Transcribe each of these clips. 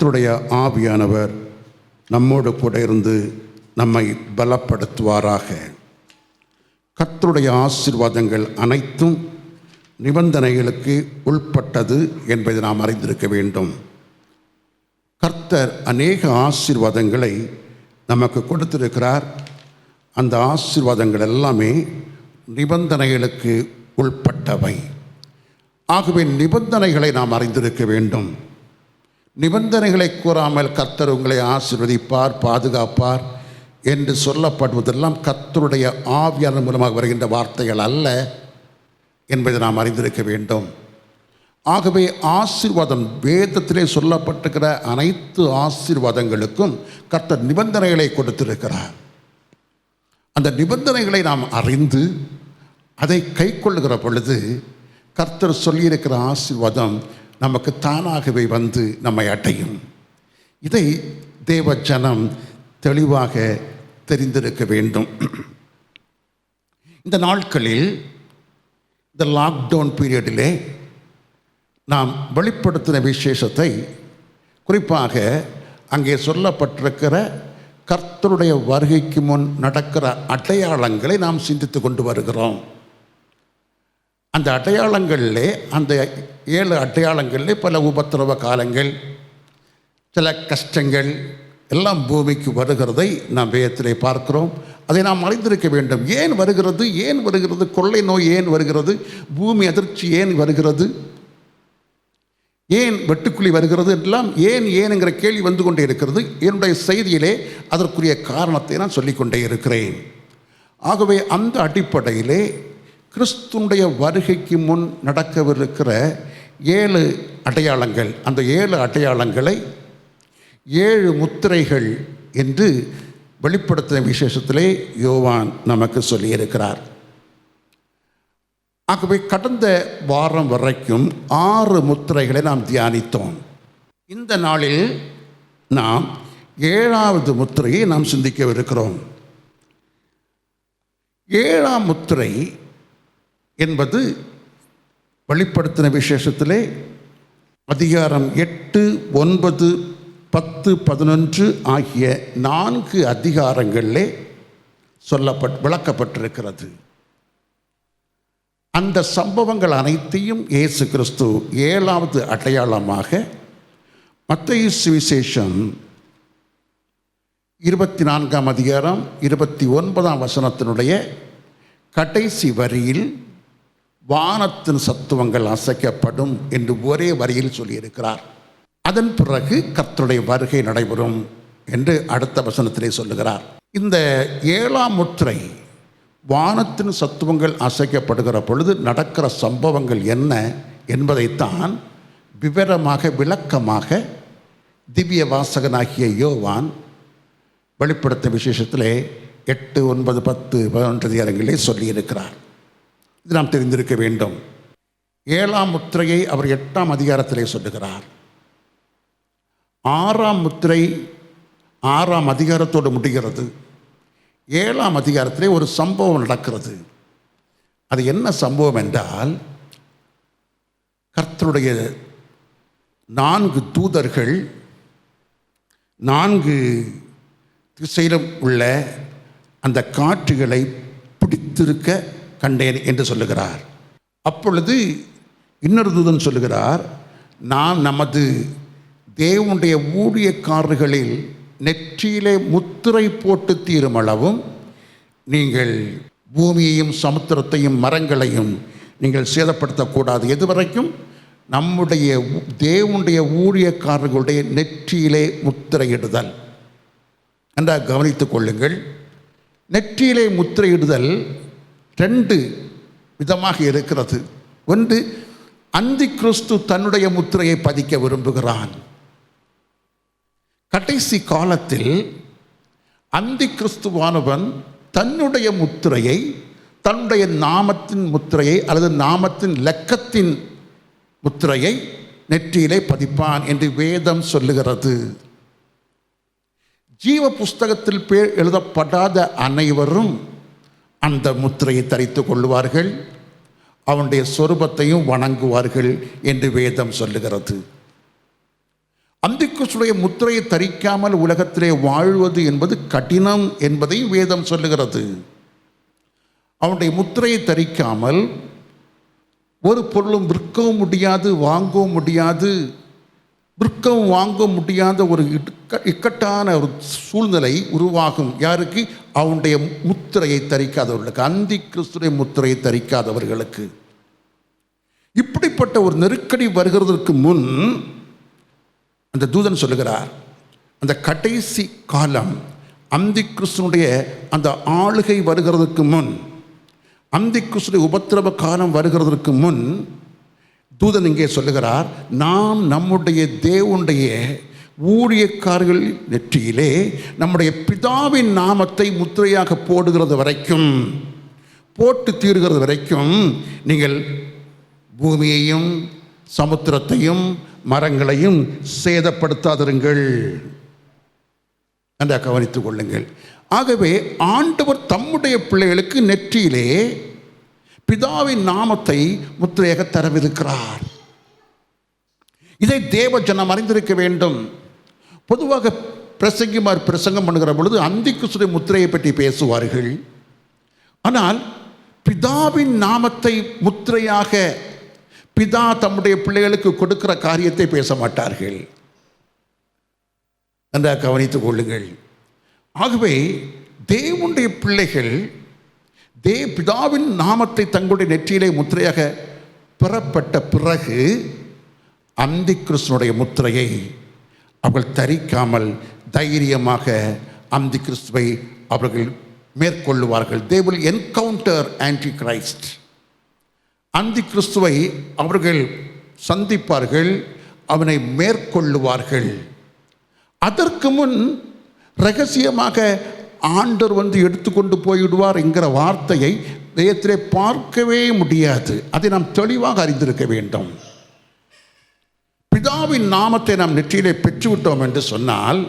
கர்த்தருடைய ஆவியானவர் நம்மோடு கூட இருந்து நம்மை பலப்படுத்துவாராக. கர்த்தருடைய ஆசீர்வாதங்கள் அனைத்தும் நிபந்தனைகளுக்கு உட்பட்டது என்பதை நாம் அறிந்திருக்க வேண்டும். கர்த்தர் அநேக ஆசீர்வாதங்களை நமக்கு கொடுத்திருக்கிறார். அந்த ஆசீர்வாதங்கள் எல்லாமே நிபந்தனைகளுக்கு உட்பட்டவை. ஆகவே நிபந்தனைகளை நாம் அறிந்திருக்க வேண்டும். நிபந்தனைகளை கூறாமல் கர்த்தர் உங்களை ஆசீர்வதிப்பார், பாதுகாப்பார் என்று சொல்லப்படுவதெல்லாம் கர்த்தருடைய ஆவியானவர் மூலமாக வருகின்ற வார்த்தைகள் அல்ல என்பதை நாம் அறிந்திருக்க வேண்டும். ஆகவே ஆசீர்வாதம், வேதத்திலே சொல்லப்பட்டிருக்கிற அனைத்து ஆசீர்வாதங்களுக்கும் கர்த்தர் நிபந்தனைகளை கொடுத்திருக்கிறார். அந்த நிபந்தனைகளை நாம் அறிந்து அதை கை கொள்ளுகிற பொழுது கர்த்தர் சொல்லியிருக்கிற ஆசீர்வாதம் நமக்கு தானாகவே வந்து நம்மை அடையும். இதை தேவ ஜனம் தெளிவாக தெரிந்திருக்க வேண்டும். இந்த நாட்களில், இந்த லாக்டவுன் பீரியடிலே நாம் வெளிப்படுத்தின விசேஷத்தை, குறிப்பாக அங்கே சொல்லப்பட்டிருக்கிற கர்த்தருடைய வருகைக்கு முன் நடக்கிற அடையாளங்களை நாம் சிந்தித்து கொண்டு வருகிறோம். அந்த அடையாளங்களிலே, அந்த 7 அடையாளங்களிலே பல உபத்திரவ காலங்கள், சில கஷ்டங்கள் எல்லாம் பூமிக்கு வருகிறதை நாம் வேதத்திலே பார்க்கிறோம். அதை நாம் அறிந்திருக்க வேண்டும். ஏன் வருகிறது, ஏன் வருகிறது, கொள்ளை நோய் ஏன் வருகிறது, பூமி அதிர்ச்சி ஏன் வருகிறது, ஏன் வெட்டுக்குழி வருகிறது எல்லாம் ஏன்ங்கிற கேள்வி வந்து கொண்டே இருக்கிறது. என்னுடைய செய்தியிலே அதற்குரிய காரணத்தை நான் சொல்லிக்கொண்டே இருக்கிறேன். ஆகவே அந்த அடிப்படையிலே கிறிஸ்துனுடைய வருகைக்கு முன் நடக்கவிருக்கிற 7 அடையாளங்கள், அந்த 7 அடையாளங்களை 7 முத்திரைகள் என்று வெளிப்படுத்தின விசேஷத்திலே யோவான் நமக்கு சொல்லியிருக்கிறார். ஆகவே கடந்த வாரம் வரைக்கும் 6 முத்திரைகளை நாம் தியானித்தோம். இந்த நாளில் நாம் 7வது முத்திரையை நாம் சிந்திக்கவிருக்கிறோம். 7ஆம் முத்திரை என்பது வெளிப்படுத்தின விசேஷத்திலே அதிகாரம் 8, 9, 10, 11 ஆகிய 4 அதிகாரங்களிலே விளக்கப்பட்டிருக்கிறது. அந்த சம்பவங்கள் அனைத்தையும் இயேசு கிறிஸ்து 7வது அடையாளமாக மத்தேயு சுவிசேஷம் 24ஆம் அதிகாரம் 29ஆம் வசனத்தினுடைய கடைசி வரியில் வானத்தின் சத்துவங்கள் அசைக்கப்படும் என்று ஒரே வரியில் சொல்லியிருக்கிறார். அதன் பிறகு கர்த்தருடைய வருகை நடைபெறும் என்று அடுத்த வசனத்திலே சொல்லுகிறார். இந்த 7ஆம் முத்திரை, வானத்தின் சத்துவங்கள் அசைக்கப்படுகிற பொழுது நடக்கிற சம்பவங்கள் என்ன என்பதைத்தான் விவரமாக, விளக்கமாக திவ்ய வாசகனாகிய யோவான் வெளிப்படுத்த விசேஷத்திலே 8, 9, 10, 11 அதிகாரங்களிலே சொல்லியிருக்கிறார். இது நாம் தெரிந்திருக்க வேண்டும். 7ஆம் முத்திரையை அவர் 8ஆம் அதிகாரத்திலே சொல்லுகிறார். 6ஆம் முத்திரை 6ஆம் அதிகாரத்தோடு முடிகிறது. 7ஆம் அதிகாரத்திலே ஒரு சம்பவம் நடக்கிறது. அது என்ன சம்பவம் என்றால், கர்த்தருடைய 4 தூதர்கள் 4 திசையிலும் உள்ள அந்த காற்றுகளை பிடித்திருக்க கண்டேன் என்று சொல்லுகிறார். அப்பொழுது இன்னொரு தூதன் சொல்லுகிறார், நான் நமது தேவனுடைய ஊழியக்காரர்களில் நெற்றியிலே முத்திரை போட்டு தீருமளவும் நீங்கள் பூமியையும் சமுத்திரத்தையும் மரங்களையும் நீங்கள் சேதப்படுத்தக்கூடாது. எதுவரைக்கும்? நம்முடைய தேவனுடைய ஊழியக்காரர்களுடைய நெற்றியிலே முத்திரையிடுதல். நன்றாக கவனித்துக் கொள்ளுங்கள். நெற்றியிலே முத்திரையிடுதல் 2 விதமாக இருக்கிறது. ஒன்று, அந்தி கிறிஸ்து தன்னுடைய முத்திரையை பதிக்க விரும்புகிறான். கடைசி காலத்தில் அந்தி கிறிஸ்துவானவன் தன்னுடைய முத்திரையை, தன்னுடைய நாமத்தின் முத்திரையை அல்லது நாமத்தின் லக்கத்தின் முத்திரையை நெற்றியிலே பதிப்பான் என்று வேதம் சொல்லுகிறது. ஜீவ புஸ்தகத்தில் பேர் எழுதப்படாத அனைவரும் அந்த முத்திரையை தரித்து கொள்வார்கள், அவனுடைய சொரூபத்தையும் வணங்குவார்கள் என்று வேதம் சொல்லுகிறது. அந்திக்கிறிஸ்துடைய முத்திரையை தரிக்காமல் உலகத்திலே வாழ்வது என்பது கடினம் என்பதை வேதம் சொல்லுகிறது. அவனுடைய முத்திரையை தரிக்காமல் ஒரு பொருளும் விற்கவும் முடியாது, வாங்கவும் முடியாது. விற்கவும் வாங்க முடியாத ஒரு இக்கட்டான ஒரு சூழ்நிலை உருவாகும். யாருக்கு? அவனுடைய முத்திரையை தரிக்காதவர்களுக்கு, அந்திக்கிறிஸ்துடைய முத்திரையை தரிக்காதவர்களுக்கு. இப்படிப்பட்ட ஒரு நெருக்கடி வருகிறதற்கு முன் அந்த தூதன் சொல்லுகிறார், அந்த கடைசி காலம் அந்திக்கிறிஸ்துடைய அந்த ஆளுகை வருகிறதுக்கு முன், அந்திக்கிறிஸ்துடைய உபத்திரவ காலம் வருகிறதற்கு முன் தூதன் இங்கே சொல்லுகிறார், நாம் நம்முடைய தேவனுடைய ஊழியக்காரர்கள் நெற்றியிலே நம்முடைய பிதாவின் நாமத்தை முத்திரையாக போடுகிறது வரைக்கும், போட்டு தீர்கிறது வரைக்கும் நீங்கள் பூமியையும் சமுத்திரத்தையும் மரங்களையும் சேதப்படுத்தாதிருங்கள் என்று கவனித்துக் கொள்ளுங்கள். ஆகவே ஆண்டவர் தம்முடைய பிள்ளைகளுக்கு நெற்றியிலே பிதாவின் நாமத்தை முத்திரையாக தரவிருக்கிறார். இதை தேவ ஜனம் அறிந்திருக்க வேண்டும். பொதுவாக பிரசங்கிமார் பிரசங்கம் பண்ணுகிற பொழுது அந்திக்கிறிஸ்துவின் முத்திரையை பற்றி பேசுவார்கள். ஆனால் பிதாவின் நாமத்தை முத்திரையாக பிதா தம்முடைய பிள்ளைகளுக்கு கொடுக்கிற காரியத்தை பேச மாட்டார்கள் என்று கவனித்துக் கொள்ளுங்கள். ஆகவே தேவனுடைய பிள்ளைகள் பிதாவின் நாமத்தை தங்களுடைய நெற்றியிலே முத்திரையாக பெறப்பட்ட பிறகு அந்திக்கிறிஸ்துவினுடைய முத்திரையை அவர்கள் தரிக்காமல் தைரியமாக அந்திக்கிறிஸ்துவை அவர்கள் மேற்கொள்ளுவார்கள். they will encounter antichrist. அந்திக்கிறிஸ்துவை அவர்கள் சந்திப்பார்கள், அவனை மேற்கொள்ளுவார்கள். அதற்கு முன் ரகசியமாக ஆண்டவர் எடுத்துக்கொண்டு போய்விடுவார் என்கிற வார்த்தையை வேதத்திலே பார்க்கவே முடியாது. அதை நாம் தெளிவாக அறிந்திருக்க வேண்டும். பிதாவின் நாமத்தை நாம் நெற்றியிலே பெற்றுவிட்டோம் என்று சொன்னால்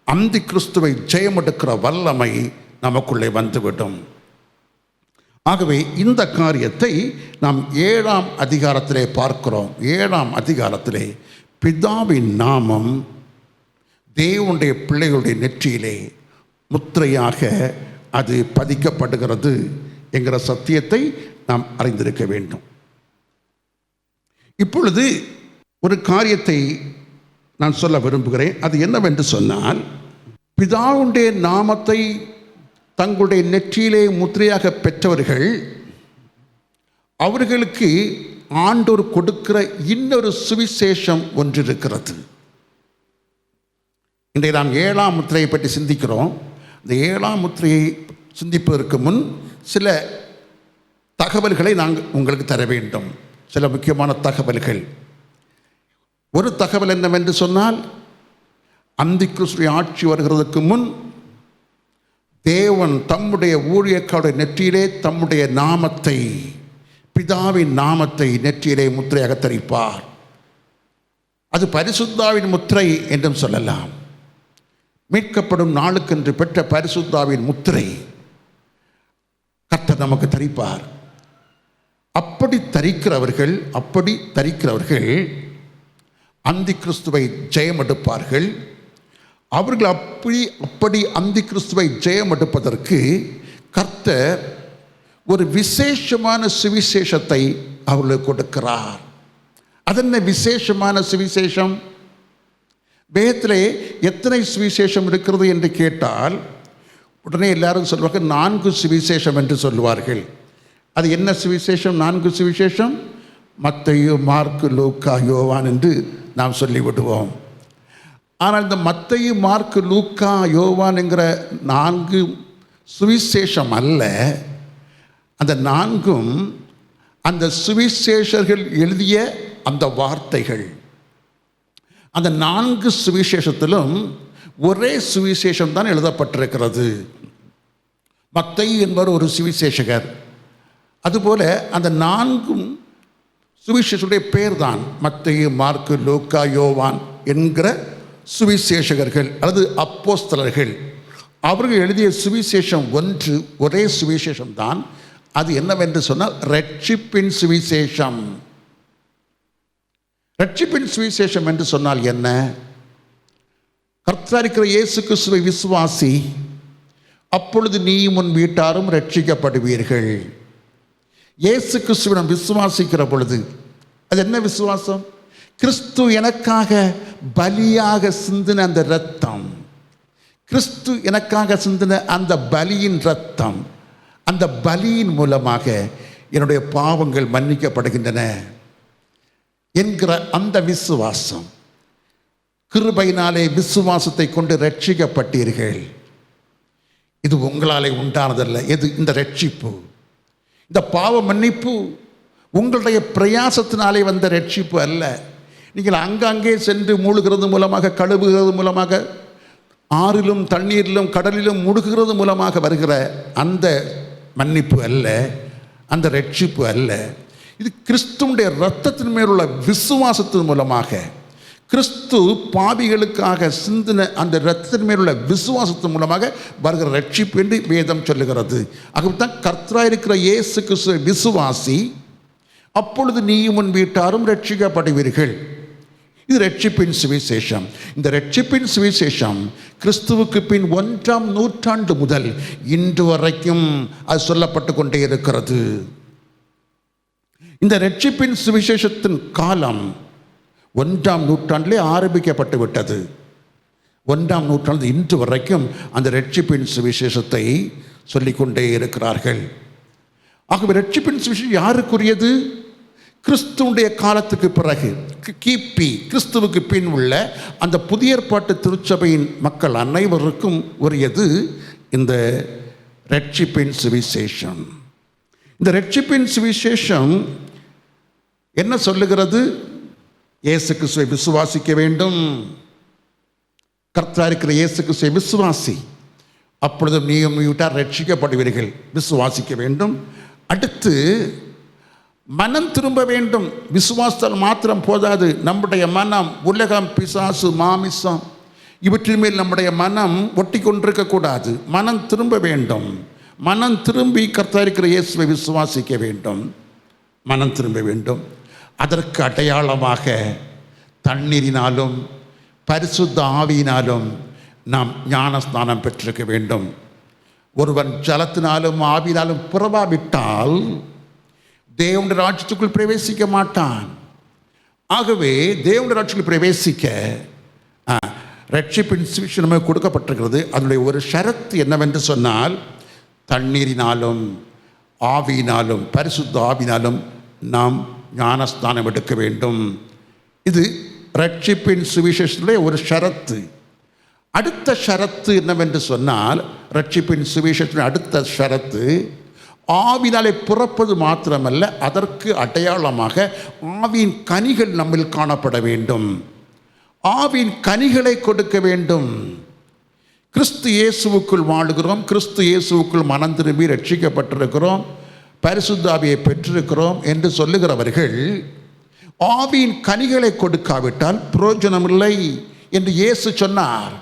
அந்திக்கிறிஸ்துவை ஜெயமெடுக்கிற வல்லமை நமக்குள்ளே வந்துவிடும். ஆகவே இந்த காரியத்தை நாம் 7ஆம் அதிகாரத்திலே பார்க்கிறோம். 7ஆம் அதிகாரத்திலே பிதாவின் நாமம் தேவனுடைய பிள்ளைகளுடைய நெற்றியிலே முத்திரையாக அது பதிக்கப்படுகிறது என்கிற சத்தியத்தை நாம் அறிந்திருக்க வேண்டும். இப்பொழுது ஒரு காரியத்தை நான் சொல்ல விரும்புகிறேன். அது என்னவென்று சொன்னால், பிதாவுடைய நாமத்தை தங்களுடைய நெற்றியிலே முத்திரையாக பெற்றவர்கள், அவர்களுக்கு ஆண்டவர் கொடுக்கிற இன்னொரு சுவிசேஷம் ஒன்று இருக்கிறது. இன்றைய நாம் 7ஆம் முத்திரையை பற்றி சிந்திக்கிறோம். இந்த 7ஆம் முத்திரையை சிந்திப்பதற்கு முன் சில தகவல்களை நாங்கள் உங்களுக்கு தர வேண்டும். சில முக்கியமான தகவல்கள். ஒரு தகவல் என்னவென்று சொன்னால், அந்திக்கிறிஸ்துவின் ஆட்சி வருகிறதுக்கு முன் தேவன் தம்முடைய ஊழியக்காரருடைய நெற்றியிலே தம்முடைய நாமத்தை, பிதாவின் நாமத்தை நெற்றியிலே முத்திரையாக தரிப்பார். அது பரிசுத்தாவின் முத்திரை என்றும் சொல்லலாம். மீட்கப்படும் நாளுக்கென்று பெற்ற பரிசுத்தாவின் முத்திரை கர்த்தர் நமக்கு தரிப்பார். அப்படி தரிக்கிறவர்கள் அந்திக்கிறிஸ்துவை ஜெயமெடுப்பார்கள். அவர்கள் அப்படி அந்திக்கிறிஸ்துவை ஜெயமெடுப்பதற்கு கர்த்தர் ஒரு விசேஷமான சுவிசேஷத்தை அவர்களுக்கு கொடுக்கிறார். அதென்ன விசேஷமான சுவிசேஷம்? வேதத்திலே எத்தனை சுவிசேஷம் இருக்கிறது என்று கேட்டால் உடனே எல்லாரும் சொல்வார்கள் 4 சுவிசேஷம் என்று சொல்வார்கள். அது என்ன சுவிசேஷம்? 4 சுவிசேஷம் மத்தேயு, மார்க்கு, லூக்கா, யோவான் என்று நாம் சொல்லிவிடுவோம். ஆனால் இந்த மத்தேயு, மார்க்கு, லூக்கா, யோவான் என்கிற 4 சுவிசேஷம் அல்ல. அந்த 4ம் அந்த சுவிசேஷர்கள் எழுதிய அந்த வார்த்தைகள். அந்த 4 சுவிசேஷத்திலும் ஒரே சுவிசேஷம் தான் எழுதப்பட்டிருக்கிறது. மத்தேயு என்பவர் ஒரு சுவிசேஷகர். அதுபோல அந்த 4 சுவிசேஷருடைய பேர் தான் மத்தேயு, மார்க்கு, லூக்கா, யோவான் என்கிற சுவிசேஷகர்கள் அல்லது அப்போஸ்தலர்கள். அவர்கள் எழுதிய சுவிசேஷம் ஒரே சுவிசேஷம் தான். அது என்னவென்று சொன்னால் ரட்சிப்பின் சுவிசேஷம். ரட்சிப்பின் சுவிசேஷம் என்று சொன்னால் என்ன? கர்த்தராயிருக்கிற இயேசு கிறிஸ்துவை விசுவாசி, அப்பொழுது நீயும் உன் வீட்டாரும் ரட்சிக்கப்படுவீர்கள். இயேசு கிறிஸ்துவை நாம் விசுவாசிக்கிற பொழுது அது என்ன விசுவாசம்? கிறிஸ்து எனக்காக பலியாக சிந்தின அந்த இரத்தம், கிறிஸ்து எனக்காக சிந்தின அந்த பலியின் இரத்தம், அந்த பலியின் மூலமாக என்னுடைய பாவங்கள் மன்னிக்கப்படுகின்றன என்கிற அந்த விசுவாசம். கிருபையினாலே விசுவாசத்தை கொண்டு ரட்சிக்கப்பட்டீர்கள். இது உங்களாலே உண்டானதல்ல. எது இந்த ரட்சிப்பு, இந்த பாவ மன்னிப்பு உங்களுடைய பிரயாசத்தினாலே வந்த ரட்சிப்பு அல்ல. நீங்கள் அங்கங்கே சென்று மூழ்கிறது மூலமாக, கழுவுகிறது மூலமாக, ஆறிலும் தண்ணீரிலும் கடலிலும் முழுகிறது மூலமாக வருகிற அந்த மன்னிப்பு அல்ல, அந்த ரட்சிப்பு அல்ல. இது கிறிஸ்துவுடைய இரத்தத்தின் மேலுள்ள விசுவாசத்தின் மூலமாக, கிறிஸ்து பாவிகளுக்காக சிந்தின அந்த இரத்தத்தின் மேலுள்ள விசுவாசத்தின் மூலமாக வருகிற ரட்சிப்பு என்று வேதம் சொல்லுகிறது. ஆகத்தான் கர்த்தராயிருக்கிற இயேசு கிறிஸ்துவை விசுவாசி, அப்பொழுது நீயும் உன் வீட்டாரும் ரட்சிக்கப்படுவீர்கள். இது ரட்சிப்பின் சுவிசேஷம். இந்த ரட்சிப்பின் சுவிசேஷம் கிறிஸ்துவுக்கு பின் 1ஆம் நூற்றாண்டு முதல் இன்று வரைக்கும் அது சொல்லப்பட்டு கொண்டே இருக்கிறது. இந்த ரட்சிப்பின் சுவிசேஷத்தின் காலம் 1ஆம் நூற்றாண்டிலே ஆரம்பிக்கப்பட்டு விட்டது. 1ஆம் நூற்றாண்டு இன்று வரைக்கும் அந்த ரட்சிப்பின் சுவிசேஷத்தை சொல்லிக்கொண்டே இருக்கிறார்கள். ஆகவே ரட்சிப்பின் சுவிசேஷம் யாருக்குரியது? கிறிஸ்துவுடைய காலத்துக்கு பிறகு, கிபி கிறிஸ்துவுக்கு பின் உள்ள அந்த புதிய ஏற்பாட்டு திருச்சபையின் மக்கள் அனைவருக்கும் உரியது இந்த ரட்சிப்பின் சுவிசேஷம். இந்த ரட்சிப்பின் சுவிசேஷம் என்ன சொல்லுகிறது? இயேசு கிறிஸ்துவை விசுவாசிக்க வேண்டும். கர்த்தராயிருக்கிற இயேசு கிறிஸ்துவை விசுவாசி, அப்பொழுது நீயும் வீட்டார் ரட்சிக்கப்படுவீர்கள். விசுவாசிக்க வேண்டும். அடுத்து மனம் திரும்ப வேண்டும். விசுவாசத்தால் மாத்திரம் போதாது. நம்முடைய மனம், உலகம், பிசாசு, மாமிசம் இவற்றின் மேல் நம்முடைய மனம் ஒட்டி கொண்டிருக்கக்கூடாது. மனம் திரும்ப வேண்டும். மனம் திரும்பி கர்த்தராயிருக்கிற இயேசுவை விசுவாசிக்க வேண்டும். மனம் திரும்ப வேண்டும். அதற்கு அடையாளமாக தண்ணீரினாலும் பரிசுத்த ஆவியினாலும் நாம் ஞானஸ்நானம் பெற்றிருக்க வேண்டும். ஒருவன் ஜலத்தினாலும் ஆவியினாலும் புறவாவிட்டால் தேவனுடைய ராஜ்யத்துக்குள் பிரவேசிக்க மாட்டான். ஆகவே தேவனுடைய ராஜ்யத்துக்குள் பிரவேசிக்க ரட்சிப்பின் சுவிசேஷம் நமக்கு கொடுக்கப்பட்டிருக்கிறது. அதனுடைய ஒரு ஷரத்து என்னவென்று சொன்னால், தண்ணீரினாலும் ஆவியினாலும் பரிசுத்த ஆவியினாலும் நாம் ஞானஸ்தானம் எடுக்க வேண்டும். இது ரட்சிப்பின் சுவிசேஷத்துடைய ஒரு ஷரத்து. அடுத்த ஷரத்து என்னவென்று சொன்னால், ரட்சிப்பின் சுவிசேஷத்தின் அடுத்த ஷரத்து ஆவினாலே புறப்பது மாத்திரமல்ல, அதற்கு அடையாளமாக ஆவியின் கனிகள் நம்மில் காணப்பட வேண்டும். ஆவியின் கனிகளை கொடுக்க வேண்டும். கிறிஸ்து இயேசுவுக்குள் வாழுகிறோம், கிறிஸ்து இயேசுவுக்குள் மனம் திரும்பி ரட்சிக்கப்பட்டிருக்கிறோம், பரிசுத்த ஆவியை பெற்றிருக்கிறோம் என்று சொல்லுகிறவர்கள் ஆவியின் கனிகளை கொடுக்காவிட்டால் பிரயோஜனமில்லை என்று இயேசு சொன்னார்.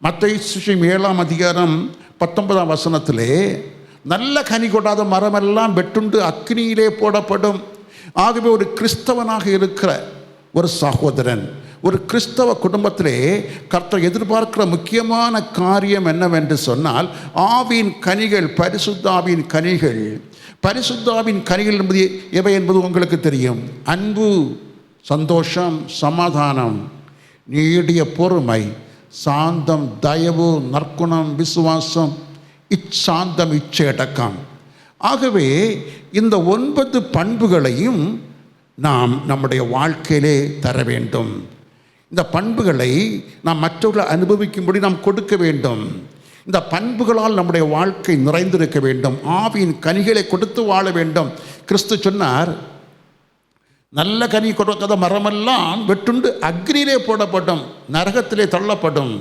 மத்தேயு சுவிசேஷம் 7ஆம் அதிகாரம் 19ஆம் வசனத்திலே, நல்ல கனி கொடாத மரமெல்லாம் வெட்டுண்டு அக்னியிலே போடப்படும். ஆகவே ஒரு கிறிஸ்தவனாக இருக்கிற ஒரு சகோதரன், ஒரு கிறிஸ்தவ குடும்பத்திலே கர்த்தர் எதிர்பார்க்கிற முக்கியமான காரியம் என்னவென்று சொன்னால், ஆவியின் கனிகள், பரிசுத்த ஆவியின் கனிகள். பரிசுத்த ஆவியின் கனிகள் என்பது எவை என்பது உங்களுக்கு தெரியும். அன்பு, சந்தோஷம், சமாதானம், நீடிய பொறுமை, சாந்தம், தயவு, நற்குணம், விசுவாசம், இச்சாந்தம், இச்சையடக்கம். ஆகவே இந்த 9 பண்புகளையும் நாம் நம்முடைய வாழ்க்கையிலே தர வேண்டும். இந்த பண்புகளை நாம் மற்றவர்களை அனுபவிக்கும்படி நாம் கொடுக்க வேண்டும். இந்த பண்புகளால் நம்முடைய வாழ்க்கை நிறைந்திருக்க வேண்டும். ஆவியின் கனிகளை கொடுத்து வாழ வேண்டும். கிறிஸ்து சொன்னார், நல்ல கனி கொடுக்காத மரமெல்லாம் வெட்டுண்டு அக்னியிலே போடப்படும், நரகத்திலே தள்ளப்படும்.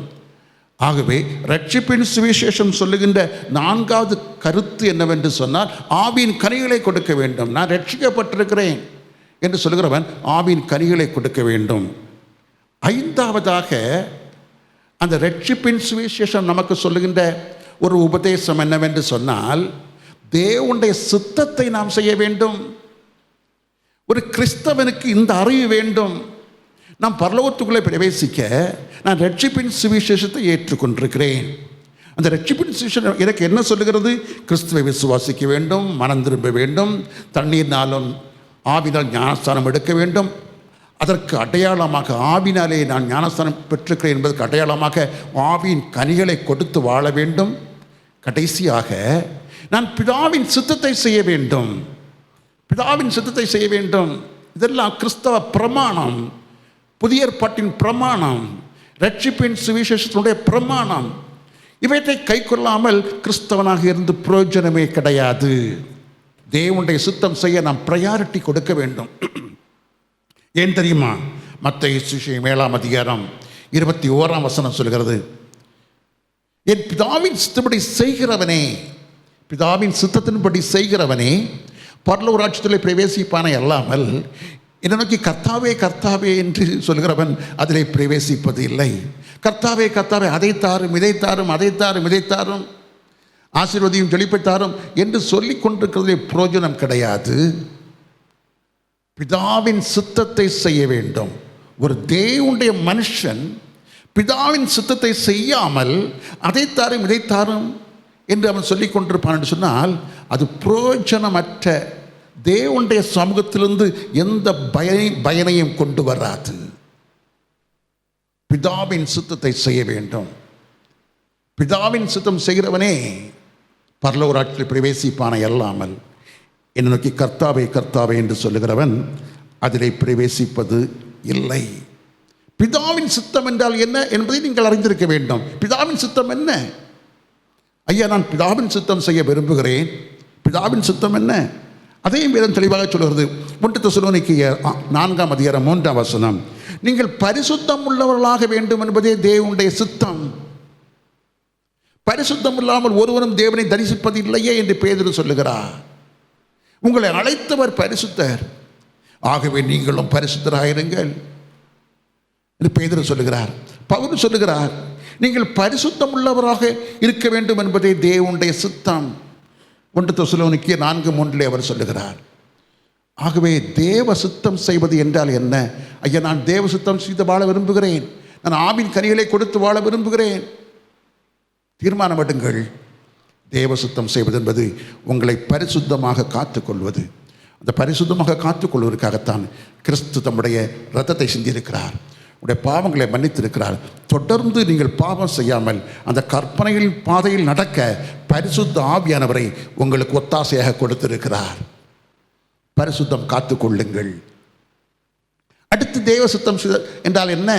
ஆகவே ரட்சிப்பின் சுவிசேஷம் சொல்லுகின்ற 4வது கருத்து என்னவென்று சொன்னால், ஆவியின் கனிகளை கொடுக்க வேண்டும். நான் ரட்சிக்கப்பட்டிருக்கிறேன் என்று சொல்லுகிறவன் ஆவியின் கனிகளை கொடுக்க வேண்டும். 5வதாக அந்த ரட்சிப்பின் சுவிசேஷம் நமக்கு சொல்லுகின்ற ஒரு உபதேசம் என்னவென்று சொன்னால், தேவனுடைய சித்தத்தை நாம் செய்ய வேண்டும். ஒரு கிறிஸ்தவனுக்கு இந்த அறிவு வேண்டும். நான் பரலோகத்துக்குள்ளே பிரவேசிக்க நான் ரட்சிப்பின் சுவிசேஷத்தை ஏற்றுக்கொண்டிருக்கிறேன். அந்த ரட்சிப்பின் சுவிசேஷம் எனக்கு என்ன சொல்லுகிறது? கிறிஸ்துவை விசுவாசிக்க வேண்டும், மனம் திரும்ப வேண்டும், தண்ணீர்னாலும் ஆவினால் ஞானஸ்தானம் எடுக்க வேண்டும். அதற்கு அடையாளமாக ஆவினாலே நான் ஞானஸ்தானம் பெற்றிருக்கிறேன் என்பதற்கு அடையாளமாக ஆவியின் கனிகளை கொடுத்து வாழ வேண்டும். கடைசியாக நான் பிதாவின் சித்தத்தை செய்ய வேண்டும். பிதாவின் சித்தத்தை செய்ய வேண்டும். இதெல்லாம் கிறிஸ்தவ பிரமாணம், புதிய ஏற்பாட்டின் பிரமாணம், ரட்சிப்பின் சுவிசேஷத்தினுடைய பிரமாணம். இவற்றை கை கொள்ளாமல் கிறிஸ்தவனாக இருந்து பிரயோஜனமே கிடையாது. தேவனுடைய சித்தம் செய்ய நாம் ப்ரையாரிட்டி கொடுக்க வேண்டும். ஏன் தெரியுமா? மத்தேயு சுவிசேஷம் 7ஆம் அதிகாரம் 21ஆம் வசனம் சொல்கிறது, என் பிதாவின் சித்தப்படி செய்கிறவனே, பிதாவின் சித்தத்தின்படி செய்கிறவனே பரலோக ராஜ்யத்திலே பிரவேசிப்பானே அல்லாமல் என்னை நோக்கி கர்த்தாவே கர்த்தாவே என்று சொல்கிறவன் அதிலே பிரவேசிப்பது இல்லை. கர்த்தாவே கர்த்தாவே அதை தாரும் இதை தாரும் அதை தாரும் இதை தாரும், ஆசீர்வதியும் செழிப்பை தாரும் என்று சொல்லிக் கொண்டிருக்கிறதே பிரயோஜனம் கிடையாது. பிதாவின் சித்தத்தை செய்ய வேண்டும். ஒரு தேவனுடைய மனுஷன் பிதாவின் சித்தத்தை செய்யாமல் அதை தாரும் இதை தாரும் என்று அவன் சொல்லிக் கொண்டிருப்பான் என்று சொன்னால் அது பிரயோஜனமற்ற, தேவனுடைய சமூகத்திலிருந்து எந்த பயனையும் கொண்டு வராது. பிதாவின் சித்தத்தை செய்ய வேண்டும். பிதாவின் சித்தம் செய்கிறவனே பரலோக ராஜ்யத்தில் பிரவேசிப்பானை அல்லாமல் என்னை நோக்கி கர்த்தாவே கர்த்தாவே என்று சொல்லுகிறவன் அதிலே பிரவேசிப்பது இல்லை. பிதாவின் சித்தம் என்றால் என்ன என்பதை நீங்கள் அறிந்திருக்க வேண்டும். பிதாவின் சித்தம் என்ன? ஐயா, நான் பிதாவின் சித்தம் செய்ய விரும்புகிறேன். பிதாவின் சித்தம் என்ன? அதையும் வேதம் தெளிவாக சொல்கிறது. 1 தெசலோனிக்கேயர் 4ஆம் அதிகாரம் 3ஆம் வசனம், நீங்கள் பரிசுத்தம் உள்ளவர்களாக வேண்டும் என்பதே தேவனுடைய சித்தம். பரிசுத்தம் இல்லாமல் ஒருவரும் தேவனை தரிசிப்பது இல்லையே என்று பேதுரு சொல்லுகிறார். உங்களை அழைத்தவர் பரிசுத்தர், ஆகவே நீங்களும் பரிசுத்தராயிருங்கள் என்று பேதுரு சொல்லுகிறார். பவுல் சொல்லுகிறார், நீங்கள் பரிசுத்தம் உள்ளவராக இருக்க வேண்டும் என்பதே தேவனுடைய சித்தம். 1 தெசலோனிக்கேயர் 4:3 அவர் சொல்லுகிறார். ஆகவே தேவ சித்தம் செய்வது என்றால் என்ன? ஐயா, நான் தேவ சித்தம் செய்து வாழ விரும்புகிறேன், நான் ஆவின் கனிகளை கொடுத்து வாழ விரும்புகிறேன். தீர்மானம் எடுங்கள். தேவ சித்தம் செய்வது என்பது உங்களை பரிசுத்தமாக காத்துக்கொள்வது. அந்த பரிசுத்தமாக காத்துக்கொள்வதற்காகத்தான் கிறிஸ்து தம்முடைய இரத்தத்தை சிந்தியிருக்கிறார், உடைய பாவங்களை மன்னித்திருக்கிறார். தொடர்ந்து நீங்கள் பாவம் செய்யாமல் அந்த கற்பனையின் பாதையில் நடக்க பரிசுத்த ஆவியானவரை உங்களுக்கு ஒத்தாசையாக கொடுத்திருக்கிறார். பரிசுத்தம் காத்துக்கொள்ளுங்கள். அடுத்து தேவ சுத்தம் என்றால் என்ன?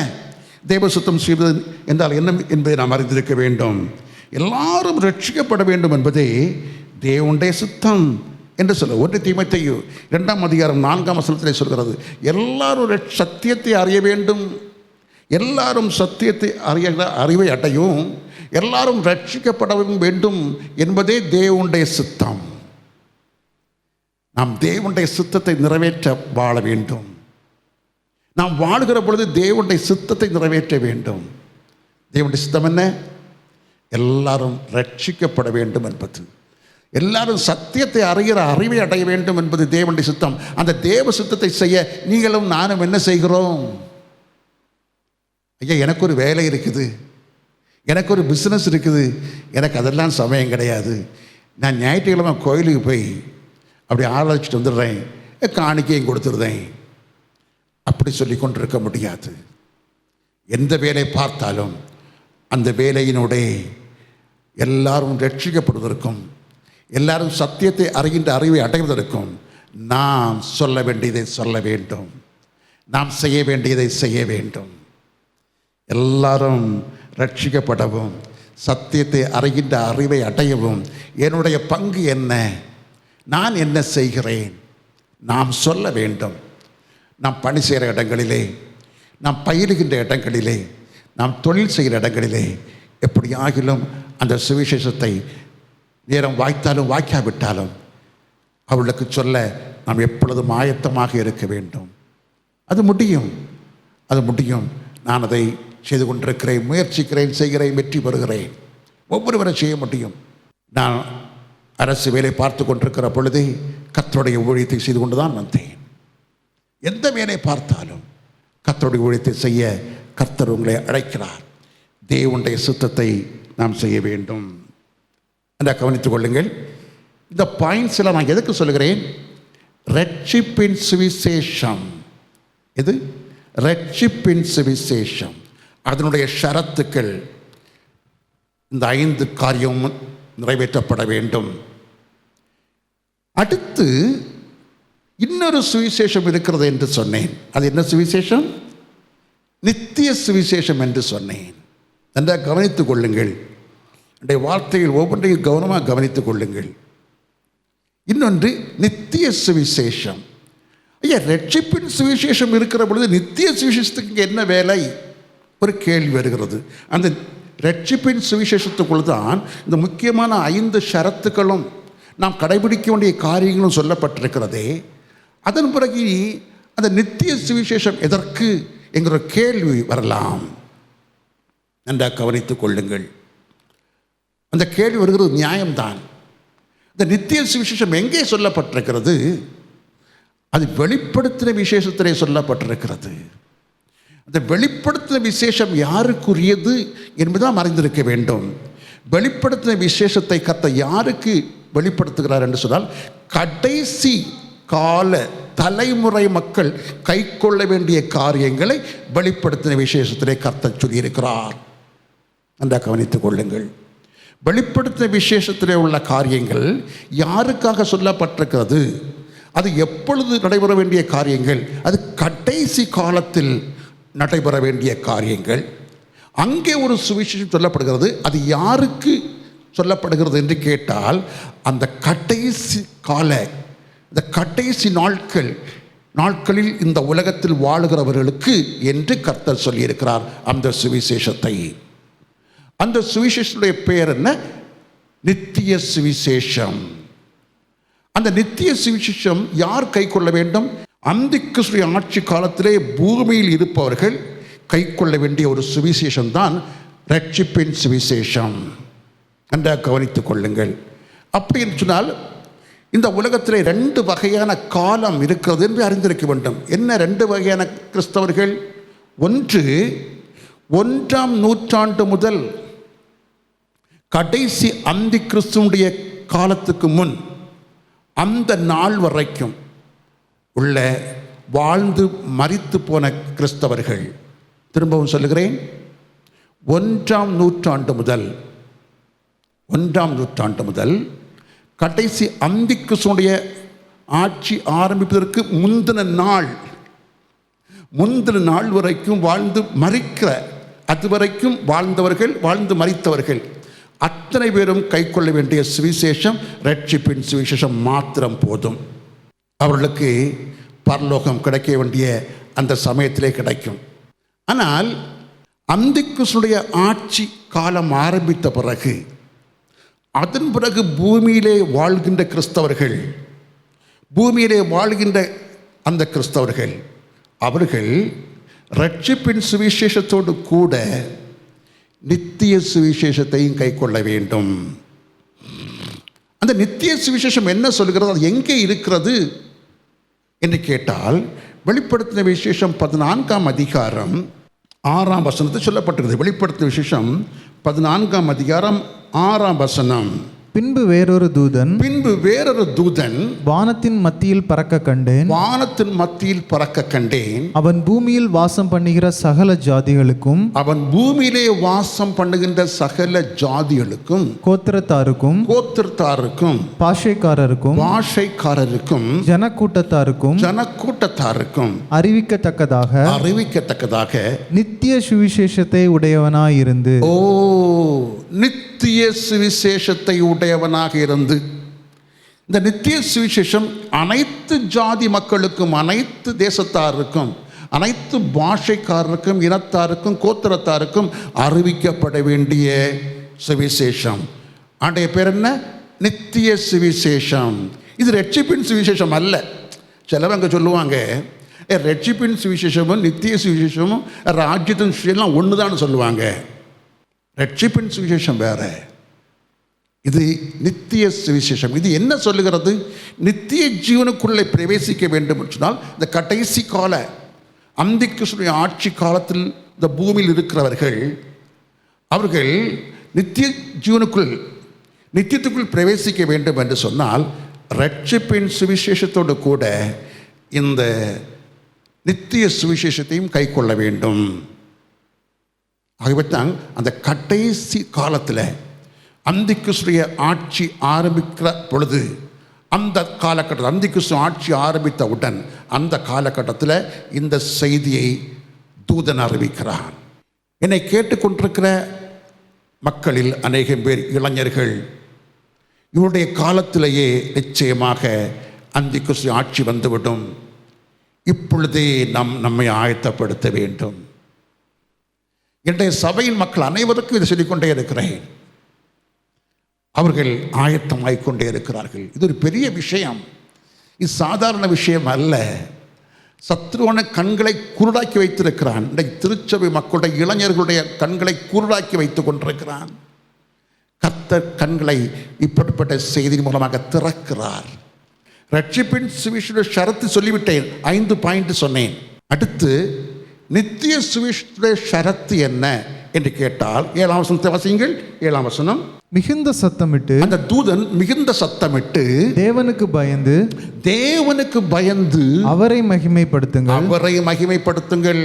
தேவ சுத்தம் செய்வது என்றால் என்ன என்பதை நாம் அறிந்திருக்க வேண்டும். எல்லாரும் ரட்சிக்கப்பட வேண்டும் என்பதே தேவனுடைய சித்தம் என்று சொல்ல 1 தீமோத்தேயு 2ஆம் அதிகாரம் 4ஆம் வசனத்திலே சொல்கிறது, எல்லாரும் சத்தியத்தை அறிய வேண்டும், எல்லாரும் சத்தியத்தை அறிவை அடையும், எல்லாரும் ரட்சிக்கப்படவும் வேண்டும் என்பதே தேவனுடைய சித்தம். நாம் தேவனுடைய சித்தத்தை நிறைவேற்ற வாழ வேண்டும். நாம் வாழுகிற பொழுது தேவனுடைய சித்தத்தை நிறைவேற்ற வேண்டும். தேவனுடைய சித்தம் என்ன? எல்லாரும் ரட்சிக்கப்பட வேண்டும் என்பது, எல்லாரும் சத்தியத்தை அறிகிற அறிவை அடைய வேண்டும் என்பது தேவனுடைய சித்தம். அந்த தேவ சித்தத்தை செய்ய நீங்களும் நானும் என்ன செய்கிறோம்? ஐயா, எனக்கு ஒரு வேலை இருக்குது, எனக்கு ஒரு பிஸ்னஸ் இருக்குது, எனக்கு அதெல்லாம் சமயம் கிடையாது, நான் ஞாயிற்றுக்கிழமை கோயிலுக்கு போய் அப்படி ஆராய்ச்சிட்டு வந்துடுறேன், காணிக்கையும் கொடுத்துருந்தேன், அப்படி சொல்லி கொண்டிருக்க முடியாது. எந்த வேலை பார்த்தாலும் அந்த வேலையினுடைய எல்லாரும் ரட்சிக்கப்படுவதற்கும் எல்லாரும் சத்தியத்தை அறிகின்ற அறிவை அடைவதற்கும் நாம் சொல்ல வேண்டியதை சொல்ல வேண்டும், நாம் செய்ய வேண்டியதை செய்ய வேண்டும். எல்லாரும் ரட்சிக்கப்படவும் சத்தியத்தை அறிகின்ற அறிவை அடையவும் என்னுடைய பங்கு என்ன, நான் என்ன செய்கிறேன், நாம் சொல்ல வேண்டும். நாம் பணி செய்கிற இடங்களிலே, நாம் பயிலுகின்ற இடங்களிலே, நாம் தொழில் செய்கிற இடங்களிலே எப்படியாகிலும் அந்த சுவிசேஷத்தை நேரம் வாய்த்தாலும் வாய்க்காவிட்டாலும் அவளுக்கு சொல்ல நாம் எப்பொழுதும் ஆயத்தமாக இருக்க வேண்டும். அது முடியும், அது முடியும். நான் அதை செய்து கொண்டிருக்கிறேன், முயற்சிக்கிறேன், செய்கிறேன், வெற்றி பெறுகிறேன். ஒவ்வொருவரை செய்ய முடியும். நான் அரசு வேலை பார்த்து கொண்டிருக்கிற பொழுதே கர்த்தருடைய ஊழியத்தை செய்து கொண்டு தான் வந்தேன். எந்த வேலை பார்த்தாலும் கர்த்தருடைய ஊழியத்தை செய்ய கர்த்தர் உங்களை அழைக்கிறார். தேவனுடைய சித்தத்தை நாம் செய்ய வேண்டும் என்ற கவனித்துக் கொள்ளுங்கள். இந்த பாயிண்ட்ஸில் நான் எதுக்கு சொல்கிறேன்? ரட்சிப்பின் சுவிசேஷம். இது ரட்சிப்பின் சுவிசேஷம். அதனுடைய ஷரத்துக்கள் இந்த 5 காரியமும் நிறைவேற்றப்பட வேண்டும். அடுத்து இன்னொரு சுவிசேஷம் இருக்கிறது என்று சொன்னேன். அது என்ன சுவிசேஷம்? நித்திய சுவிசேஷம் என்று சொன்னேன். நன்றாக கவனித்துக் கொள்ளுங்கள். என்னுடைய வார்த்தைகள் ஒவ்வொன்றையும் கவனமாக கவனித்துக் கொள்ளுங்கள். இன்னொன்று நித்திய சுவிசேஷம். ஐயா, ரட்சிப்பின் சுவிசேஷம் இருக்கிற பொழுது நித்திய சுவிசேஷத்துக்கு என்ன வேலை? ஒரு கேள்வி வருகிறது. அந்த ரட்சிப்பின் சுவிசேஷத்துக்குள் தான் இந்த முக்கியமான 5 ஷரத்துக்களும் நாம் கடைபிடிக்க வேண்டிய காரியங்களும் சொல்லப்பட்டிருக்கிறதே. அதன் பிறகு அந்த நித்திய சுவிசேஷம் எதற்கு என்கிற கேள்வி வரலாம். நன்றாக கவனித்துக் கொள்ளுங்கள். அந்த கேள்வி வருகிறது நியாயம்தான். இந்த நித்திய சுவிசேஷம் எங்கே சொல்லப்பட்டிருக்கிறது? அது வெளிப்படுத்தின விசேஷத்திலே சொல்லப்பட்டிருக்கிறது. அந்த வெளிப்படுத்தின விசேஷம் யாருக்குரியது என்பதுதான் அறிந்திருக்க வேண்டும். வெளிப்படுத்தின விசேஷத்தை கர்த்தர் யாருக்கு வெளிப்படுத்துகிறார் என்று சொன்னால், கடைசி கால தலைமுறை மக்கள் கை கொள்ள வேண்டிய காரியங்களை வெளிப்படுத்தின விசேஷத்திலே கர்த்தர் சொல்லியிருக்கிறார். நன்றாக கவனித்துக் கொள்ளுங்கள். வெளிப்படுத்தின விசேஷத்திலே உள்ள காரியங்கள் யாருக்காக சொல்லப்பட்டிருக்கிறது? அது எப்பொழுது நடைபெற வேண்டிய காரியங்கள்? அது கடைசி காலத்தில் நடைபெற வேண்டிய காரியங்கள். அங்கே ஒரு சுவிசேஷம் சொல்லப்படுகிறது. அது யாருக்கு சொல்லப்படுகிறது என்று கேட்டால், அந்த கடைசி கால, இந்த கடைசி நாட்களில் இந்த உலகத்தில் வாழுகிறவர்களுக்கு என்று கர்த்தர் சொல்லியிருக்கிறார் அந்த சுவிசேஷத்தை. அந்த சுவிசேஷத்துடைய பெயர் என்ன? நித்திய சுவிசேஷம். அந்த நித்திய சுவிசேஷம் யார் கை கொள்ள வேண்டும்? அந்திக்கிறிஸ்துவின் ஆட்சி காலத்திலே பூமியில் இருப்பவர்கள் கை கொள்ள வேண்டிய ஒரு சுவிசேஷம் தான் ரட்சிப்பின் சுவிசேஷம். நன்றாக கவனித்துக் கொள்ளுங்கள். அப்படி என்று சொன்னால், இந்த உலகத்திலே 2 வகையான காலம் இருக்கிறது என்று அறிந்திருக்க வேண்டும். என்ன 2 வகையான கிறிஸ்தவர்கள்? ஒன்று, 1ஆம் நூற்றாண்டு முதல் கடைசி அந்தி கிறிஸ்துவுடைய காலத்துக்கு முன் அந்த நாள் வரைக்கும் உள்ள வாழ்ந்து மரித்து போன கிறிஸ்தவர்கள். திரும்பவும் சொல்லுகிறேன், 1ஆம் நூற்றாண்டு முதல் கடைசி அந்தி கிறிஸ்துவுடைய ஆட்சி ஆரம்பிப்பதற்கு முந்தின நாள் வரைக்கும் வாழ்ந்து மரிக்கிற, அதுவரைக்கும் வாழ்ந்து மரித்தவர்கள் அத்தனை பேரும் கை கொள்ள வேண்டிய சுவிசேஷம் ரட்சிப்பின் சுவிசேஷம் மாத்திரம் போதும். அவர்களுக்கு பரலோகம் கிடைக்க வேண்டிய அந்த சமயத்திலே கிடைக்கும். ஆனால் அந்திக்கிறிஸ்துவுடைய ஆட்சி காலம் ஆரம்பித்த பிறகு, அதன் பிறகு பூமியிலே வாழ்கின்ற கிறிஸ்தவர்கள், பூமியிலே வாழ்கின்ற அந்த கிறிஸ்தவர்கள், அவர்கள் ரட்சிப்பின் சுவிசேஷத்தோடு கூட நித்திய சுவிசேஷத்தையும் கை கொள்ள வேண்டும். அந்த நித்திய சுவிசேஷம் என்ன சொல்கிறது? அது எங்கே இருக்கிறது என்று கேட்டால், வெளிப்படுத்தின விசேஷம் 14ஆம் அதிகாரம் 6ஆம் வசனத்தில் சொல்லப்பட்டிருக்கிறது. வெளிப்படுத்தின விசேஷம் 14ஆம் அதிகாரம் 6ஆம் வசனம். பின்பு வேறொரு தூதன் வானத்தின் மத்தியில் பறக்க கண்டேன். அவன் பூமியில் வாசம் பண்ணுகிற சகல ஜாதிகளுக்கும் கோத்திரத்தாருக்கும் பாஷைக்காரருக்கும் ஜனக்கூட்டத்தாருக்கும் அறிவிக்கத்தக்கதாக நித்திய சுவிசேஷத்தை உடையவனாயிருந்து நித்திய சுவிசேஷத்தை உடையவனாக இருந்து, இந்த நித்திய சுவிசேஷம் அனைத்து ஜாதி மக்களுக்கும், அனைத்து தேசத்தாருக்கும், அனைத்து பாஷைக்காரருக்கும், இனத்தாருக்கும், கோத்திரத்தாருக்கும் அறிவிக்கப்பட வேண்டிய சுவிசேஷம். ஆடைய பேர் என்ன? நித்திய சுவிசேஷம். இது ரட்சிப்பின் சுவிசேஷம் அல்ல. சிலவங்க சொல்லுவாங்க, ரட்சிப்பின் சுவிசேஷமும் நித்திய சுவிசேஷமும் ராஜ்யத்தின் சுவிசேஷம் ஒன்று தான் சொல்லுவாங்க. ரட்சிப்பின் சுவிசேஷம் வேற, இது நித்திய சுவிசேஷம். இது என்ன சொல்லுகிறது? நித்திய ஜீவனுக்குள்ளே பிரவேசிக்க வேண்டும் சொன்னால், இந்த கடைசி கால அந்தி கிறிஸ்துடைய ஆட்சி காலத்தில் இந்த பூமியில் இருக்கிறவர்கள் அவர்கள் நித்திய ஜீவனுக்குள் நித்தியத்துக்குள் பிரவேசிக்க வேண்டும் என்று சொன்னால் ரட்சிப்பின் சுவிசேஷத்தோடு கூட இந்த நித்திய சுவிசேஷத்தையும் கை கொள்ள வேண்டும். ஆகவே தான் அந்த கடைசி காலத்தில் அந்தி கிறிஸ்துடைய ஆட்சி ஆரம்பிக்கிற பொழுது, அந்த காலகட்டத்தில் அந்தி கிறிஸ்து ஆட்சி ஆரம்பித்தவுடன் அந்த காலகட்டத்தில் இந்த செய்தியை தூதன் அறிவிக்கிறான். என்னை கேட்டுக்கொண்டிருக்கிற மக்களில் அநேகம் பேர் இளைஞர்கள். இவருடைய காலத்திலேயே நிச்சயமாக அந்தி கிறிஸ்து ஆட்சி வந்துவிடும். இப்பொழுதே நம்மை ஆயத்தப்படுத்த வேண்டும். இன்றைய சபையின் மக்கள் அனைவருக்கும் இதை சொல்லிக்கொண்டே இருக்கிறேன். அவர்கள் ஆயத்தமாய்க்கொண்டே இருக்கிறார்கள். இது ஒரு பெரிய விஷயம், இது சாதாரண விஷயம் அல்ல. சத்ருவான கண்களை குருடாக்கி வைத்திருக்கிறான். இன்றைக்கு திருச்சபை மக்களுடைய இளைஞர்களுடைய கண்களை குருடாக்கி வைத்துக் கொண்டிருக்கிறான். கர்த்தர் கண்களை இப்படிப்பட்ட செய்தியின் மூலமாக திறக்கிறார். ரட்சிப்பின் சுவிசேஷ ஷரத்து சொல்லிவிட்டேன், 5 பாயிண்ட் சொன்னேன். அடுத்து நித்திய சுவிசேஷ ஷரத்து என்ன என்று கேட்டால் 7ஆம் வசனத்தை வாசியுங்கள். 7ஆம் வசனம், மிகுந்த சத்தமிட்டு அந்த தூதன் மிகுந்த சத்தமிட்டு தேவனுக்கு பயந்து அவரை மகிமைப்படுத்துங்கள்.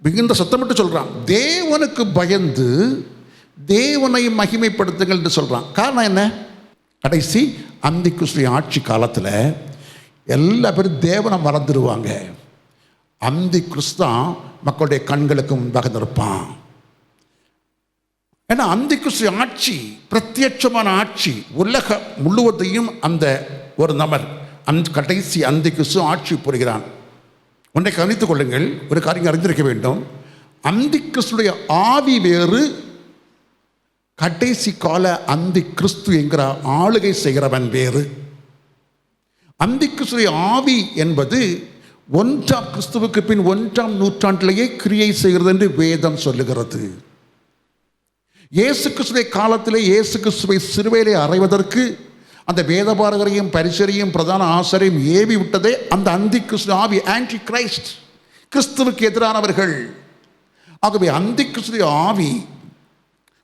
மிகுந்த சத்தமிட்டு சொல்றான், தேவனுக்கு பயந்து தேவனை மகிமைப்படுத்துங்கள் என்று சொல்றான். காரணம் என்ன? கடைசி அந்தி கிறிஸ்துவின் ஆட்சி காலத்தில் எல்லா பேரும் தேவனை மறந்துடுவாங்க. அந்தி கிறிஸ்து மக்களுடைய கண்களுக்கு முன்பாக நிற்பான். ஏன்னா அந்தி கிறிஸ்து ஆட்சி பிரத்யட்சமான ஆட்சி, உலக முழுவதையும் அந்த ஒரு நபர் கடைசி அந்தி கிறிஸ்து ஆட்சி புரிகிறான். ஒன்றை கவனித்துக் கொள்ளுங்கள், ஒரு காரியம் அறிந்திருக்க வேண்டும். அந்தி கிறிஸ்துடைய ஆவி வேறு, கடைசி கால அந்தி கிறிஸ்து என்கிற ஆளுகை செய்கிறவன் வேறு. அந்தி கிறிஸ்துடைய ஆவி என்பது 1ஆம் கிறிஸ்துவுக்கு பின் 1ஆம் நூற்றாண்டிலேயே கிரியை செய்கிறது என்று வேதம் சொல்லுகிறது. இயேசு கிறிஸ்துடைய காலத்திலே இயேசு கிறிஸ்துவை சிலுவையிலே அறைவதற்கு அந்த வேதபாரகரையும் பரிசரையும் பிரதான ஆசாரியையும் ஏவி விட்டதே அந்த அந்தி கிறிஸ்து ஆவி, ஆன்டி கிரைஸ்ட், கிறிஸ்துவுக்கு எதிரானவர்கள். ஆகவே அந்தி கிறிஸ்துடைய ஆவி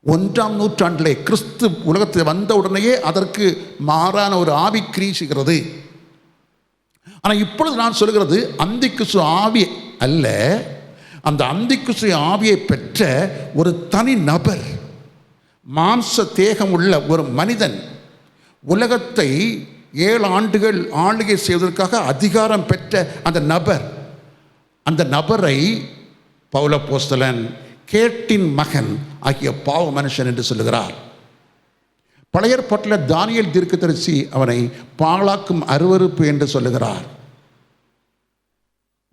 1ஆம் நூற்றாண்டிலே கிறிஸ்து உலகத்தில் வந்த உடனேயே அதற்கு மாறான ஒரு ஆவி கிரியை செய்கிறது. ஆனால் இப்பொழுது நான் சொல்கிறது அந்தி கிறிஸ்து ஆவி அல்ல, அந்த அந்தி கிறிஸ்து ஆவியை பெற்ற ஒரு தனி நபர், மாம்ச தேகம் உள்ள ஒரு மனிதன், உலகத்தை 7 ஆண்டுகள் ஆளுகை செய்வதற்காக அதிகாரம் பெற்ற அந்த நபரை பவுலப்போஸ்தலன் கேட்டின் மகன் ஆகிய பாவ மனுஷன் என்று சொல்லுகிறார். பழைய ஏற்பாட்டில் தானியேல் தீர்க்கதரிசி அவனை பாழாக்கும் அருவருப்பு என்று சொல்லுகிறார்.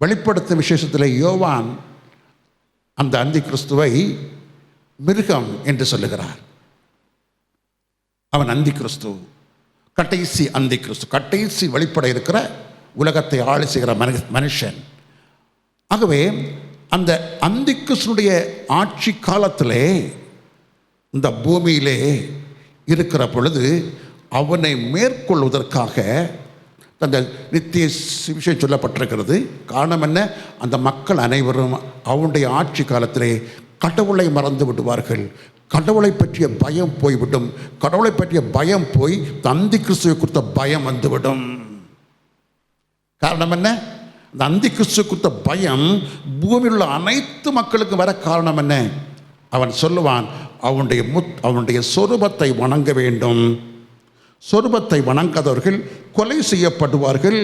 வெளிப்படுத்தும் விசேஷத்தில் யோவான் அந்த அந்தி கிறிஸ்துவை மிருகம் என்று சொல்லுகிறார். அவன் அந்தி கிறிஸ்து, கடைசி அந்தி கிறிஸ்து, கடைசி வெளிப்பட இருக்கிற உலகத்தை ஆளை செய்கிற மனுஷன். ஆகவே அந்த அந்தி கிறிஸ்துடைய ஆட்சி காலத்திலே இந்த பூமியிலே இருக்கிற பொழுது அவனை மேற்கொள்வதற்காக அந்த நித்திய விஷயம் சொல்லப்பட்டிருக்கிறது. காரணம் என்ன? அந்த மக்கள் அனைவரும் அவனுடைய ஆட்சி காலத்திலே கடவுளை மறந்து விடுவார்கள். கடவுளை பற்றிய பயம் போய்விடும். கடவுளை பற்றிய பயம் போய் அந்தி கிறிஸ்துவை குறித்த பயம் வந்துவிடும். காரணம் என்ன? அந்த அந்தி கிறிஸ்துவை குறித்த பயம் பூமியில் உள்ள அனைத்து மக்களுக்கும் வர காரணம் என்ன? அவன் சொல்லுவான், அவனுடைய சொரூபத்தை வணங்க வேண்டும், சொரூபத்தை வணங்காதவர்கள் கொலை செய்யப்படுவார்கள்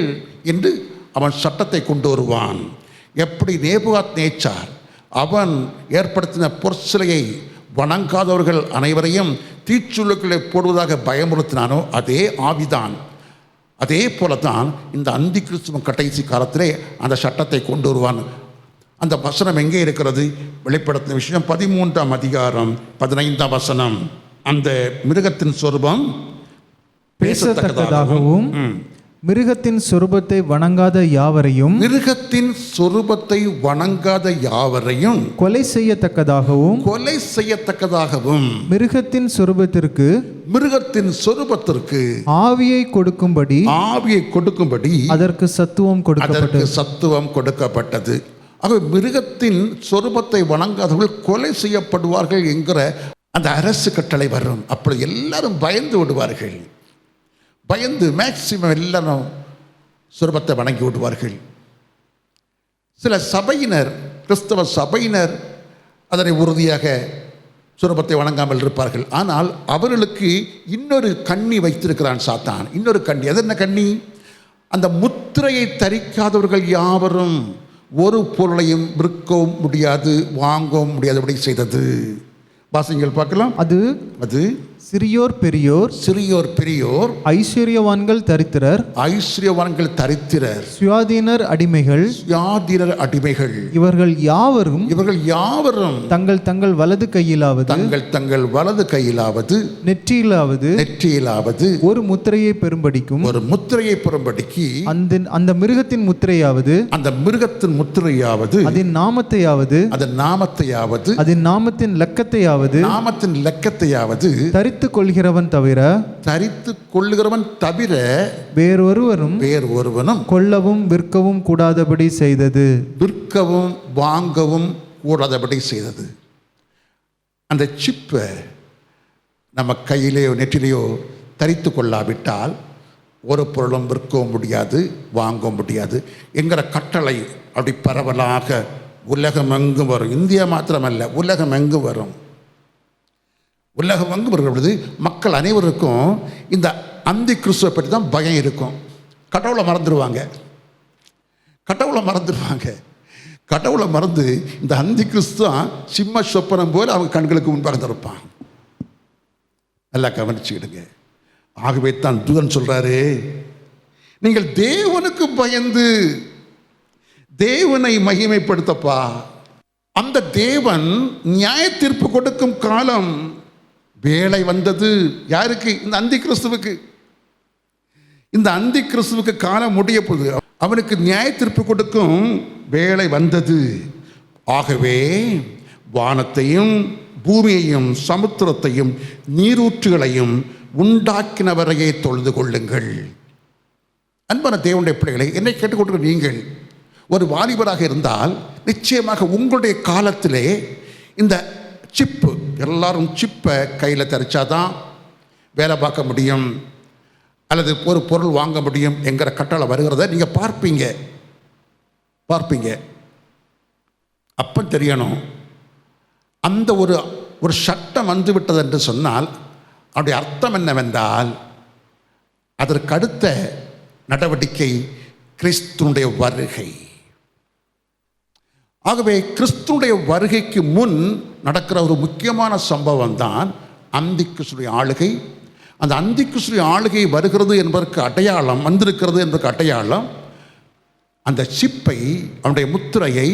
என்று அவன் சட்டத்தை கொண்டு வருவான். எப்படி நேபுகாத் நேச்சார் அவன் ஏற்படுத்தின பொற்சிலையை வணங்காதவர்கள் அனைவரையும் தீச்சுள்ளுக்களை போடுவதாக பயமுறுத்தினானோ அதே ஆவிதான், அதே போலத்தான் இந்த அந்தி கிறிஸ்துவ கடைசி காலத்திலே அந்த சட்டத்தை கொண்டு வருவான். அந்த வசனம் எங்கே இருக்கிறது? வெளிப்படுத்தின விஷயம் 13ஆம் அதிகாரம் 15ஆம் வசனம். அந்த மிருகத்தின் சொரூபம் பேசத்தக்கதாகவும் மிருகத்தின் சொரூபத்தை வணங்காத யாவரையும் கொலை செய்யத்தக்கதாகவும் மிருகத்தின் சொரூபத்திற்கு ஆவியை கொடுக்கும்படி அதற்கு சத்துவம் கொடுக்கப்பட்டது. ஆகவே மிருகத்தின் சொரூபத்தை வணங்காதவர்கள் கொலை செய்யப்படுவார்கள் என்கிற அந்த அரசு கட்டளை வரும். அப்படி எல்லாரும் பயந்து விடுவார்கள். பயந்து மேக்சிமம் எல்லாரும் சொரூபத்தை வணங்கி விடுவார்கள். சில சபையினர், கிறிஸ்தவ சபையினர் அதனை உறுதியாக சொரூபத்தை வணங்காமல் இருப்பார்கள். ஆனால் அவர்களுக்கு இன்னொரு கண்ணி வைத்திருக்கிறான் சாத்தான். இன்னொரு கண்ணி. அது என்ன கண்ணி? அந்த முத்திரையை தரிக்காதவர்கள் யாவரும் ஒரு பொருளையும் விற்கவும் முடியாது, வாங்கவும் முடியாதபடி செய்தது. வாசிங்கள் பார்க்கலாம். அது சிறியோர் பெரியோர், சிறியோர் பெரியோர், ஐஸ்வர்யவான்கள் தரித்திரர், ஐஸ்வர்யவான்கள் தரித்திரர், சுயாதீனர் அடிமைகள், சுயாதீனர் அடிமைகள், இவர்கள் யாவரும் தங்கள் தங்கள் வலது கையிலாவது தங்கள் வலது கையிலாவது நெற்றியிலாவது ஒரு முத்திரையை பெறும்படிக்கும் அந்த மிருகத்தின் முத்திரையாவது அதன் நாமத்தையாவது அதன் நாமத்தின் லக்கத்தையாவது தரித்துக் கொள்கிறவன் தவிர வேறொருவனும் கொல்லவும் விற்கவும் கூடாதபடி செய்தது. அந்த சிப்பை நம்ம கையிலேயோ நெற்றிலேயோ தரித்து கொள்ளாவிட்டால் ஒரு பொருளும் விற்கவும் முடியாது, வாங்கவும் முடியாது என்கிற கட்டளை அப்படி பரவலாக உலகமெங்கும் வரும். இந்தியா மாத்திரமல்ல, உலகமெங்கும் வரும். உலகமெங்கும் வருகிற பொழுது மக்கள் அனைவருக்கும் இந்த அந்தி கிறிஸ்துவை பற்றி தான் பயம் இருக்கும். கடவுளை மறந்து இந்த அந்தி கிறிஸ்து சிம்ம சொப்பனம் போல் அவங்க கண்களுக்கு முன்பாக திறப்பான். நல்லா கவனிச்சுக்கிடுங்க. ஆகவே தான் தூதன் சொல்றாரு, நீங்கள் தேவனுக்கு பயந்து தேவனை மகிமைப்படுத்தப்பா. அந்த தேவன் நியாய தீர்ப்பு கொடுக்கும் காலம் வேலை வந்தது. யாருக்கு? இந்த அந்தி கிறிஸ்துவுக்கு. இந்த அந்தி கிறிஸ்துவுக்கு காலம் முடிய போகுது. அவனுக்கு நியாய தீர்ப்பு கொடுக்கும் வேலை வந்தது. ஆகவே வானத்தையும் பூமியையும் சமுத்திரத்தையும் நீரூற்றுகளையும் உண்டாக்கினவரையே தொழுது கொள்ளுங்கள். அன்பான தேவனுடைய பிள்ளைகளை, என்னை கேட்டுக்கொண்டு நீங்கள் ஒரு வாலிபராக இருந்தால் நிச்சயமாக உங்களுடைய காலத்திலே இந்த சிப்பு, எல்லாரும் சிப்பை கையில் தரிச்சாதான் வேலை பார்க்க முடியும் அல்லது ஒரு பொருள் வாங்க முடியும் என்கிற கட்டளை வருகிறத நீங்கள் பார்ப்பீங்க. அப்போ தெரியணும், அந்த ஒரு சட்டம் வந்து விட்டது என்று சொன்னால் அதனுடைய அர்த்தம் என்னவென்றால் அதற்கு அடுத்த நடவடிக்கை கிறிஸ்துனுடைய வருகை. ஆகவே கிறிஸ்துனுடைய வருகைக்கு முன் நடக்கிற ஒரு முக்கியமான சம்பவம் தான் அந்தி கிறிஸ்துடைய ஆளுகை. அந்த அந்தி கிறிஸ்துடைய ஆளுகை வருகிறது என்பதற்கு அடையாளம், வந்திருக்கிறது என்பதற்கு அடையாளம் அந்த சிப்பை, அவனுடைய முத்திரையை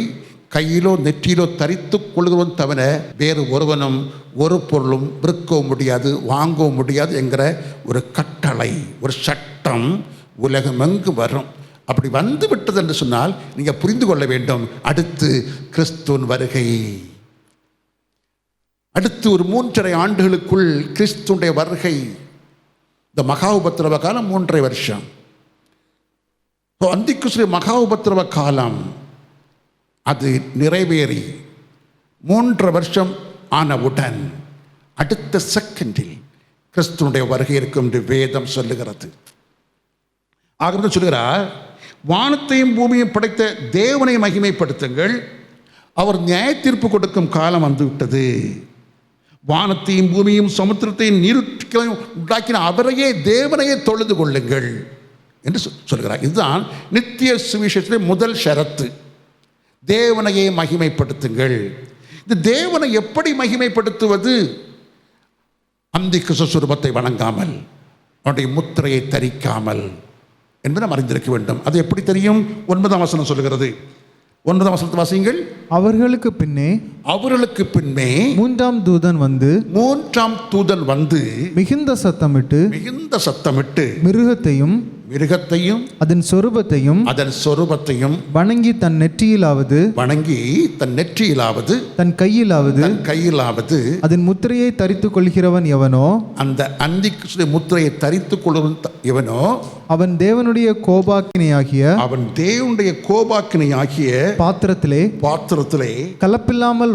கையிலோ நெற்றியிலோ தரித்து கொள்கிறவன் தவிர வேறு ஒருவனும் ஒரு பொருளும் விற்கவும் முடியாது, வாங்கவும் முடியாது என்கிற ஒரு கட்டளை, ஒரு சட்டம் உலகமெங்கு வரும். அப்படி வந்து விட்டது என்று சொன்னால் நீங்கள் புரிந்து கொள்ள வேண்டும், அடுத்து கிறிஸ்துவின் வருகை. அடுத்து ஒரு 3.5 ஆண்டுகளுக்குள் கிறிஸ்துடைய வருகை. இந்த மகா உபத்திரவ காலம் 3.5 வருஷம். அந்தி கிறிஸ்துடைய மகா உபத்திரவ காலம் அது நிறைவேறி 3.5 வருஷம் ஆனவுடன் அடுத்த செகண்டில் கிறிஸ்துனுடைய வருகை இருக்கும் என்று வேதம் சொல்லுகிறது. ஆகவே சொல்லுகிறார், வானத்தையும் பூமியையும் படைத்த தேவனை மகிமைப்படுத்துங்கள், அவர் நியாய தீர்ப்பு கொடுக்கும் காலம் வந்துவிட்டது. வானத்தையும் பூமியும் சமுத்திரத்தையும் நீரூற்றுகளையும் உண்டாக்கின அவரையே, தேவனையே தொழுது கொள்ளுங்கள் என்று சொல்கிறார். இதுதான் நித்திய சுவிசேஷத்திலே முதல் ஷரத்து. தேவனையே மகிமைப்படுத்துங்கள். இந்த தேவனை எப்படி மகிமைப்படுத்துவது? அந்தி கிறிஸ்து சுரூபத்தை வணங்காமல், அவனுடைய முத்திரையை தரிக்காமல் என்பதை அறிந்திருக்க வேண்டும். அது எப்படி தெரியும்? 9ஆம் வசனம் சொல்லுகிறது. 9ஆம் வசனத்தை வாசியுங்கள். அவர்களுக்கு பின்னே 3ஆம் தூதன் வந்து மிகுந்த சத்தமிட்டு மிருகத்தையும் மிருகத்தையும் அதன் சொரூபத்தையும் அதன் சொரூபத்தையும் வணங்கி தன் நெற்றியிலாவது தன் கையிலாவது அதன் முத்திரையை தரித்துக் கொள்கிறவன் எவனோ, அந்த அந்திகிறிஸ்துவின் முத்திரையை தரித்துக் கொள்ளும் எவனோ அவன் தேவனுடைய கோபாக்கினையாகிய பாத்திரத்திலே கலப்பில்லாமல்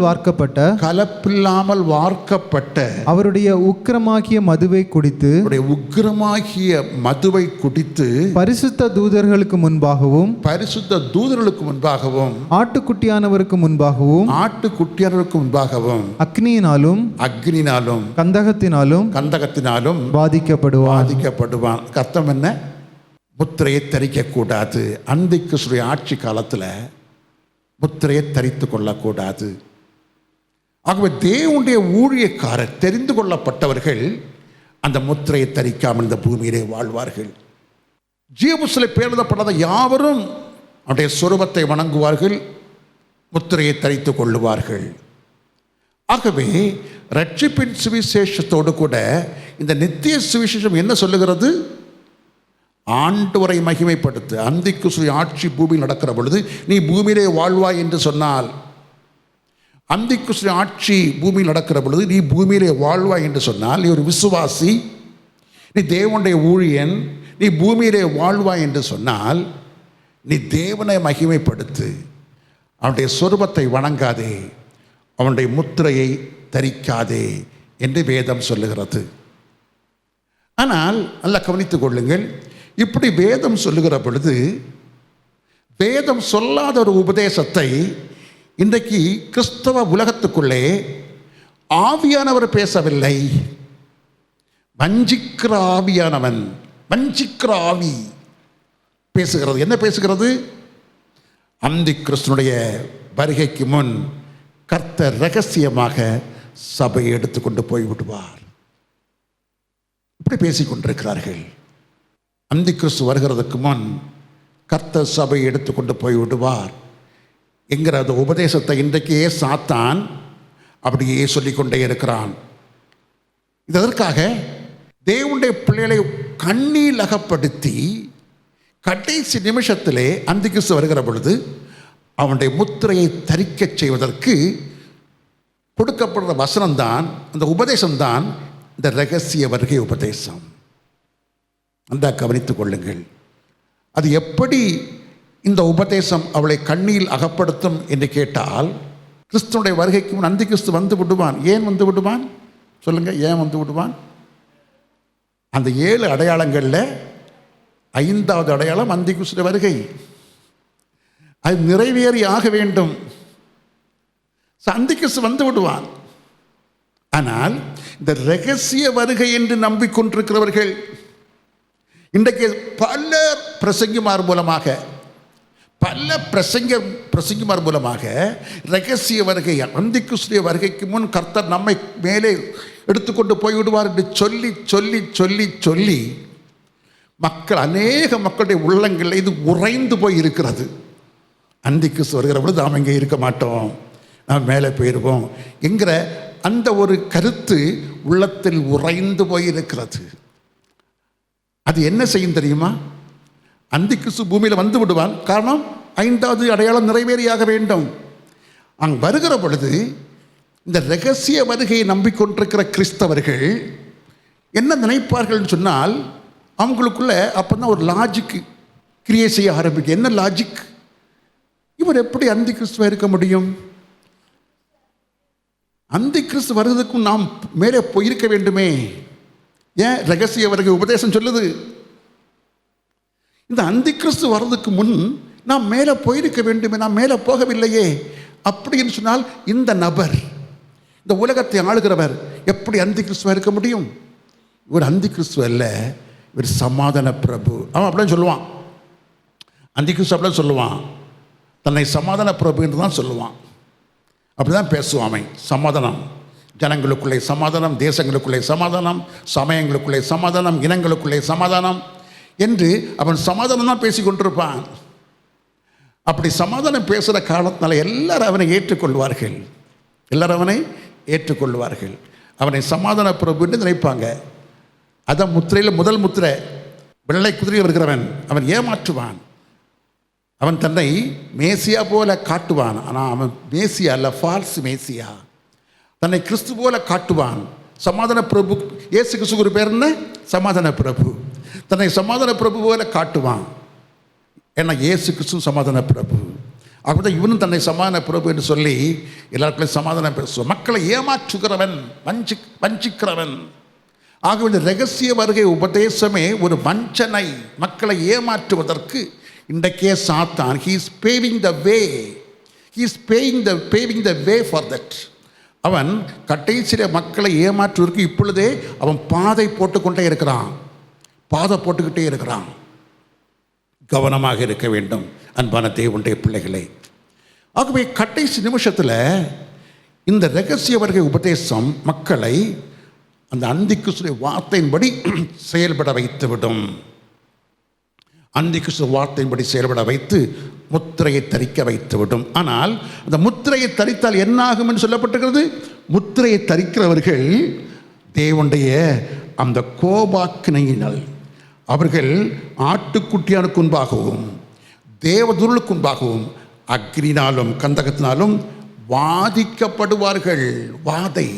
வார்க்கப்பட்ட அவருடைய உக்கிரமாகிய மதுவை குடித்து பரிசுத்த தூதர்களுக்கு முன்பாகவும் ஆட்டுக்குட்டியானவருக்கு முன்பாகவும் அக்னியினாலும் கந்தகத்தினாலும் பாதிக்கப்படுவான். கர்த்தம் என்ன? முத்திரையை தரிக்க கூடாது. அந்திகிறிஸ்துவின் ஆட்சி காலத்தில் முத்திரையை தரித்து கொள்ளக்கூடாது. ஆகவே தேவனுடைய ஊழியக்காரர், தெரிந்து கொள்ளப்பட்டவர்கள் அந்த முத்திரையை தரிக்காமல் இந்த பூமியிலே வாழ்வார்கள். ஜீவபுஸ்தகத்திலே பெயர் எழுதப்படாத யாவரும் அவருடைய சொரூபத்தை வணங்குவார்கள், முத்திரையை தரித்துக் கொள்ளுவார்கள். ஆகவே ரட்சிப்பின் சுவிசேஷத்தோடு கூட இந்த நித்திய சுவிசேஷம் என்ன சொல்லுகிறது? ஆண்டவரை மகிமைப்படுத்து. அந்திகிறிஸ்துவின் ஆட்சி பூமியில் நடக்கிற பொழுது நீ பூமியிலே வாழ்வாய் என்று சொன்னால், அந்திகிறிஸ்துவின் ஆட்சி பூமியில் நடக்கிற பொழுது நீ பூமியிலே வாழ்வாய் என்று சொன்னால், நீ ஒரு விசுவாசி, நீ தேவனுடைய ஊழியன், நீ பூமியிலே வாழ்வாய் என்று சொன்னால், நீ தேவனை மகிமைப்படுத்து. அவனுடைய சொரூபத்தை வணங்காதே, அவனுடைய முத்திரையை தரிக்காதே என்று வேதம் சொல்லுகிறது. ஆனால் நல்லா கவனித்துக் கொள்ளுங்கள், இப்படி வேதம் சொல்லுகிற பொழுது வேதம் சொல்லாத ஒரு உபதேசத்தை இன்றைக்கு கிறிஸ்தவ உலகத்துக்குள்ளே ஆவியானவர் பேசவில்லை, வஞ்சிக்கிற ஆவியானவன், வஞ்சிக்கிற ஆவி பேசுகிறது. என்ன பேசுகிறது? அந்திகிறிஸ்துவினுடைய வருகைக்கு முன் கர்த்தர் ரகசியமாக சபையை எடுத்துக்கொண்டு போய்விடுவார். இப்படி பேசிக்கொண்டிருக்கிறார்கள். அந்திகிறிஸ்து வருகிறதுக்கு முன் கர்த்தர் சபையை எடுத்துக்கொண்டு போய்விடுவார் என்கிற அந்த உபதேசத்தை இன்றைக்கே சாத்தான் அப்படியே சொல்லிக்கொண்டே இருக்கிறான். இதற்காக தேவனுடைய பிள்ளைகளை கண்ணீர் அகப்படுத்தி கடைசி நிமிஷத்திலே அந்திகிறிஸ்து வருகிற பொழுது அவனுடைய முத்திரையை தரிக்கச் செய்வதற்கு கொடுக்கப்படுற வசனம்தான், அந்த உபதேசம்தான் இந்த இரகசிய வருகை உபதேசம். அந்த கவனித்துக் கொள்ளுங்கள். அது எப்படி இந்த உபதேசம் அவளை கண்ணியில் அகப்படுத்தும் என்று கேட்டால், கிறிஸ்துவனுடைய வருகைக்கு முன் அந்திகிறிஸ்து வந்து விடுவான். ஏன் வந்து விடுவான் சொல்லுங்க? ஏன் வந்து விடுவான்? அந்த 7 அடையாளங்களில் 5வது அடையாளம் அந்திகிறிஸ்து வருகை. அது நிறைவேறி ஆக வேண்டும். அந்திகிறிஸ்து வந்து விடுவான். ஆனால் இந்த ரகசிய வருகை என்று நம்பிக்கொண்டிருக்கிறவர்கள் இன்றைக்கு பல பிரசங்கிமார் மூலமாக ரகசிய வருகை, அந்திகிறிஸ்துவின் வருகைக்கு முன் கர்த்தர் நம்மை மேலே எடுத்துக்கொண்டு போய்விடுவார் என்று சொல்லி சொல்லி சொல்லி சொல்லி அநேக மக்களுடைய உள்ளங்களில் இது உறைந்து போய் இருக்கிறது. அந்திகிறிஸ்து வருகிற பொழுது நாம் இங்கே இருக்க மாட்டோம், நாம் மேலே போயிடுவோம் என்கிற அந்த ஒரு கருத்து உள்ளத்தில் உறைந்து போய் இருக்கிறது. அது என்ன செய்யும் தெரியுமா? அந்திகிறிஸ்து பூமியில் வந்து விடுவான். காரணம், 5வது அடையாளம் நிறைவேறியாக வேண்டும். அங்கே வருகிற பொழுது இந்த ரகசிய வருகையை நம்பிக்கொண்டிருக்கிற கிறிஸ்தவர்கள் என்ன நினைப்பார்கள் சொன்னால், அவங்களுக்குள்ள அப்போ தான் ஒரு லாஜிக் கிரியேட் செய்ய ஆரம்பிக்கும். என்ன லாஜிக்? இவர் எப்படி அந்திகிறிஸ்துவாக இருக்க முடியும்? அந்திகிறிஸ்து வருவதற்கும் நாம் மேலே போயிருக்க வேண்டுமே. ஏன்? ரகசிய வருகை உபதேசம் சொல்லுது, இந்த அந்திகிறிஸ்து வர்றதுக்கு முன் நாம் மேலே போயிருக்க வேண்டுமே, நாம் மேலே போகவில்லையே. அப்படின்னு சொன்னால் இந்த நபர், இந்த உலகத்தை ஆளுகிறவர் எப்படி அந்திகிறிஸ்துவாக இருக்க முடியும்? இவர் அந்திகிறிஸ்து அல்ல, இவர் சமாதான பிரபு. அவன் அப்படிதான் சொல்லுவான். அந்திகிறிஸ்து அப்படிதான் சொல்லுவான், தன்னை சமாதான பிரபு என்று தான் சொல்லுவான். அப்படி தான் பேசுவான் அவன். சமாதானம், ஜனங்களுக்குள்ளே சமாதானம், தேசங்களுக்குள்ளே சமாதானம், சமயங்களுக்குள்ளே சமாதானம், இனங்களுக்குள்ளே சமாதானம் என்று அவன் சமாதானம் தான் பேசி கொண்டிருப்பான். அப்படி சமாதானம் பேசுகிற காலத்தினால எல்லாரும் அவனை ஏற்றுக்கொள்வார்கள். அவனை சமாதான பிரபு என்று நினைப்பாங்க. அதான் முத்திரையில் முதல் முத்திரை. வெள்ளை குதிரை வருகிறவன் அவன் ஏமாற்றுவான். அவன் தன்னை மேசியா போல காட்டுவான். ஆனால் அவன் மேசியா அல்ல, ஃபால்ஸ் மேசியா. தன்னை கிறிஸ்து போல காட்டுவான். சமாதான பிரபு, இயேசு கிறிஸ்துக்கு ஒரு பேர் என்ன? சமாதான பிரபு. தன்னை சமாதான பிரபு போல காட்டுவான். ஏன்னா இயேசு கிறிஸ்து சமாதான பிரபு. அப்படிதான் இவனும் தன்னை சமாதான பிரபு என்று சொல்லி எல்லாருக்குள்ளையும் சமாதானம் பேசுவான். மக்களை ஏமாற்றுகிறவன், வஞ்சிக்கிறவன். ஆகவே இந்த ரகசிய வருகை உபதேசமே ஒரு வஞ்சனை, மக்களை ஏமாற்றுவதற்கு. இன்றைக்கே சாத்தான், he is paving the way, he is paving the way for that. அவன் கடைசியில் மக்களை ஏமாற்றுவதற்கு இப்பொழுதே அவன் பாதை போட்டுக்கொண்டே இருக்கிறான், பாதை போட்டுக்கிட்டே இருக்கிறான். கவனமாக இருக்க வேண்டும் அன்பான தேவனுடைய பிள்ளைகளே. ஆகவே கடைசி நிமிஷத்தில் இந்த ரகசிய வருகை உபதேசம் மக்களை அந்த அந்திக்கிறிஸ்துவின் வார்த்தையின்படி செயல்பட வைத்துவிடும். அந்திக்கிறிஸ்து வார்த்தையின்படி செயல்பட வைத்து முத்திரையை தரிக்க வைத்துவிடும். ஆனால் அந்த முத்திரையை தரித்தால் என்ன ஆகும் என்று சொல்லப்பட்டிருக்கிறது? முத்திரையை தரிக்கிறவர்கள் தேவனுடைய அந்த கோபாக்கினையினால் அவர்கள் ஆட்டுக்குட்டியானுக்கு முன்பாகவும் தேவதூதர்களுக்கு முன்பாகவும் அக்னினாலும் கந்தகத்தினாலும் வாதிக்கப்படுவார்கள். வாதை.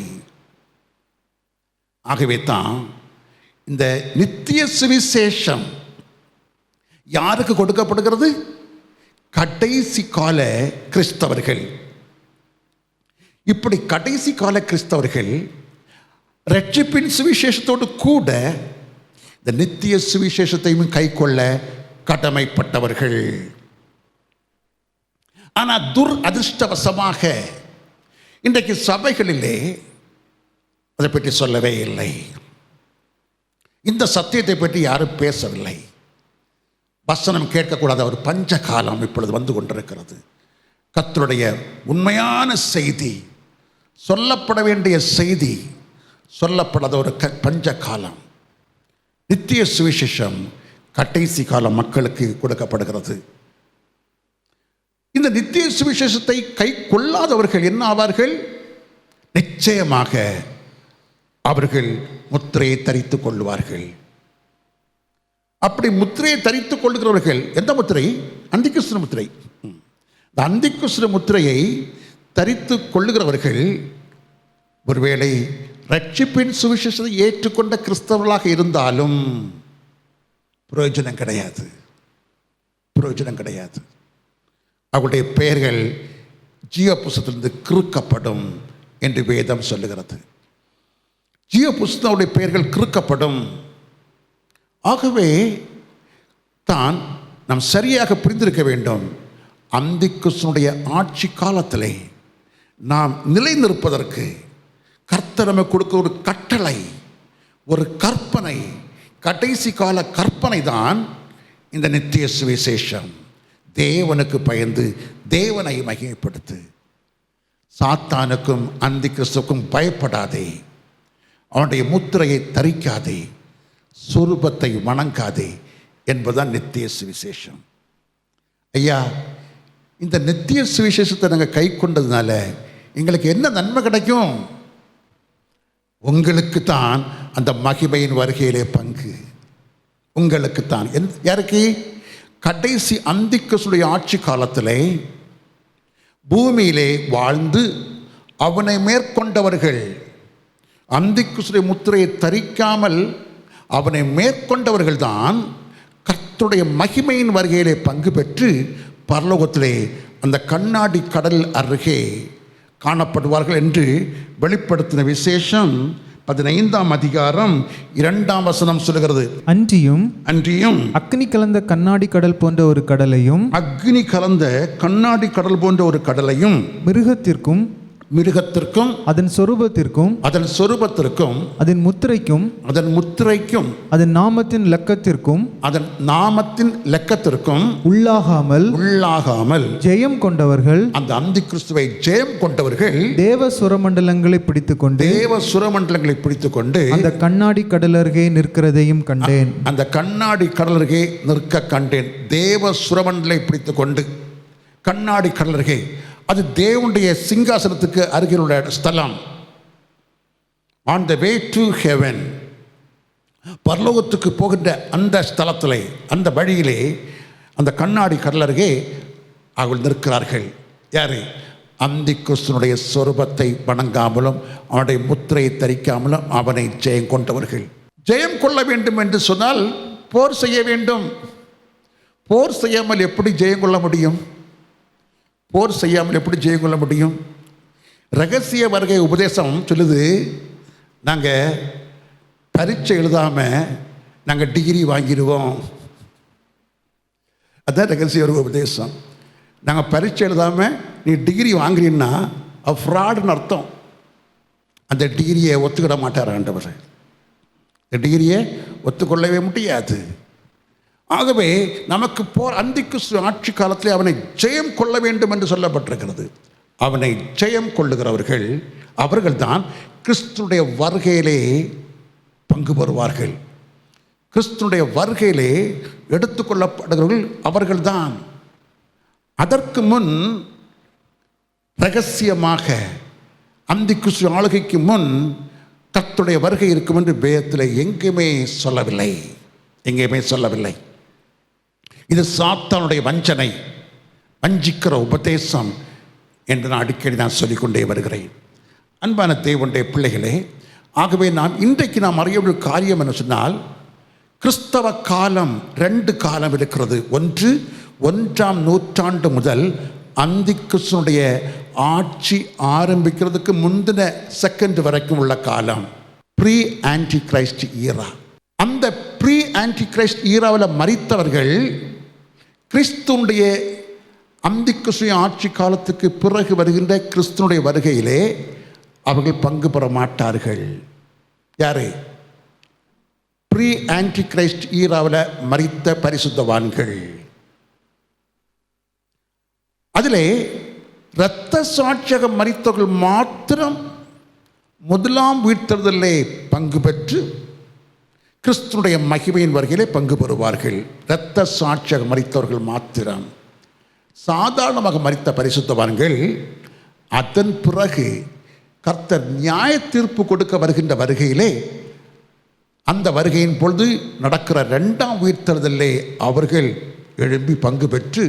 ஆகவே தான் இந்த நித்திய சுவிசேஷம் யாருக்கு கொடுக்கப்படுகிறது? கடைசி கால கிறிஸ்தவர்கள். இப்படி கடைசி கால கிறிஸ்தவர்கள் ரட்சிப்பின் சுவிசேஷத்தோடு கூட இந்த நித்திய சுவிசேஷத்தையும் கை கொள்ள கடமைப்பட்டவர்கள். ஆனால் அதிர்ஷ்டவசமாக இன்றைக்கு சபைகளிலே அதை பற்றி சொல்லவே இல்லை. இந்த சத்தியத்தை பற்றி யாரும் பேசவில்லை. வசனம் கேட்கக்கூடாத ஒரு பஞ்ச காலம் இப்பொழுது வந்து கொண்டிருக்கிறது. கர்த்தருடைய உண்மையான செய்தி, சொல்லப்பட வேண்டிய செய்தி சொல்லப்படாத ஒரு பஞ்ச காலம். நித்திய சுவிசேஷம் கடைசி காலம் மக்களுக்கு கொடுக்கப்படுகிறது. இந்த நித்திய சுவிசேஷத்தை கை கொள்ளாதவர்கள் என்ன ஆவார்கள்? நிச்சயமாக அவர்கள் முத்திரையை தரித்துக் கொள்வார்கள். அப்படி முத்திரையை தரித்துக் கொள்கிறவர்கள், எந்த முத்திரை? அந்திக்கிறிஸ்து முத்திரை. இந்த அந்திக்கிறிஸ்து முத்திரையை தரித்து கொள்ளுகிறவர்கள் ஒருவேளை ரட்சிப்பின் சுவிசேஷத்தை ஏற்றுக்கொண்ட கிறிஸ்தவர்களாக இருந்தாலும் பிரயோஜனம் கிடையாது, பிரயோஜனம் கிடையாது. அவருடைய பெயர்கள் ஜீவ புஸ்தகத்திலிருந்து கிறுக்கப்படும் என்று வேதம் சொல்லுகிறது. ஜீவ புஸ்தகனுடைய பெயர்கள் கிறுக்கப்படும். ஆகவே தான் நாம் சரியாக புரிந்திருக்க வேண்டும். அந்திக்கிறிஸ்துவினுடைய ஆட்சி காலத்திலே நாம் நிலைநிற்பதற்கு கர்த்தர் நமக்கு கொடுக்க ஒரு கட்டளை, ஒரு கற்பனை, கடைசி கால கற்பனை தான் இந்த நித்திய சுவிசேஷம். தேவனுக்கு பயந்து தேவனை மகிமைப்படுத்து. சாத்தானுக்கும் அந்திக்கிறிஸ்துவுக்கும் பயப்படாதே. அவனுடைய முத்திரையை தரிக்காதே, சொரூபத்தை வணங்காதே என்பதுதான் நித்திய சுவிசேஷம். ஐயா, இந்த நித்திய சுவிசேஷத்தை நாங்கள் கை கொண்டதுனால எங்களுக்கு என்ன நன்மை கிடைக்கும்? உங்களுக்கு தான் அந்த மகிமையின் வருகையிலே பங்கு. உங்களுக்கு தான். யாருக்கு? கடைசி அந்திக்கிறிஸ்துவின் ஆட்சி காலத்திலே பூமியிலே வாழ்ந்து அவனை மேற்கொண்டவர்கள், அந்திக்கிறிஸ்துவின் முத்திரையை தரிக்காமல் அவனை மேற்கொண்டவர்கள் தான் கர்த்தருடைய மகிமையின் வருகையிலே பங்கு பெற்று பரலோகத்திலே அந்த கண்ணாடி கடல் அருகே காணப்படுவார்கள் என்று வெளிப்படுத்தின விசேஷம் 15ஆம் அதிகாரம் 2ஆம் வசனம் சொல்லுகிறது. அன்றியும் அக்னி கலந்த கண்ணாடி கடல் போன்ற ஒரு கடலையும், அக்னி கலந்த கண்ணாடி கடல் போன்ற ஒரு கடலையும், மிருகத்திற்கும் அதன் சொரூபத்திற்கும் அதன் முத்திரைக்கும் அதன் நாமத்தின் லக்கத்திற்கும் உள்ளாகாமல் ஜெயம் கொண்டவர்கள், அந்த அந்திக்கிறிஸ்துவை ஜெயம் கொண்டவர்கள் தேவ சுரமண்டலங்களை பிடித்துக்கொண்டு அந்த கண்ணாடி கடலருகே நிற்கிறதையும் கண்டேன். அந்த கண்ணாடி கடலருகே நிற்க கண்டேன். தேவ சுரமண்டலை பிடித்துக்கொண்டு கண்ணாடி கடலருகே, அது தேவனுடைய சிங்காசனத்துக்கு அருகில் உள்ள ஸ்தலம். On the way to heaven, பரலோகத்துக்கு போகின்ற அந்த ஸ்தலத்திலே, அந்த வழியிலே, அந்த கண்ணாடி கடல் அருகே அவர்கள் நிற்கிறார்கள். யார்? அந்தி கிறிஸ்துனுடைய சொரூபத்தை வணங்காமலும் அவனுடைய முத்திரையை தரிக்காமலும் அவனை ஜெயம் கொண்டவர்கள். ஜெயம் கொள்ள வேண்டும் என்று சொன்னால் போர் செய்ய வேண்டும். போர் செய்யாமல் எப்படி ஜெயம் கொள்ள முடியும்? போர் செய்யாமல் எப்படி ஜெயம் கொள்ள முடியும்? ரகசிய வருகை உபதேசம் சொல்லுது, நாங்கள் பரீட்சை எழுதாமல் நாங்கள் டிகிரி வாங்கிடுவோம். அதுதான் ரகசிய வருகை உபதேசம். நாங்கள் பரீட்சை எழுதாமல் நீ டிகிரி வாங்குறீன்னா ஃப்ராடுன்னு அர்த்தம். அந்த டிகிரியை ஒத்துக்கிட மாட்டார் ஆண்டவர். இந்த டிகிரியை ஒத்துக்கொள்ளவே முடியாது. ஆகவே நமக்கு அந்தி கிறிஸ்து ஆட்சி காலத்தில் அவனை ஜெயம் கொள்ள வேண்டும் என்று சொல்லப்பட்டிருக்கிறது. அவனை ஜெயம் கொள்ளுகிறவர்கள் அவர்கள்தான் கிறிஸ்துடைய வருகையிலே பங்கு பெறுவார்கள். கிறிஸ்துடைய வருகையிலே எடுத்துக்கொள்ளப்படுகிறவர்கள் அவர்கள்தான். அதற்கு முன் ரகசியமாக அந்தி கிறிஸ்து ஆளுகைக்கு முன் கர்த்தருடைய வருகை இருக்கும் என்று வேதத்தில் எங்கேயுமே சொல்லவில்லை. இது சாத்தானுடைய வஞ்சனை, வஞ்சிக்கிற உபதேசம் என்று நான் அடிக்கடி சொல்லிக்கொண்டே வருகிறேன். அன்பான தேவனுடைய பிள்ளைகளே, ஆகவே இன்றைக்கு நாம் அறிய ஒரு காரியம் என்ன சொன்னால், கிறிஸ்தவ காலம் 2 காலம் இருக்கிறது. ஒன்று 1ஆம் நூற்றாண்டு முதல் அந்தி கிறிஸ்துனுடைய ஆட்சி ஆரம்பிக்கிறதுக்கு முந்தின செகண்ட் வரைக்கும் உள்ள காலம், ப்ரீ ஆன்டி கிரைஸ்ட் ஈரா. அந்த ப்ரீ ஆன்டி கிரைஸ்ட் ஈராவில் மரித்தவர்கள் கிறிஸ்துனுடைய அந்தி கிறிஸ்துவின் ஆட்சி காலத்துக்கு பிறகு வருகின்ற கிறிஸ்துனுடைய வருகையிலே அவர்கள் பங்கு பெற மாட்டார்கள். யாரு? ப்ரீ ஆன்டி கிரைஸ்ட் ஈராவில் மரித்த பரிசுத்தவான்கள். அதிலே இரத்த சாட்சியாக மரித்தவர்கள் மாத்திரம் முதலாம் உயிர்த்தெழுதலிலே பங்கு பெற்று கிறிஸ்துனுடைய மகிமையின் வருகையிலே பங்கு பெறுவார்கள். இரத்த சாட்சியாக மரித்தவர்கள் மாத்திரம். சாதாரணமாக மரித்த பரிசுத்தவான்கள் அதன் பிறகு கர்த்தர் நியாய தீர்ப்பு கொடுக்க வருகின்ற வருகையிலே, அந்த வருகையின் பொழுது நடக்கிற 2ஆம் உயிர்த்தெழுதலிலே அவர்கள் எழும்பி பங்கு பெற்று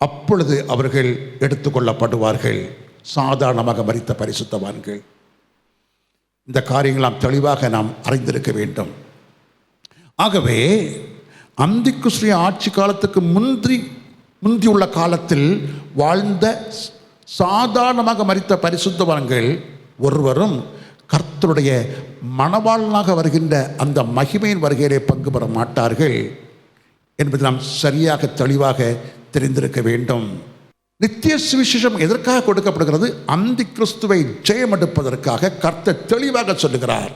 அப்பொழுது அவர்கள் எடுத்துக்கொள்ளப்படுவார்கள். சாதாரணமாக மரித்த பரிசுத்தவான்கள். இந்த காரியங்களாம் தெளிவாக நாம் அறிந்திருக்க வேண்டும். ஆகவே அந்தி கிறிஸ்துவின் ஆட்சி காலத்துக்கு முந்தியுள்ள காலத்தில் வாழ்ந்த சாதாரணமாக மரித்த பரிசுத்தவான்கள் ஒருவரும் கர்த்தருடைய மணவாளனாக வருகின்ற அந்த மகிமையின் வருகையிலே பங்கு பெற மாட்டார்கள் என்பது நாம் சரியாக தெளிவாக தெரிந்திருக்க வேண்டும். நித்திய சுவிசேஷம் எதற்காக கொடுக்கப்படுகிறது? அந்தி கிறிஸ்துவை ஜெயமெடுப்பதற்காக கர்த்தர் தெளிவாக சொல்லுகிறார்.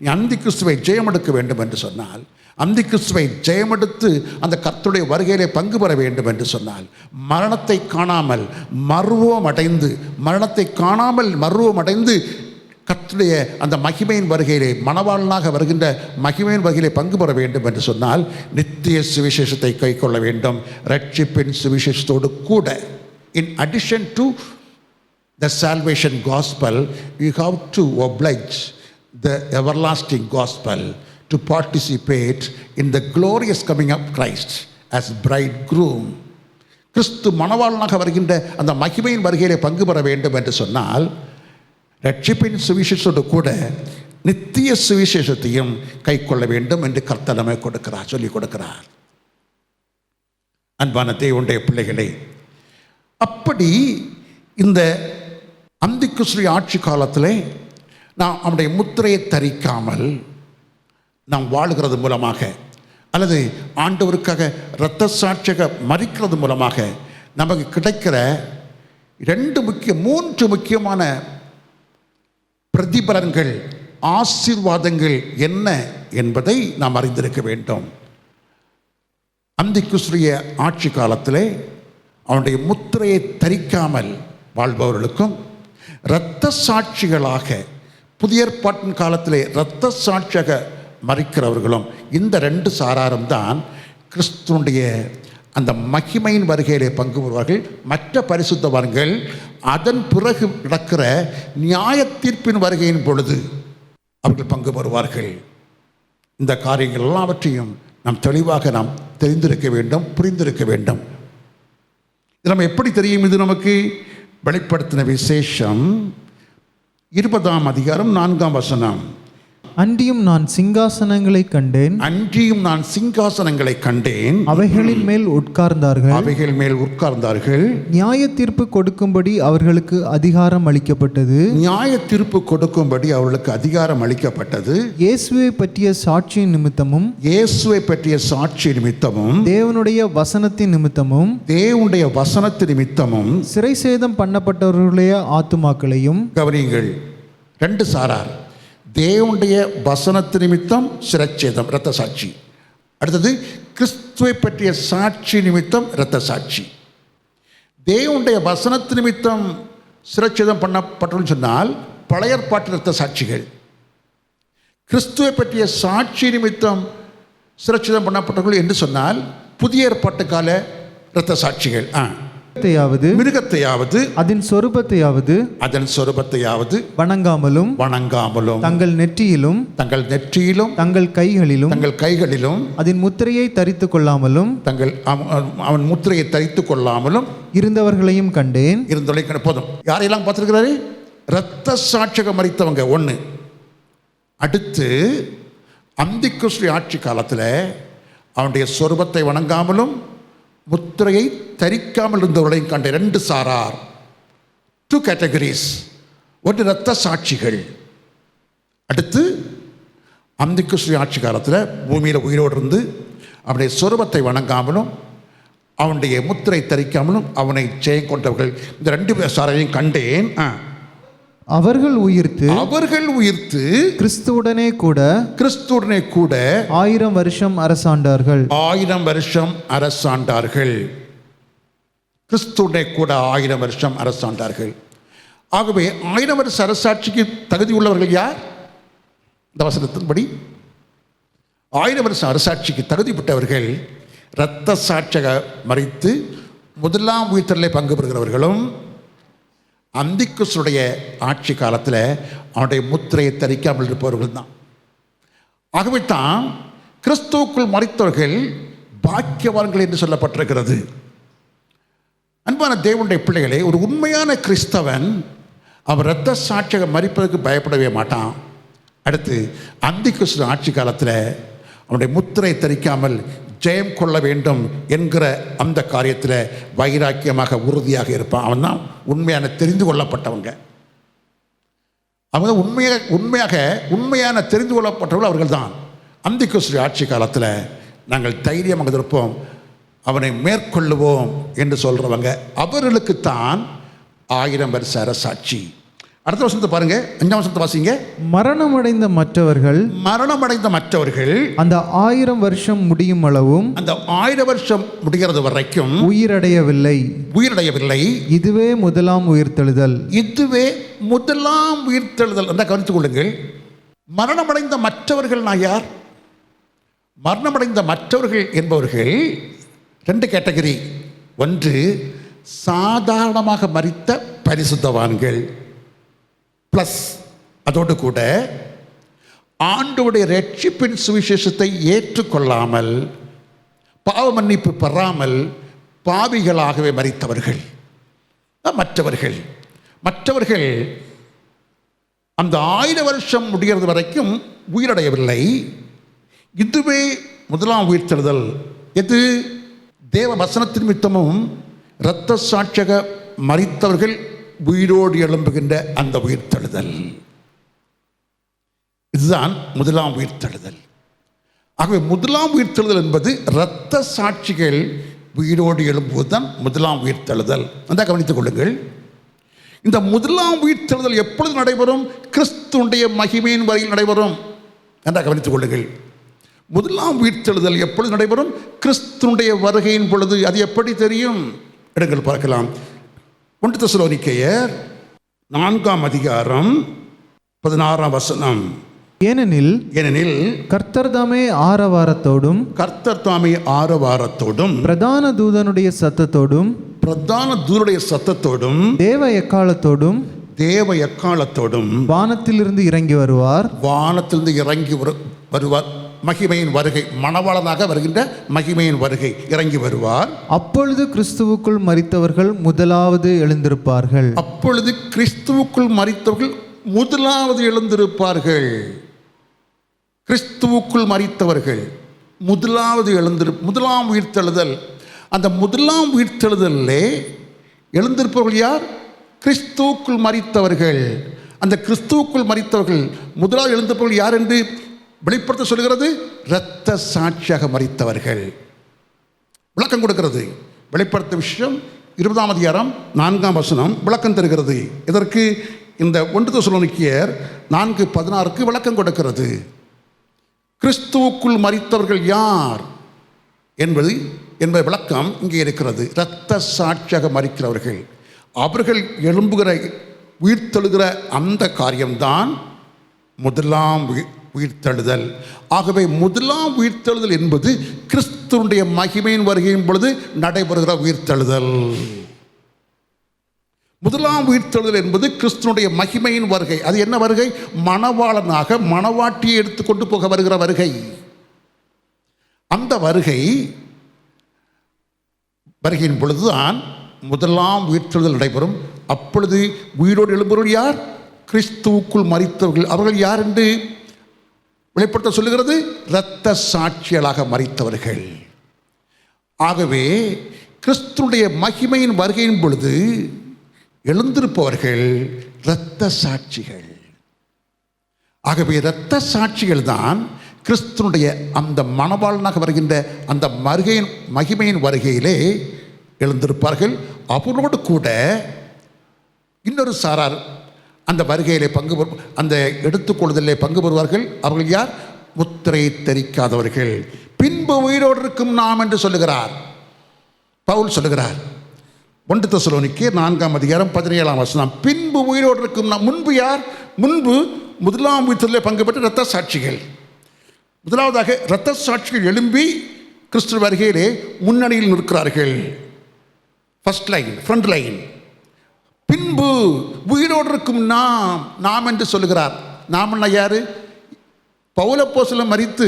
நீ அந்தி கிறிஸ்துவை ஜெயமெடுக்க வேண்டும் என்று சொன்னால், அந்தி கிறிஸ்துவை ஜெயமெடுத்து அந்த கர்த்தருடைய வருகையிலே பங்கு பெற வேண்டும் என்று சொன்னால், மரணத்தை காணாமல் மருவம் அடைந்து கர்த்தருடைய அந்த மகிமையின் வருகையிலே மணவாளனாக வருகின்ற மகிமையின் வருகையிலே பங்கு பெற வேண்டும் என்று சொன்னால் நித்திய சுவிசேஷத்தை கைக்கொள்ள வேண்டும். ரட்சிப்பின் சுவிசேஷத்தோடு கூட, in addition to the salvation gospel, you have to oblige the everlasting gospel to participate in the glorious coming of Christ as bridegroom. கிறிஸ்து மணவாளனாக வருகின்ற அந்த மகிமையின் வருகையிலே பங்கு பெற வேண்டும் என்று சொன்னால் ரட்சிப்பின் சுவிசேஷத்தோடு கூட நித்திய சுவிசேஷத்தையும் கை கொள்ள வேண்டும் என்று கர்த்தர் நமக்கு சொல்லிக் கொடுக்கிறார். அன்பான தேவனுடைய பிள்ளைகளே, அப்படி இந்த அந்தி கிறிஸ்து ஆட்சி காலத்திலே நாம் அவனுடைய முத்திரையை தரிக்காமல் நாம் வாழுகிறது மூலமாக, அல்லது ஆண்டவருக்காக இரத்த சாட்சியாக மரிக்கிறது மூலமாக நமக்கு கிடைக்கிற 3 முக்கியமான பிரதிபலன்கள், ஆசீர்வாதங்கள் என்ன என்பதை நாம் அறிந்திருக்க வேண்டும். அந்தி கிறிஸ்துவின் ஆட்சி காலத்திலே அவனுடைய முத்திரையை தரிக்காமல் வாழ்பவர்களுக்கும், இரத்த சாட்சிகளாக புதிய ஏற்பாட்டின் காலத்திலே இரத்த சாட்சியாக மரிக்கிறவர்களும், இந்த 2 சாராரும் தான் கிறிஸ்துனுடைய அந்த மகிமையின் வருகையிலே பங்கு பெறுவார்கள். மற்ற பரிசுத்தவான்கள் அதன் பிறகு நடக்கிற நியாய தீர்ப்பின் வருகையின் பொழுது அவர்கள் பங்கு பெறுவார்கள். இந்த காரியங்கள் எல்லாவற்றையும் நாம் தெளிவாக நாம் தெரிந்திருக்க வேண்டும், புரிந்திருக்க வேண்டும். இது நம்ம எப்படி தெரியும்? இது நமக்கு வெளிப்படுத்தின விசேஷம் 20ஆம் அதிகாரம் 4ஆம் வசனம். அன்றியும் நான் சிங்காசனங்களை கண்டேன், அன்றியும் நான் சிங்காசனங்களை கண்டேன், அவைகளின் மேல் உட்கார்ந்தார்கள், அவைகள் மேல் உட்கார்ந்தார்கள். நியாய தீர்ப்பு கொடுக்கும்படி அவர்களுக்கு அதிகாரம் அளிக்கப்பட்டது, நியாய தீர்ப்பு கொடுக்கும்படி அவர்களுக்கு அதிகாரம் அளிக்கப்பட்டது. இயேசுவை பற்றிய சாட்சியின் நிமித்தமும், இயேசுவை பற்றிய சாட்சி நிமித்தமும், தேவனுடைய வசனத்தின் நிமித்தமும், தேவனுடைய வசனத்து நிமித்தமும், சிறை சேதம் பண்ணப்பட்டவர்களுடைய ஆத்துமாக்களையும். கவனியுங்கள், 2 சாரார். தேவனுடைய வசனத்து நிமித்தம் சிரச்சேதம், இரத்த சாட்சி. அடுத்தது கிறிஸ்துவை பற்றிய சாட்சி நிமித்தம் இரத்த சாட்சி. தேவனுடைய வசனத்து நிமித்தம் சிரச்சேதம் பண்ணப்பட்டோம்னு சொன்னால் பழைய ஏற்பாட்டு இரத்த சாட்சிகள். கிறிஸ்துவை பற்றிய சாட்சி நிமித்தம் சிரச்சேதம் பண்ணப்பட்டவர்கள் என்று சொன்னால் புதிய ஏற்பாட்டு கால இரத்த சாட்சிகள். மிருகத்தையாவது அதன் சொரூபத்தையாவது வணங்காமலும் தங்கள் நெற்றியிலும் தங்கள் கைகளிலும் அதன் முத்திரையை தரித்துக் கொள்ளாமலும் அவன் முத்திரையை தரித்துக் கொள்ளாமலும் இருந்தவர்களையும் கண்டேன். போதும். யாரையெல்லாம் பார்த்திருக்கிறாரு? இரத்த சாட்சியாக மரித்தவங்க 1. அடுத்து அந்திக்கிறிஸ்து ஆட்சி காலத்தில் அவனுடைய சொரூபத்தை வணங்காமலும் முத்திரையை தரிக்காமல் இருந்தவர்களையும் கண்ட 2 சாரார், 2 கேட்டகரிஸ். 1 இரத்த சாட்சிகள். அடுத்து அந்திக்கிறிஸ்து ஆட்சி காலத்தில் பூமியில் உயிரோடு இருந்து அவனுடைய சொரூபத்தை வணங்காமலும் அவனுடைய முத்திரை தரிக்காமலும் அவனை ஜெயம் கொண்டவர்கள். இந்த 2 சாரையும் கண்டேன். அவர்கள் உயிர்த்து கிறிஸ்துவுடனே கூட 1000 வருஷம் அரசாண்டார்கள். 1000 வருஷம் அரசாண்டார்கள். கிறிஸ்துவுடனே கூட 1000 வருஷம் அரசாண்டார்கள். ஆகவே 1000 வருஷ அரசாட்சிக்கு தகுதி உள்ளவர்கள் யார்? இந்த வசனத்தின்படி 1000 வருஷம் அரசாட்சிக்கு தகுதிப்பட்டவர்கள் இரத்த சாட்சியாக மரித்து முதலாம் உயிர்த்தெழுதலிலே பங்கு பெறுகிறவர்களும் அந்திக்கிறிஸ்துடைய ஆட்சி காலத்தில் அவனுடைய முத்திரையை தரிக்காமல் இருப்பவர்கள் தான். ஆகவே தான் கிறிஸ்துவுக்குள் மரித்தவர்கள் பாக்கியவான்கள் என்று சொல்லப்பட்டிருக்கிறது. அன்பான தேவனுடைய பிள்ளைகளே, ஒரு உண்மையான கிறிஸ்தவன் அவன் இரத்த சாட்சியாக மரிப்பதற்கு பயப்படவே மாட்டான். அடுத்து அந்திக்கிறிஸ்து ஆட்சி காலத்தில் அவனுடைய முத்திரை தரிக்காமல் ஜெயம் கொள்ள வேண்டும் என்கிற அந்த காரியத்தில் வைராக்கியமாக உறுதியாக இருப்பான். அவன் தான் உண்மையான தெரிந்து கொள்ளப்பட்டவங்க. அவங்க உண்மையான தெரிந்து கொள்ளப்பட்டவர்கள் அவர்கள் தான். அந்திக்கிறிஸ்து ஆட்சி காலத்தில் நாங்கள் தைரியமாக இருப்போம், அவனை மேற்கொள்ளுவோம் என்று சொல்கிறவங்க அவர்களுக்குத்தான் 1000 வருஷ அரசாட்சி. அடுத்த வசனத்தை பாருங்க, 5ஆம் வசனத்தை வாசிங்க. மரணமடைந்த மற்றவர்கள் அந்த 1000 வருஷம் முடியும் அளவும், அந்த 1000 வருஷம் முடிகிறது வரைக்கும் உயிரடையவில்லை. இதுவே முதலாம் உயிர்த்தெழுதல். என்ற கவனித்துக் கொள்ளுங்கள். மரணமடைந்த மற்றவர்கள் நான் யார்? மரணமடைந்த மற்றவர்கள் என்பவர்கள் 2 கேட்டகரி. 1 சாதாரணமாக மரித்த பரிசுத்தவான்கள், பிளஸ் அதோடு கூட ஆண்டவருடைய ரட்சிப்பின் சுவிசேஷத்தை ஏற்றுக்கொள்ளாமல் பாவ மன்னிப்பு பெறாமல் பாவிகளாகவே மரித்தவர்கள் மற்றவர்கள் அந்த 1000 வருஷம் முடிகிறது வரைக்கும் உயிரடையவில்லை. இதுவே முதலாம் உயிர்த்தெழுதல். எது? தேவ வசனத்தின் நிமித்தமும் இரத்த சாட்சியாக மரித்தவர்கள் உயிரோடு எழும்புகின்ற அந்த உயிர்த்தெழுதல். இதுதான் முதலாம் உயிர்த்தெழுதல். ஆகவே முதலாம் உயிர்த்தெழுதல் என்பது இரத்த சாட்சிகள் உயிரோடு எழும்புவதுதான் முதலாம் உயிர்த்தெழுதல். அந்த கவனித்துக் கொள்ளுங்கள். இந்த முதலாம் உயிர்த்தெழுதல் எப்பொழுது நடைபெறும்? கிறிஸ்துவுடைய மகிமையின் வரையில் நடைபெறும். என்ற கவனித்துக் கொள்ளுங்கள். முதலாம் உயிர்த்தெழுதல் எப்பொழுது நடைபெறும்? கிறிஸ்துவுடைய வருகையின் பொழுது. அது எப்படி தெரியும்? இடங்கள் பார்க்கலாம். 1 தெசலோனிக்கேயர் 4ஆம் அதிகாரம் 16ஆம் வசனம். ஏனெனில் கர்த்தர் தாமே ஆரவாரத்தோடும் பிரதான தூதனுடைய சத்தத்தோடும் தேவ எக்காலத்தோடும் வானத்திலிருந்து இறங்கி வருவார். மகிமையின் வருகை, மணவாளனாக வருகின்ற மகிமையின் வருகை இறங்கி வருவார். அப்பொழுது கிறிஸ்துவுக்குள் மரித்தவர்கள் முதலாவது எழுந்திருப்பார்கள். அப்பொழுது கிறிஸ்துவுக்குள் மரித்தவர்கள் முதலாவது எழுந்திருப்பார்கள். கிறிஸ்துவுக்குள் மரித்தவர்கள் முதலாவது முதலாம் உயிர்த்தெழுதல். அந்த முதலாம் உயிர்த்தெழுதலே எழுந்திருப்பவர்கள் யார்? கிறிஸ்துவுக்குள் மரித்தவர்கள். அந்த கிறிஸ்துவுக்குள் மரித்தவர்கள் முதலாவது எழுந்திருப்பவர்கள் யார் என்று வெளிப்படுத்த சொல்கிறது? இரத்த சாட்சியாக மரித்தவர்கள். விளக்கம் கொடுக்கிறது. வெளிப்படுத்த விஷயம் 20ஆம் அதிகாரம் 4ஆம் வசனம் விளக்கம் தருகிறது. இதற்கு இந்த 1 தெசலோனிக்கேயர் 4:16 விளக்கம் கொடுக்கிறது. கிறிஸ்துவுக்குள் மரித்தவர்கள் யார் என்பது விளக்கம் இங்கே இருக்கிறது. இரத்த சாட்சியாக மரிக்கிறவர்கள், அவர்கள் எழும்புகிற உயிர்த்தெழுகிற அந்த காரியம்தான் முதலாம் உயிர்த்தெழுதல். ஆகவே முதலாம் உயிர்த்தெழுதல் என்பது கிறிஸ்துவுடைய மகிமையின் வருகையின் பொழுது நடைபெறுகிற உயிர்த்தெழுதல். முதலாம் உயிர்த்தெழுதல் என்பது கிறிஸ்துவனுடைய மகிமையின் வருகை. அது என்ன வருகை? மணவாளனாக மணவாட்டியை எடுத்துக்கொண்டு போக வருகிற வருகை. அந்த வருகையின் பொழுதுதான் முதலாம் உயிர்த்தெழுதல் நடைபெறும். அப்பொழுது உயிரோடு எழும்புகிறவர்கள் யார்? கிறிஸ்துவுக்குள் மரித்தவர்கள். அவர்கள் யார் என்று வெளிப்படுத்த சொல்லுகிறது? இரத்த சாட்சிகளாக மரித்தவர்கள். ஆகவே கிறிஸ்துவுடைய மகிமையின் வருகையின் பொழுது எழுந்திருப்பவர்கள் இரத்த சாட்சிகள். ஆகவே இரத்த சாட்சிகள் தான் கிறிஸ்துவனுடைய அந்த மணவாளனாக வருகின்ற அந்த மகிமையின் வருகையிலே எழுந்திருப்பார்கள். அவரோடு கூட இன்னொரு சாரார் அந்த வருகையிலே அந்த எடுத்துக்கொள்ளுதலே பங்கு பெறுவார்கள். அவர்கள் யார்? முத்திரை தரிக்காதவர்கள். பின்பு உயிரோடு இருக்கும் நாம் என்று சொல்லுகிறார் பவுல். சொல்லுகிறார் 1 தெசலோனிக்கேயர் 4ஆம் அதிகாரம் 17ஆம் வசனம். பின்பு உயிரோடு இருக்கும் நாம். முன்பு யார்? முன்பு முதலாம் உயிர்த்தெழுதலிலே பங்கு பெற்ற இரத்த சாட்சிகள். முதலாவதாக இரத்த சாட்சிகள் எழும்பி கிறிஸ்து வருகையிலே முன்னணியில் நிற்கிறார்கள். First line, front line. பின்பு உயிரோடு இருக்கும் நாம் என்று சொல்லுகிறார். நாம்னா யாரு? பவுலப்போஸ்தலன் மரித்து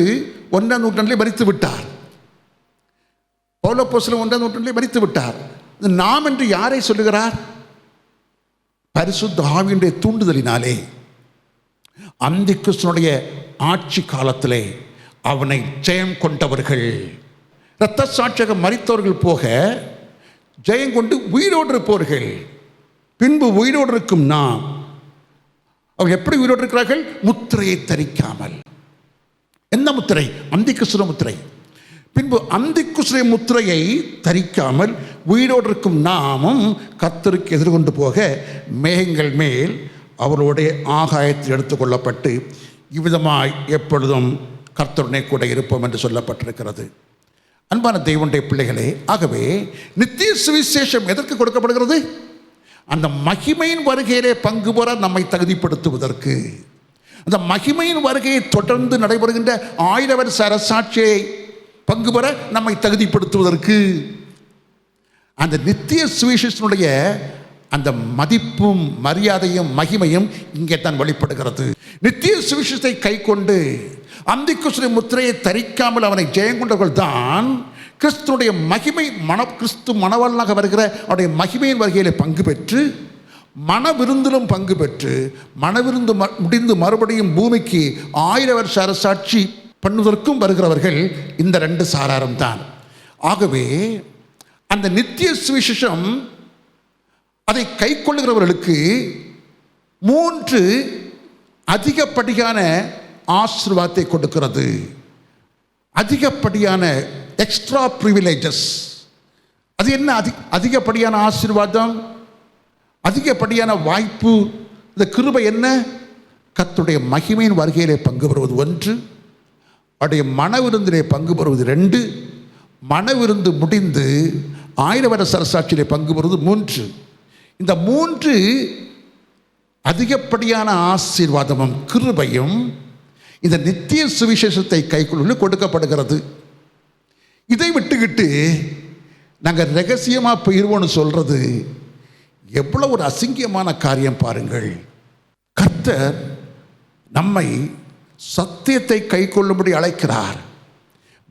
1ஆம் நூற்றாண்டிலே மரித்து விட்டார். பவுலப்போஸ்தலன் 1ஆம் நூற்றாண்டிலே மரித்து விட்டார். நாம் என்று யாரை சொல்லுகிறார்? பரிசுத்த ஆவியினுடைய தூண்டுதலினாலே அந்தி கிறிஸ்துவனுடைய ஆட்சி காலத்திலே அவனை ஜெயம் கொண்டவர்கள், இரத்த சாட்சியாக மரித்தவர்கள் போக ஜெயம் கொண்டு உயிரோடு இருப்பவர்கள். பின்பு உயிரோடு இருக்கும் நாம். அவங்க எப்படி உயிரோடு இருக்கிறார்கள்? முத்திரையை தரிக்காமல். என்ன முத்திரை? அந்தி கிறிஸ்துவ முத்திரை. பின்பு அந்தி கிறிஸ்துவ முத்திரையை தரிக்காமல் உயிரோடு இருக்கும் நாமும் கர்த்தருக்கு எதிர்கொண்டு போக மேகங்கள் மேல் அவர்களுடைய ஆகாயத்தில் எடுத்துக்கொள்ளப்பட்டு இவ்விதமாய் எப்பொழுதும் கர்த்தருடனே கூட இருப்போம் என்று சொல்லப்பட்டிருக்கிறது. அன்பான தேவனுடைய பிள்ளைகளே, ஆகவே நித்திய சுவிசேஷம் எதற்கு கொடுக்கப்படுகிறது? அந்த மகிமையின் வருகையிலே பங்கு பெற நம்மை தகுதிப்படுத்துவதற்கு. அந்த மகிமையின் வருகையை தொடர்ந்து நடைபெறுகின்ற 1000 வருஷ அரசாட்சியை பங்கு பெற நம்மை தகுதிப்படுத்துவதற்கு. அந்த நித்திய சுவிசேஷனுடைய அந்த மதிப்பும் மரியாதையும் மகிமையும் இங்கே தான் வெளிப்படுகிறது. நித்திய சுவிசேஷத்தை கை கொண்டு அந்தி கிறிஸ்துவின் முத்திரையை தரிக்காமல் அவனை ஜெயங்கொண்டவர்கள் தான் கிறிஸ்துடைய மகிமை கிறிஸ்து மணவாளனாக வருகிற அவருடைய மகிமையின் வருகையிலே பங்கு பெற்று மனவிருந்திலும் பங்கு பெற்று மனவிருந்து முடிந்து மறுபடியும் பூமிக்கு 1000 வருஷ அரசாட்சி பண்ணுவதற்கும் வருகிறவர்கள் இந்த 2 சாராரும் தான். ஆகவே அந்த நித்திய சுவிசேஷம் அதை கை கொள்ளுகிறவர்களுக்கு 3 அதிகப்படியான ஆசீர்வாதத்தை கொடுக்கிறது. அதிகப்படியான எக்ஸ்ட்ரா ப்ரிவிலேஜஸ். அது என்ன அதிகப்படியான ஆசீர்வாதம், அதிகப்படியான வாய்ப்பு? இந்த கிருபை என்ன? கர்த்தருடைய மகிமையின் வருகையிலே பங்கு பெறுவது 1, அவருடைய மனவிருந்திலே பங்கு பெறுவது 2, மனவிருந்து முடிந்து 1000 வருஷ அரசாட்சியிலே பங்கு பெறுவது 3. இந்த 3 அதிகப்படியான ஆசீர்வாதமும் கிருபையும் இந்த நித்திய சுவிசேஷத்தை கைக்குள்ள கொடுக்கப்படுகிறது. இதை விட்டுக்கிட்டு நாங்கள் ரகசியமாக போயிடுவோன்னு சொல்றது எவ்வளோ ஒரு அசிங்கமான காரியம் பாருங்கள். கர்த்தர் நம்மை சத்தியத்தை கைக்கொள்ளும்படி அழைக்கிறார்.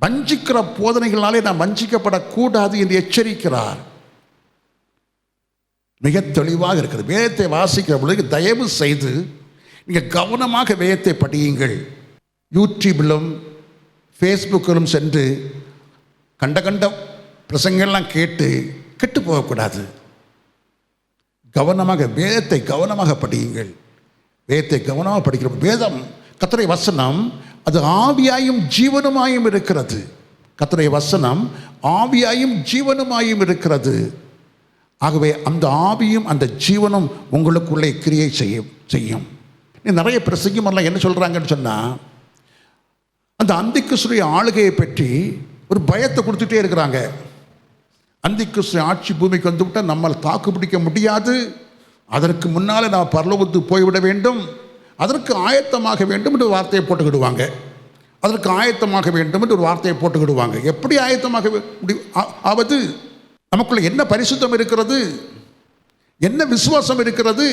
வஞ்சிக்கிற போதனைகளாலே நாம் வஞ்சிக்கப்படக்கூடாது என்று எச்சரிக்கிறார். மிக தெளிவாக இருக்கிறது. வேதத்தை வாசிக்கிற பொழுது தயவு செய்து நீங்கள் கவனமாக வேதத்தை படியுங்கள். யூடியூபிலும் ஃபேஸ்புக்கிலும் சென்று கண்ட பிரசங்கெல்லாம் கேட்டு கெட்டு போகக்கூடாது. கவனமாக வேதத்தை கவனமாக படியுங்கள். வேதத்தை கவனமாக படிக்கிற வேதம் கர்த்தருடைய வசனம் அது ஆவியாயும் ஜீவனுமாயும் இருக்கிறது. கர்த்தருடைய வசனம் ஆவியாயும் ஜீவனுமாயும் இருக்கிறது. ஆகவே அந்த ஆவியும் அந்த ஜீவனும் உங்களுக்குள்ளே கிரியை செய்யும். நிறைய பிரசங்கமெல்லாம் என்ன சொல்கிறாங்கன்னு சொன்னால், அந்த அந்திக்கிறிஸ்துவின் ஆளுகையை பற்றி ஒரு பயத்தை கொடுத்துட்டே இருக்கிறாங்க. அந்திக்கிறிஸ்து ஆட்சி பூமிக்கு வந்துவிட்டால் நம்மளை தாக்கு பிடிக்க முடியாது, அதற்கு முன்னால் நாம் பரலோகத்துக்கு போய்விட வேண்டும், அதற்கு ஆயத்தமாக வேண்டும் என்று ஒரு வார்த்தையை போட்டுக்கிடுவாங்க. அதற்கு ஆயத்தமாக வேண்டும் என்று ஒரு வார்த்தையை போட்டுக்கிடுவாங்க. எப்படி ஆயத்தமாக ஆவது? நமக்குள்ள என்ன பரிசுத்தம் இருக்கிறது, என்ன விசுவாசம் இருக்கிறது,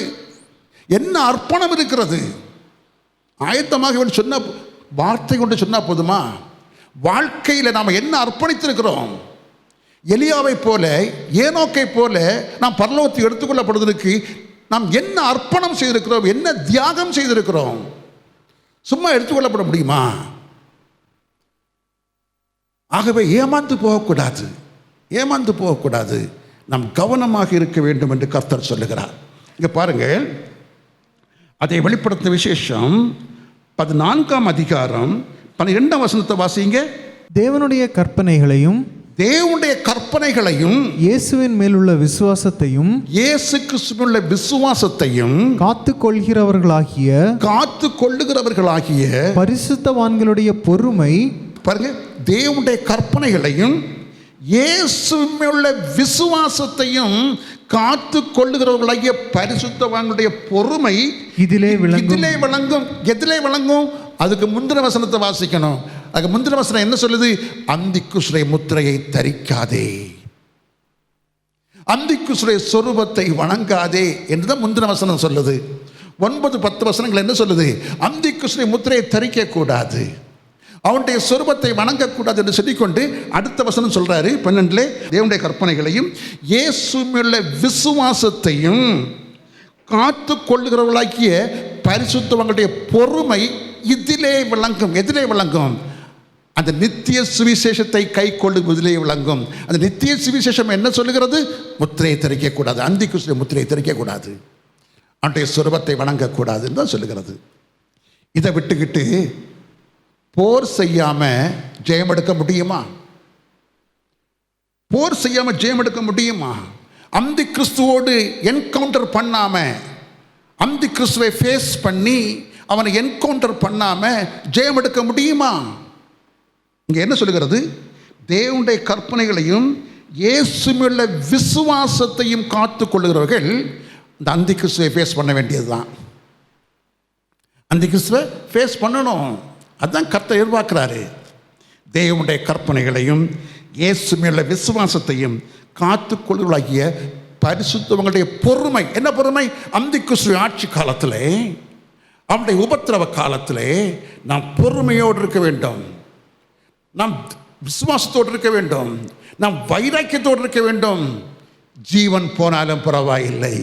என்ன அர்ப்பணம் இருக்கிறது? ஆயத்தமாக சொன்ன வார்த்தை கொண்டு சொன்னால் போதுமா? வாழ்க்கையில் நாம் என்ன அர்ப்பணித்திருக்கிறோம்? எலியாவை போல, ஏனோக்கை போல நாம் பரலோகத்தை எடுத்துக்கொள்ளப்படுவதற்கு நாம் என்ன அர்ப்பணம் செய்திருக்கிறோம், என்ன தியாகம் செய்திருக்கிறோம்? சும்மா எடுத்துக்கொள்ளப்பட முடியுமா? ஆகவே ஏமாந்து போகக்கூடாது, ஏமாந்து போகக்கூடாது. நாம் கவனமாக இருக்க வேண்டும் என்று கர்த்தர் சொல்லுகிறார். இங்கே பாருங்கள், அதை வெளிப்படுத்த விசேஷம் 14ஆம் அதிகாரம் 12ஆம் வசனத்தை வாசிங்க. தேவனுடைய கற்பனைகளையும் இயேசுவின் மேலுள்ள விசுவாசத்தையும் இயேசு கிறிஸ்துவினுள்ள விசுவாசத்தையும் காத்து கொள்ளுகிறவர்களாகிய பரிசுத்தவான்களுடைய பொறுமை. பாருங்க, தேவனுடைய கற்பனைகளையும் இயேசுவினுள்ள விசுவாசத்தையும் காத்து கொள்ளுகிறவர்களாகிய பரிசுத்தவான்களுடைய பொறுமை இதிலே விளங்கும். எதிலே விளங்கும்? அதுக்கு முந்தின வசனத்தை வாசிக்கணும். அதுக்கு முந்தின வசனம் என்ன சொல்லுது? அந்திக்கிறிஸ்துவின் முத்திரையை தரிக்காதே, அந்திக்கிறிஸ்துவின் சொரூபத்தை வணங்காதே என்றுதான் முந்தின வசனம் சொல்லுது. 9-10 வசனங்கள் என்ன சொல்லுது? அந்திக்கிறிஸ்துவின் முத்திரையை தரிக்க கூடாது, அவனுடைய சொரூபத்தை வணங்கக்கூடாது என்று சொல்லிக்கொண்டு அடுத்த வசனம் சொல்றாரு 12 தேவனுடைய கற்பனைகளையும் இயேசுவுள்ள விசுவாசத்தையும் காத்து கொள்ளுகிறவர்களாகிய பரிசுத்தவான்களுடைய பொறுமை இதிலே விளங்கும். எதிலே விளங்கும்? அந்த நித்திய சுவிசேஷத்தை கை கொள்ளுவதிலே விளங்கும். அந்த நித்திய சுவிசேஷம் என்ன சொல்லுகிறது? முத்திரையை தரிக்கக்கூடாது, அந்திக்கிறிஸ்துவின் முத்திரையை தரிக்கக்கூடாது, அவனுடைய சொரூபத்தை வணங்கக்கூடாதுன்னு தான் சொல்லுகிறது. இதை விட்டுக்கிட்டு போர் செய்யாம ஜெயம் எடுக்க முடியுமா? போர் செய்யாம ஜெயம் எடுக்க முடியுமா? அந்திக்கிறிஸ்துவோடு என்கவுண்டர் பண்ணாம, அந்திக்கிறிஸ்துவை ஃபேஸ் பண்ணி அவனை என்கவுண்டர் பண்ணாம ஜெயம் எடுக்க முடியுமா? இங்க என்ன சொல்லுகிறது? தேவனுடைய கற்பனைகளையும் இயேசுவுள்ள விசுவாசத்தையும் காத்து கொள்ளுகிறவர்கள் இந்த அந்திக்கிறிஸ்துவை ஃபேஸ் பண்ண வேண்டியதுதான். அந்திக்கிறிஸ்துவை ஃபேஸ் பண்ணணும். அதுதான் கர்த்தர் எதிர்பார்க்கிறாரு. தேவனுடைய கற்பனைகளையும் இயேசுவுள்ள விசுவாசத்தையும் காத்து கொள்ளுவர்களாகிய பரிசுத்தவங்களுடைய பொறுமை. என்ன பொறுமை? அந்திக்கிறிஸ்து ஆட்சி காலத்திலே, அவனுடைய உபத்திரவ காலத்திலே நாம் பொறுமையோடு இருக்க வேண்டும், நாம் விசுவாசத்தோடு இருக்க வேண்டும், நாம் வைராக்கியத்தோடு இருக்க வேண்டும். ஜீவன் போனாலும் பரவாயில்லை,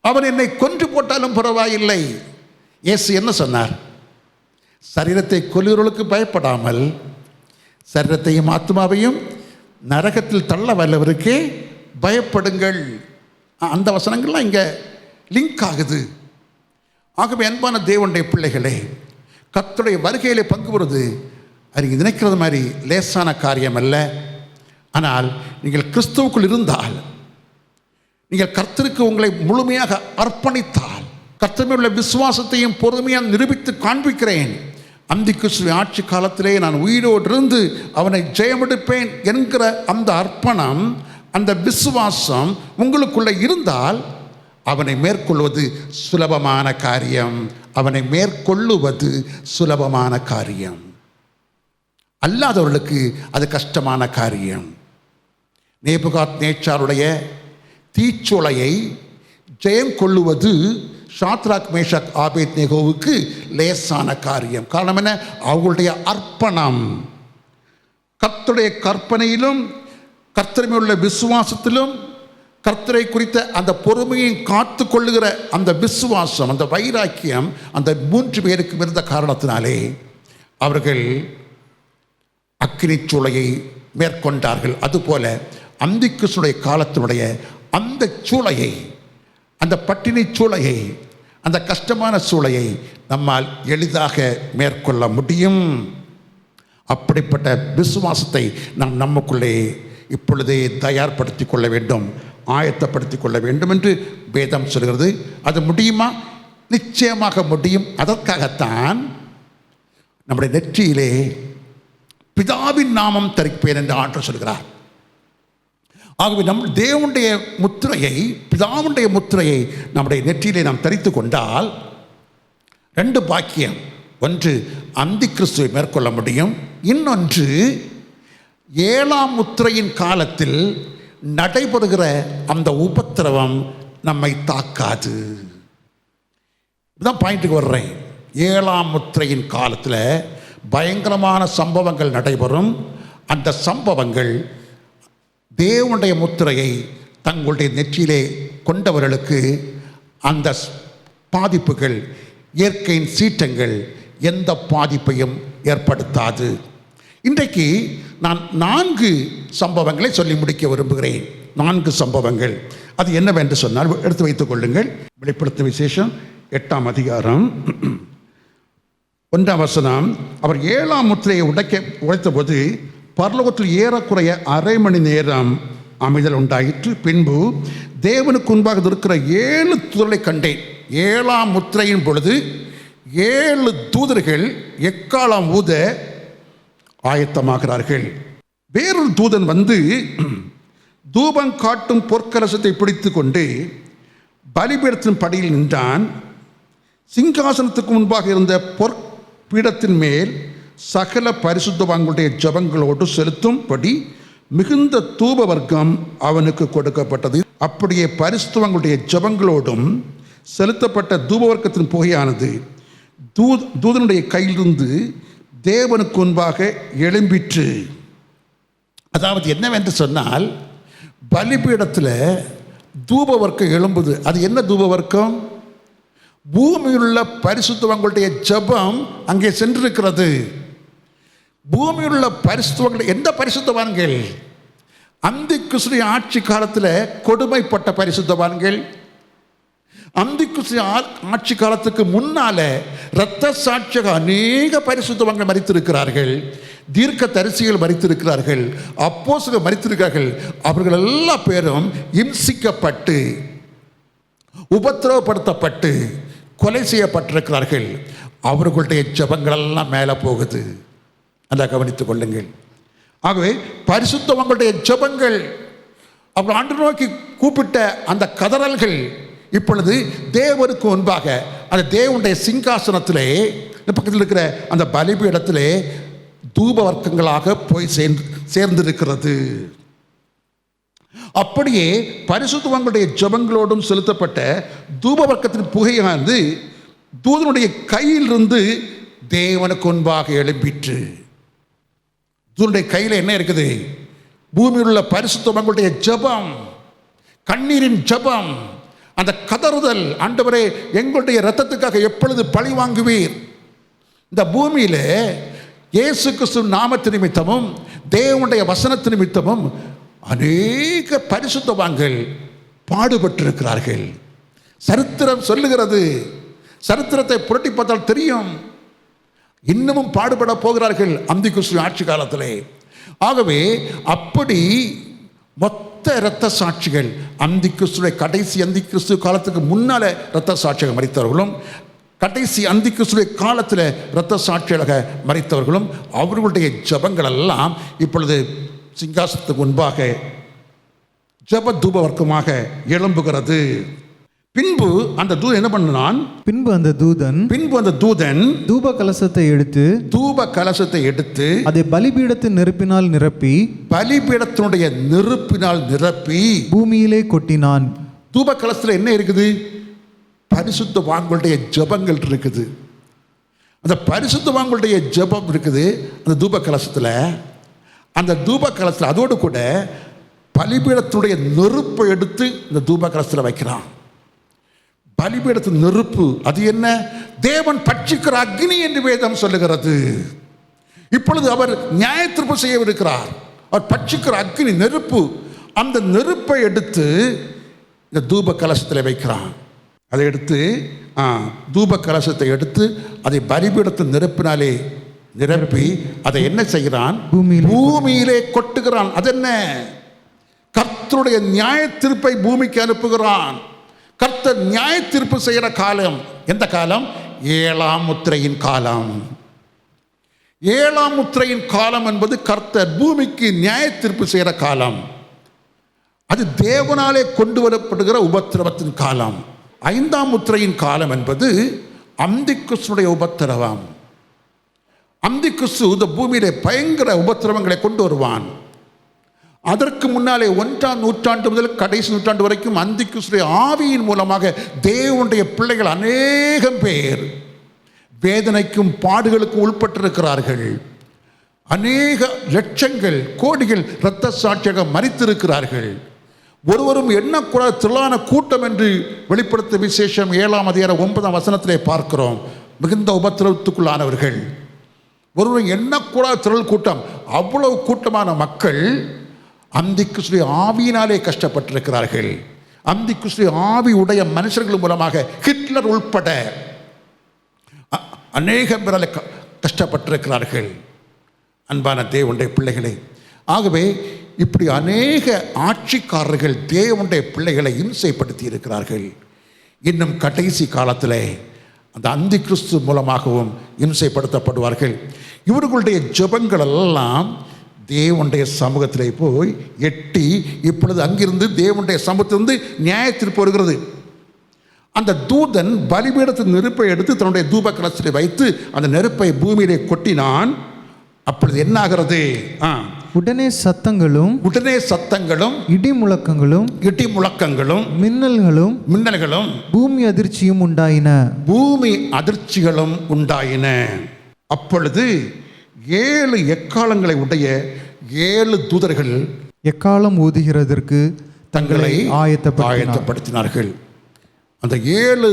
அவன் என்னை கொன்று போட்டாலும் பரவாயில்லை. இயேசு என்ன சொன்னார்? சரீரத்தை கொல்லுகிறவர்களுக்கு பயப்படாமல் சரீரத்தையும் ஆத்மாவையும் நரகத்தில் தள்ள வல்லவருக்கே பயப்படுங்கள். அந்த வசனங்கள்லாம் இங்கே லிங்க் ஆகுது. ஆகவே அன்பான தேவனுடைய பிள்ளைகளே, கர்த்தருடைய வருகையிலே பங்கு பெறுவது அது நினைக்கிறது மாதிரி லேசான காரியம் அல்ல. ஆனால் நீங்கள் கிறிஸ்துவுக்குள் இருந்தால், நீங்கள் கர்த்தருக்கு உங்களை முழுமையாக அர்ப்பணித்தால், கர்த்தரில் உள்ள விசுவாசத்தையும் பொறுமையாக நிரூபித்து காண்பிக்கிறேன். அந்திக்கிறிஸ்துவின் ஆட்சி காலத்திலே நான் உயிரோடு இருந்து அவனை ஜெயமெடுப்பேன் என்கிற அந்த அர்ப்பணம், அந்த விசுவாசம் உங்களுக்குள்ளே இருந்தால் அவனை மேற்கொள்வது சுலபமான காரியம். அவனை மேற்கொள்ளுவது சுலபமான காரியம். அல்லாதவர்களுக்கு அது கஷ்டமான காரியம். நேபுகாத்நேச்சாருடைய தீச்சோலையை ஜெயம் கொள்ளுவது ஷாத்ராக் மேஷாக் ஆபேத்நேகோவுக்கு லேசான காரியம். காரணம் என்ன? அவர்களுடைய அர்ப்பணம். கர்த்தருடைய கற்பனையிலும் கர்த்தரில் உள்ள விசுவாசத்திலும் கர்த்தரை குறித்த அந்த பொறுமையை காத்து கொள்ளுகிற அந்த விசுவாசம், அந்த வைராக்கியம் அந்த 3 பேருக்கு இருந்த காரணத்தினாலே அவர்கள் அக்கினி சூளையை மேற்கொண்டார்கள். அதுபோல அந்திக்கிறிஸ்துடைய காலத்தினுடைய அந்த சூளையை, அந்த பட்டினி சூளையை, அந்த கஷ்டமான சூளையை நம்மால் எளிதாக மேற்கொள்ள முடியும். அப்படிப்பட்ட விசுவாசத்தை நாம் நமக்குள்ளே இப்பொழுதே தயார்படுத்தி கொள்ள வேண்டும், ஆயத்தப்படுத்தி கொள்ள வேண்டும் என்று வேதம் சொல்கிறது. அது முடியுமா? நிச்சயமாக முடியும். அதற்காகத்தான் நம்முடைய நெற்றியிலே பிதாவின் நாமம் தரிப்பேன் என்று ஆண்டவர் சொல்கிறார். ஆகவே தேவனுடைய முத்திரையை, பிதாவுடைய முத்திரையை நம்முடைய நெற்றியிலே நாம் தரித்து கொண்டால் 2 பாக்கியம். ஒன்று, அந்திக்கிறிஸ்துவை மேற்கொள்ள முடியும். இன்னொன்று, 7ஆம் முத்திரையின் காலத்தில் நடைபெறுகிற அந்த உபத்திரவம் நம்மை தாக்காது. இதுதான் பாயிண்ட்டுக்கு வர்றேன். 7ஆம் முத்திரையின் காலத்தில் பயங்கரமான சம்பவங்கள் நடைபெறும். அந்த சம்பவங்கள் தேவனுடைய முத்திரையை தங்களுடைய நெற்றியிலே கொண்டவர்களுக்கு அந்த பாதிப்புகள், இயற்கையின் சீற்றங்கள் எந்த பாதிப்பையும் ஏற்படுத்தாது. இன்றைக்கு நான் 4 சம்பவங்களை சொல்லி முடிக்க விரும்புகிறேன். 4 சம்பவங்கள். அது என்னவென்று சொன்னால் எடுத்து வைத்துக் கொள்ளுங்கள். வெளிப்படுத்தும் விசேஷம் 8ஆம் அதிகாரம் 1ஆம் வசனம். அவர் 7ஆம் முத்திரையை உடைத்தபோது பரலோகத்தில் ஏறக்குறைய அரை மணி நேரம் அமைதல் உண்டாயிற்று. பின்பு தேவனுக்கு முன்பாக இருக்கிற 7 தூதர்களை கண்டேன். 7ஆம் முத்திரையின் பொழுது 7 தூதர்கள் எக்காலம் ஊத ஆயத்தமாகிறார்கள். வேறொரு தூதன் வந்து தூபம் காட்டும் பொற்கலசத்தை பிடித்து கொண்டு பலிபீடத்தின் படியில் நின்றான். சிங்காசனத்துக்கு முன்பாக இருந்த பொற்பீடத்தின் மேல் சகல பரிசுத்தவான்களுடைய ஜபங்களோடு செலுத்தும்படி மிகுந்த தூப வர்க்கம் அவனுக்கு கொடுக்கப்பட்டது. அப்படியே பரிசுத்தவான்களுடைய ஜபங்களோடும் செலுத்தப்பட்ட தூப வர்க்கத்தின் புகையானது தூதனுடைய கையிலிருந்து தேவனுக்கு முன்பாக எழும்பிற்று. அதாவது என்னவென்று சொன்னால், பலிபீடத்தில் தூப வர்க்கம் எழும்புது. அது என்ன தூப வர்க்கம்? பூமியிலுள்ள பரிசுத்தவான்களுடைய ஜபம் அங்கே சென்றிருக்கிறது. பூமியிலுள்ள பரிசுத்தவான்கள் எந்த பரிசுத்தவான்கள்? அந்திக்கிறிஸ்துவின் ஆட்சி காலத்தில் கொடுமைப்பட்ட பரிசுத்தவான்கள். அந்திக்கிறிஸ்து ஆட்சி காலத்துக்கு முன்னால இரத்த சாட்சியாக அநேக பரிசுத்தவான்கள் மரித்திருக்கிறார்கள். தீர்க்க தரிசிகள் மரித்திருக்கிறார்கள். அப்போஸ்தலர்கள் மரித்திருக்கிறார்கள். அவர்கள் எல்லா பேரும் இம்சிக்கப்பட்டு, உபத்திரவப்படுத்தப்பட்டு, கொலை செய்யப்பட்டிருக்கிறார்கள். அவர்களுடைய ஜபங்கள் எல்லாம் மேலே போகுது. அதை கவனித்துக் கொள்ளுங்கள். ஆகவே பரிசுத்தவான்களுடைய ஜபங்கள், அவர்கள் ஆண்டு நோக்கி கூப்பிட்ட அந்த கதறல்கள் இப்பொழுது தேவனுக்கு முன்பாக அந்த தேவனுடைய சிங்காசனத்திலே பக்கத்தில் இருக்கிற அந்த பலிபீடத்திலே தூப வர்க்கங்களாக போய் சேர்ந்திருக்கிறது. அப்படியே பரிசுத்தவான்களுடைய ஜபங்களோடும் செலுத்தப்பட்ட தூப வர்க்கத்தின் புகையானது தூதனுடைய கையிலிருந்து தேவனுக்கு முன்பாக எழும்பிற்று. தூதனுடைய கையில் என்ன இருக்குது? பூமியில் உள்ள பரிசுத்தவான்களுடைய ஜபம், கண்ணீரின் ஜபம், அந்த கதறுதல். ஆண்டவரே, எங்களுடைய இரத்தத்துக்காக எப்பொழுது பழி வாங்குவீர்? இந்த பூமியில இயேசு கிறிஸ்து நாமத்து நிமித்தமும் தேவனுடைய வசனத்து நிமித்தமும் அநேக பரிசுத்தவான்கள் பாடுபட்டிருக்கிறார்கள். சரித்திரம் சொல்லுகிறது. சரித்திரத்தை புரட்டி பார்த்தால் தெரியும், இன்னமும் பாடுபட போகிறார்கள் அந்திக்கிறிஸ்து ஆட்சி காலத்திலே. ஆகவே அப்படி மொத்த இரத்த சாட்சிகள், அந்திக்கிறிஸ்துடைய கடைசி அந்திக்கிறிஸ்து காலத்துக்கு முன்னால இரத்த சாட்சியாக மரித்தவர்களும், கடைசி அந்திக்கிறிஸ்துடைய காலத்தில் இரத்த சாட்சியாக மரித்தவர்களும், அவர்களுடைய ஜபங்கள் எல்லாம் இப்பொழுது சிங்காசனத்துக்கு முன்பாக ஜப தூப வர்க்கமாக எழும்புகிறது. பின்பு அந்த தூதன் என்ன பண்ணான்? பின்பு அந்த தூதன் தூப கலசத்தை எடுத்து அதை பலிபீடத்தின் நெருப்பினால் நிரப்பி பூமியிலே கொட்டினான். தூப கலசத்தில் என்ன இருக்குது? பரிசுத்தவான்களுடைய ஜெபங்கள் இருக்குது. அந்த பரிசுத்தவான்களுடைய ஜெபம் இருக்குது அந்த தூப கலசத்தில். அந்த தூப கலசத்தில் அதோடு கூட பலிபீடத்துடைய நெருப்பை எடுத்து இந்த தூப கலசத்தில் வைக்கிறான். பலிபீடத்து நெருப்பு அது என்ன? தேவன் பட்சிக்கிற அக்னி என்று வேதம் சொல்லுகிறது. இப்பொழுது அவர் நியாயத்தீர்ப்பு செய்யவிருக்கிறார். அவர் பட்சிக்கிற அக்னி நெருப்பு. அந்த நெருப்பை எடுத்து இந்த தூப கலசத்தில் வைக்கிறான். அதை எடுத்து தூப கலசத்தை எடுத்து அதை பலிபீடத்து நெருப்பினாலே நிரப்பி அதை என்ன செய்கிறான்? பூமியிலே கொட்டுகிறான். அது என்ன? கர்த்தருடைய நியாய தீர்ப்பை பூமிக்கு அனுப்புகிறான். கர்த்தர் நியாய தீர்ப்பு செய்கிற காலம் எந்த காலம்? 7ஆம் முத்திரையின் காலம். 7ஆம் முத்திரையின் காலம் என்பது கர்த்தர் பூமிக்கு நியாய தீர்ப்பு செய்கிற காலம். அது தேவனாலே கொண்டு வரப்படுகிற உபத்திரவத்தின் காலம். 5ஆம் முத்திரையின் காலம் என்பது அந்திக்கிறிஸ்துடைய உபத்திரவம். அந்திக்கிறிஸ்து இந்த பூமியிலே பயங்கர உபத்திரவங்களை கொண்டு வருவான். அதற்கு முன்னாலே 1ஆம் நூற்றாண்டு முதல் கடைசி நூற்றாண்டு வரைக்கும் அந்திக்கிறிஸ்துடைய ஆவியின் மூலமாக தேவனுடைய பிள்ளைகள் அநேகம் பேர் வேதனைக்கும் பாடுகளுக்கும் உட்பட்டிருக்கிறார்கள். அநேக லட்சங்கள் கோடிகள் இரத்த சாட்சியாக மரித்திருக்கிறார்கள். ஒருவரும் எண்ணக்கூடாத திரளான கூட்டம் என்று வெளிப்படுத்த விசேஷம் 7ஆம் அதிகாரம் 9ஆம் வசனத்திலே பார்க்கிறோம். மிகுந்த உபத்திரவத்துக்குள்ளானவர்கள், ஒருவரும் எண்ணக்கூடாத திரள் கூட்டம். அவ்வளவு கூட்டமான மக்கள் அந்திக்கிறிஸ்துவின் ஆவியினாலே கஷ்டப்பட்டிருக்கிறார்கள். அந்திக்கிறிஸ்துவின் ஆவி உடைய மனுஷர்கள் மூலமாக ஹிட்லர் உள்பட அநேகம் பேரால் கஷ்டப்பட்டிருக்கிறார்கள். அன்பான தேவனுடைய பிள்ளைகளே, ஆகவே இப்படி அநேக ஆட்சிக்காரர்கள் தேவனுடைய பிள்ளைகளை இம்சைப்படுத்தி இருக்கிறார்கள். இன்னும் கடைசி காலத்தில் அந்த அந்திக்கிறிஸ்து மூலமாகவும் இம்சைப்படுத்தப்படுவார்கள். இவர்களுடைய ஜெபங்கள் எல்லாம் தேவனுடைய சமூகத்திலே போய் எட்டி இப்பொழுது அங்கிருந்து தேவனுடைய சமூகத்திலிருந்து நியாயத்தீர்ப்பு வருகிறது. அந்த தூதன் பலிபீடத்தின் நெருப்பை எடுத்து தன்னுடைய தூப கலசத்தை வைத்து அந்த நெருப்பை பூமியிலே கொட்டினான். அப்பொழுது என்ன ஆகிறது? உடனே சத்தங்களும் இடி முழக்கங்களும் மின்னல்களும் பூமி அதிர்ச்சியும் உண்டாயின. அப்பொழுது 7 எக்காலங்களை உடைய 7 தூதர்கள் எக்காலம் ஊதுகிறதற்கு தங்களை ஆயத்தப்படுத்தினார்கள். அந்த 7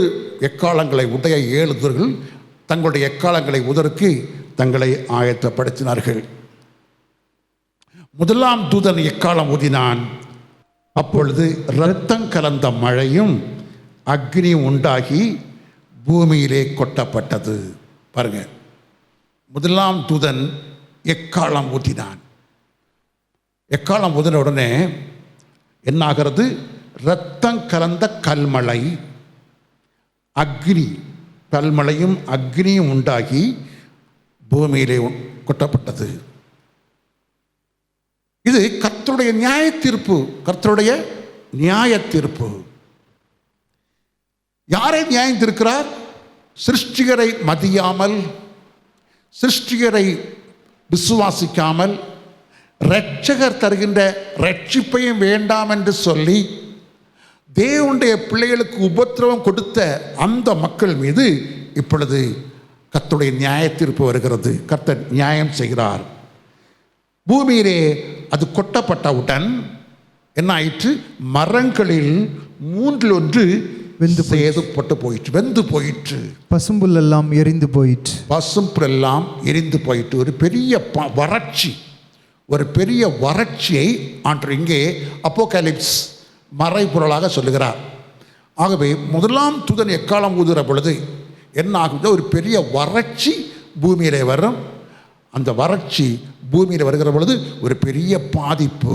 எக்காலங்களை உடைய 7 தூதர்கள் தங்களுடைய எக்காலங்களை ஊதற்கு தங்களை ஆயத்தப்படுத்தினார்கள். முதலாம் தூதன் எக்காலம் ஊதினான். அப்பொழுது இரத்தம் கலந்த மழையும் அக்னியும் உண்டாகி பூமியிலே கொட்டப்பட்டது. பாருங்க, முதலாம் தூதன் எக்காலம் ஊதினான். எக்காலம் ஊதின உடனே என்ன ஆகிறது? இரத்தம் கலந்த கல்மழை, அக்னி, கல்மழையும் அக்னியும் உண்டாகி பூமியிலே கொட்டப்பட்டது. இது கர்த்தருடைய நியாய தீர்ப்பு. யாரை நியாயம் தீர்க்கிறார்? சிருஷ்டிகரை மதியாமல், சிருஷ்டிகரை விசுவாசிக்காமல், இரட்சகர் தருகின்ற ரட்சிப்பையும் வேண்டாம் என்று சொல்லி தேவனுடைய பிள்ளைகளுக்கு உபத்திரவம் கொடுத்த அந்த மக்கள் மீது இப்பொழுது கர்த்தருடைய நியாய தீர்ப்பு வருகிறது. கர்த்தர் நியாயம் செய்கிறார். பூமியிலே அது கொட்டப்பட்டவுடன் என்ன ஆயிற்று? மரங்களில் 1/3 வெந்து போயிற்று. பசும்புல்லெல்லாம் எரிந்து போயிற்று. ஒரு பெரிய வறட்சியை ஆண்டு இங்கே அப்போகலிப்ஸ் மறைபொருளாக சொல்லுகிறார். ஆகவே முதலாம் தூதன் எக்காலம் ஊதுகிற பொழுது என்ன ஆகுது? ஒரு பெரிய வறட்சி பூமியிலே வரும். அந்த வறட்சி பூமியில் வருகிற பொழுது ஒரு பெரிய பாதிப்பு,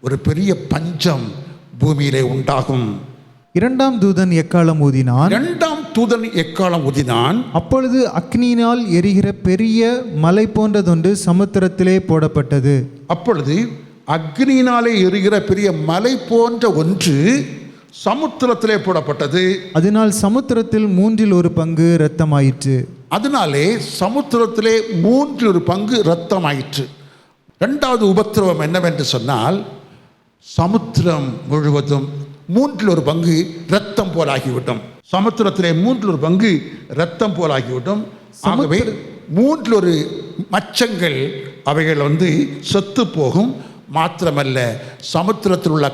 ஒரு பெரிய பஞ்சம் பூமியிலே உண்டாகும். 2ஆம் தூதன் எக்காலம் ஊதினான். அப்பொழுது அக்னியினால் எரிகிற பெரிய மலை போன்றதொன்று சமுத்திரத்திலே போடப்பட்டது. அப்பொழுது அக்னியினாலே எரிகிற பெரிய மலை போன்ற ஒன்று சமுத்திரத்திலே போடப்பட்டது. அதனால் சமுத்திரத்தில் 1/3 பங்கு இரத்தமாயிற்று. அதனாலே சமுத்திரத்திலே 1/3 பங்கு இரத்தமாயிற்று. 2வது உபத்திரவம் என்னவென்று சொன்னால், சமுத்திரம் முழுவதும் மூன்றில் ஒரு பங்கு இரத்தம் போலாகிவிடும். சமுத்திரத்திலே மூன்றில் ஒரு பங்கு இரத்தம் போலாகிவிடும். ஆகவே மூன்றில் ஒரு மச்சங்கள் அவைகள் செத்து போகும். மாத்திரமல்ல, சமுத்திரத்தில் உள்ள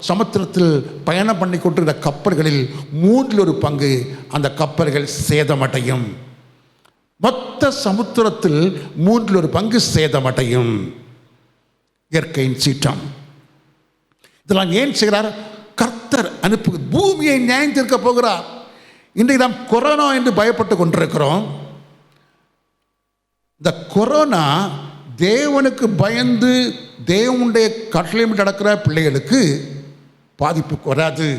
சமுத்திரத்தில் பயணம் பண்ணி கொண்டிருக்கிற கப்பல்களில் மூன்றில் ஒரு பங்கு அந்த கப்பல்கள் சேதமடையும். மொத்த சமுத்திரத்தில் மூன்றில் ஒரு பங்கு சேதமடையும். இயற்கையின் சீற்றம். இதெல்லாம் ஏன் செய்கிறார்? கர்த்தர் அனுப்பு பூமியை நியாயம் தீர்க்க போகிறார். இன்றைக்கு நாம் கொரோனா என்று பயப்பட்டு கொண்டிருக்கிறோம். இந்த கொரோனா தேவனுக்கு பயந்து தேவனுடைய கட்டளையிட்டு நடக்கிற பிள்ளைகளுக்கு பாதிப்பு வராது.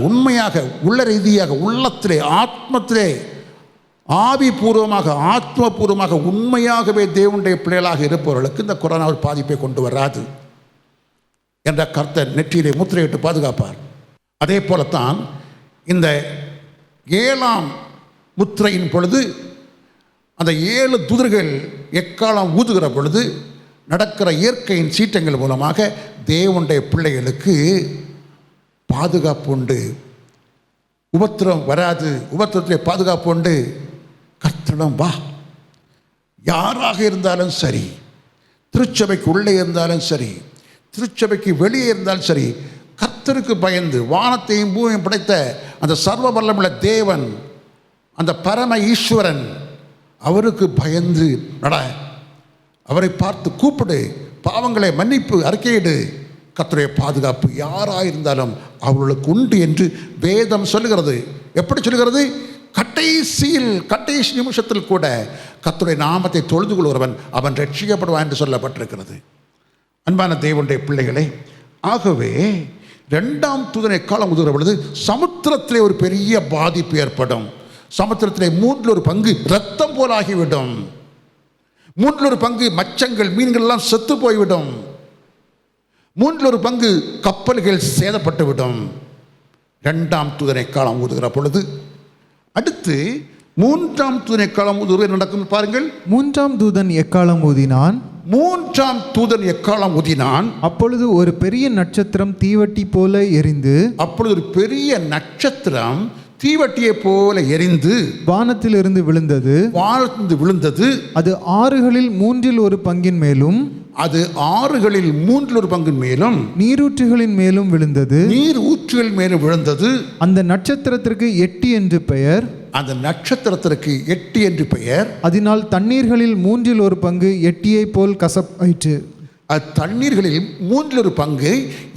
உண்மையாக உள்ள ரீதியாக உள்ளத்திலே ஆத்மத்திலே ஆவிபூர்வமாக ஆத்மபூர்வமாக உண்மையாகவே தேவனுடைய பிள்ளைகளாக இருப்பவர்களுக்கு இந்த கொரோனா ஒரு பாதிப்பை கொண்டு வராது என்ற கர்த்தர் நெற்றியிலே முத்திரையிட்டு பாதுகாப்பார். அதே போலத்தான் இந்த 7ஆம் முத்திரையின் பொழுது அந்த 7 தூதர்கள் எக்காலம் ஊதுகிற பொழுது நடக்கிற இயற்கையின் சீற்றங்கள் மூலமாக தேவனுடைய பிள்ளைகளுக்கு பாதுகாப்பு உண்டு. உபத்திரம் வராது. உபத்திரத்திலே பாதுகாப்பு உண்டு. கர்த்தரிடம் வா. யாராக இருந்தாலும் சரி, திருச்சபைக்கு உள்ளே இருந்தாலும் சரி, திருச்சபைக்கு வெளியே இருந்தாலும் சரி, கர்த்தருக்கு பயந்து வானத்தையும் பூமியையும் படைத்த அந்த சர்வ வல்லமுள்ள தேவன், அந்த பரம ஈஸ்வரன், அவருக்கு பயந்து நட. அவரை பார்த்து கூப்பிடு. பாவங்களை மன்னிப்பு அறிக்கையிடு. கர்த்தருடைய பாதுகாப்பு யாராக இருந்தாலும் அவர்களுக்கு உண்டு என்று வேதம் சொல்லுகிறது. எப்படி சொல்லுகிறது? கடைசி நிமிஷத்தில் கூட கர்த்தருடைய நாமத்தை தொழுது கொள்கிறவன் அவன் ரட்சிக்கப்படுவான் என்று சொல்லப்பட்டிருக்கிறது. அன்பான தேவனுடைய பிள்ளைகளே, ஆகவே 2ஆம் தூதனை காலம் உதுகிற பொழுது சமுத்திரத்திலே ஒரு பெரிய பாதிப்பு ஏற்படும். சமுத்திரத்திலே 3 ஒரு பங்கு இரத்தம் போலாகிவிடும். 3 ஒரு பங்கு மச்சங்கள் மீன்கள் எல்லாம் செத்து போய்விடும். 3 ஒரு பங்கு கப்பல்கள் சேதப்பட்டுவிடும். 2ஆம் தூதனை காலம் ஊதுகிற பொழுது அடுத்து 3ஆம் தூதனை காலம் ஊதுவது நடக்கும் பாருங்கள். 3ஆம் தூதன் எக்காலம் ஊதினான். 3ஆம் தூதன் எக்காலம் ஊதினான். அப்பொழுது ஒரு பெரிய நட்சத்திரம் தீவட்டி போல எரிந்து தீவட்டியை போல எரிந்து வானத்திலிருந்து விழுந்தது. அது ஆறுகளில் 3 ஒரு பங்கின் மேலும் நீரூற்றுகளின் மேலும் விழுந்தது. அந்த நட்சத்திரத்திற்கு 8 என்று பெயர். அதனால் தண்ணீர்களில் 3 ஒரு பங்கு எட்டியை போல் கசப்பாயிற்று. தண்ணீர்களில் 3 ஒரு பங்கு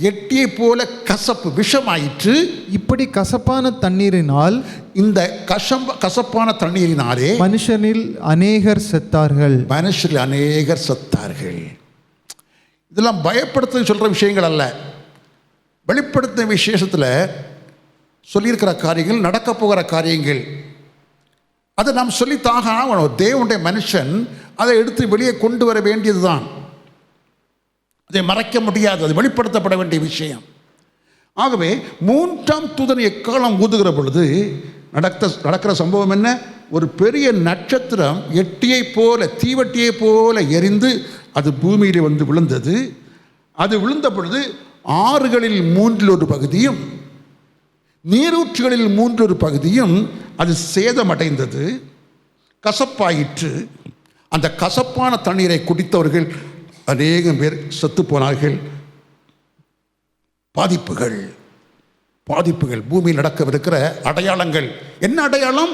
எட்டியை போல கசப்பு விஷமாயிற்று. இப்படி கசப்பான தண்ணீரினால், இந்த கசப்பான தண்ணீரினாலே மனுஷரில் அநேகர் செத்தார்கள். இதெல்லாம் பயப்படுத்த சொல்ற விஷயங்கள் அல்ல. வெளிப்படுத்த விசேஷத்தில் சொல்லியிருக்கிற காரியங்கள், நடக்க போகிற காரியங்கள், அதை நாம் சொல்லித்தாக ஆகணும். தேவனுடைய மனுஷன் அதை எடுத்து வெளியே கொண்டு வர வேண்டியதுதான். அதை மறைக்க முடியாது. அது வெளிப்படுத்தப்பட வேண்டிய விஷயம். ஆகவே 3ஆம் தூதன் எக்காலம் ஊதுகிற பொழுது நடக்கிற சம்பவம் என்ன? ஒரு பெரிய நட்சத்திரம் தீவட்டியை போல எரிந்து அது பூமியிலே விழுந்தது. அது விழுந்த பொழுது ஆறுகளில் 3 ஒரு பகுதியும் நீரூற்றுகளில் 3 ஒரு பகுதியும் அது சேதமடைந்தது, கசப்பாயிற்று. அந்த கசப்பான தண்ணீரை குடித்தவர்கள் அநேகம் பேர் செத்து போனார்கள். பாதிப்புகள் பூமியில் நடக்கவிருக்கிற அடையாளங்கள் என்ன அடையாளம்?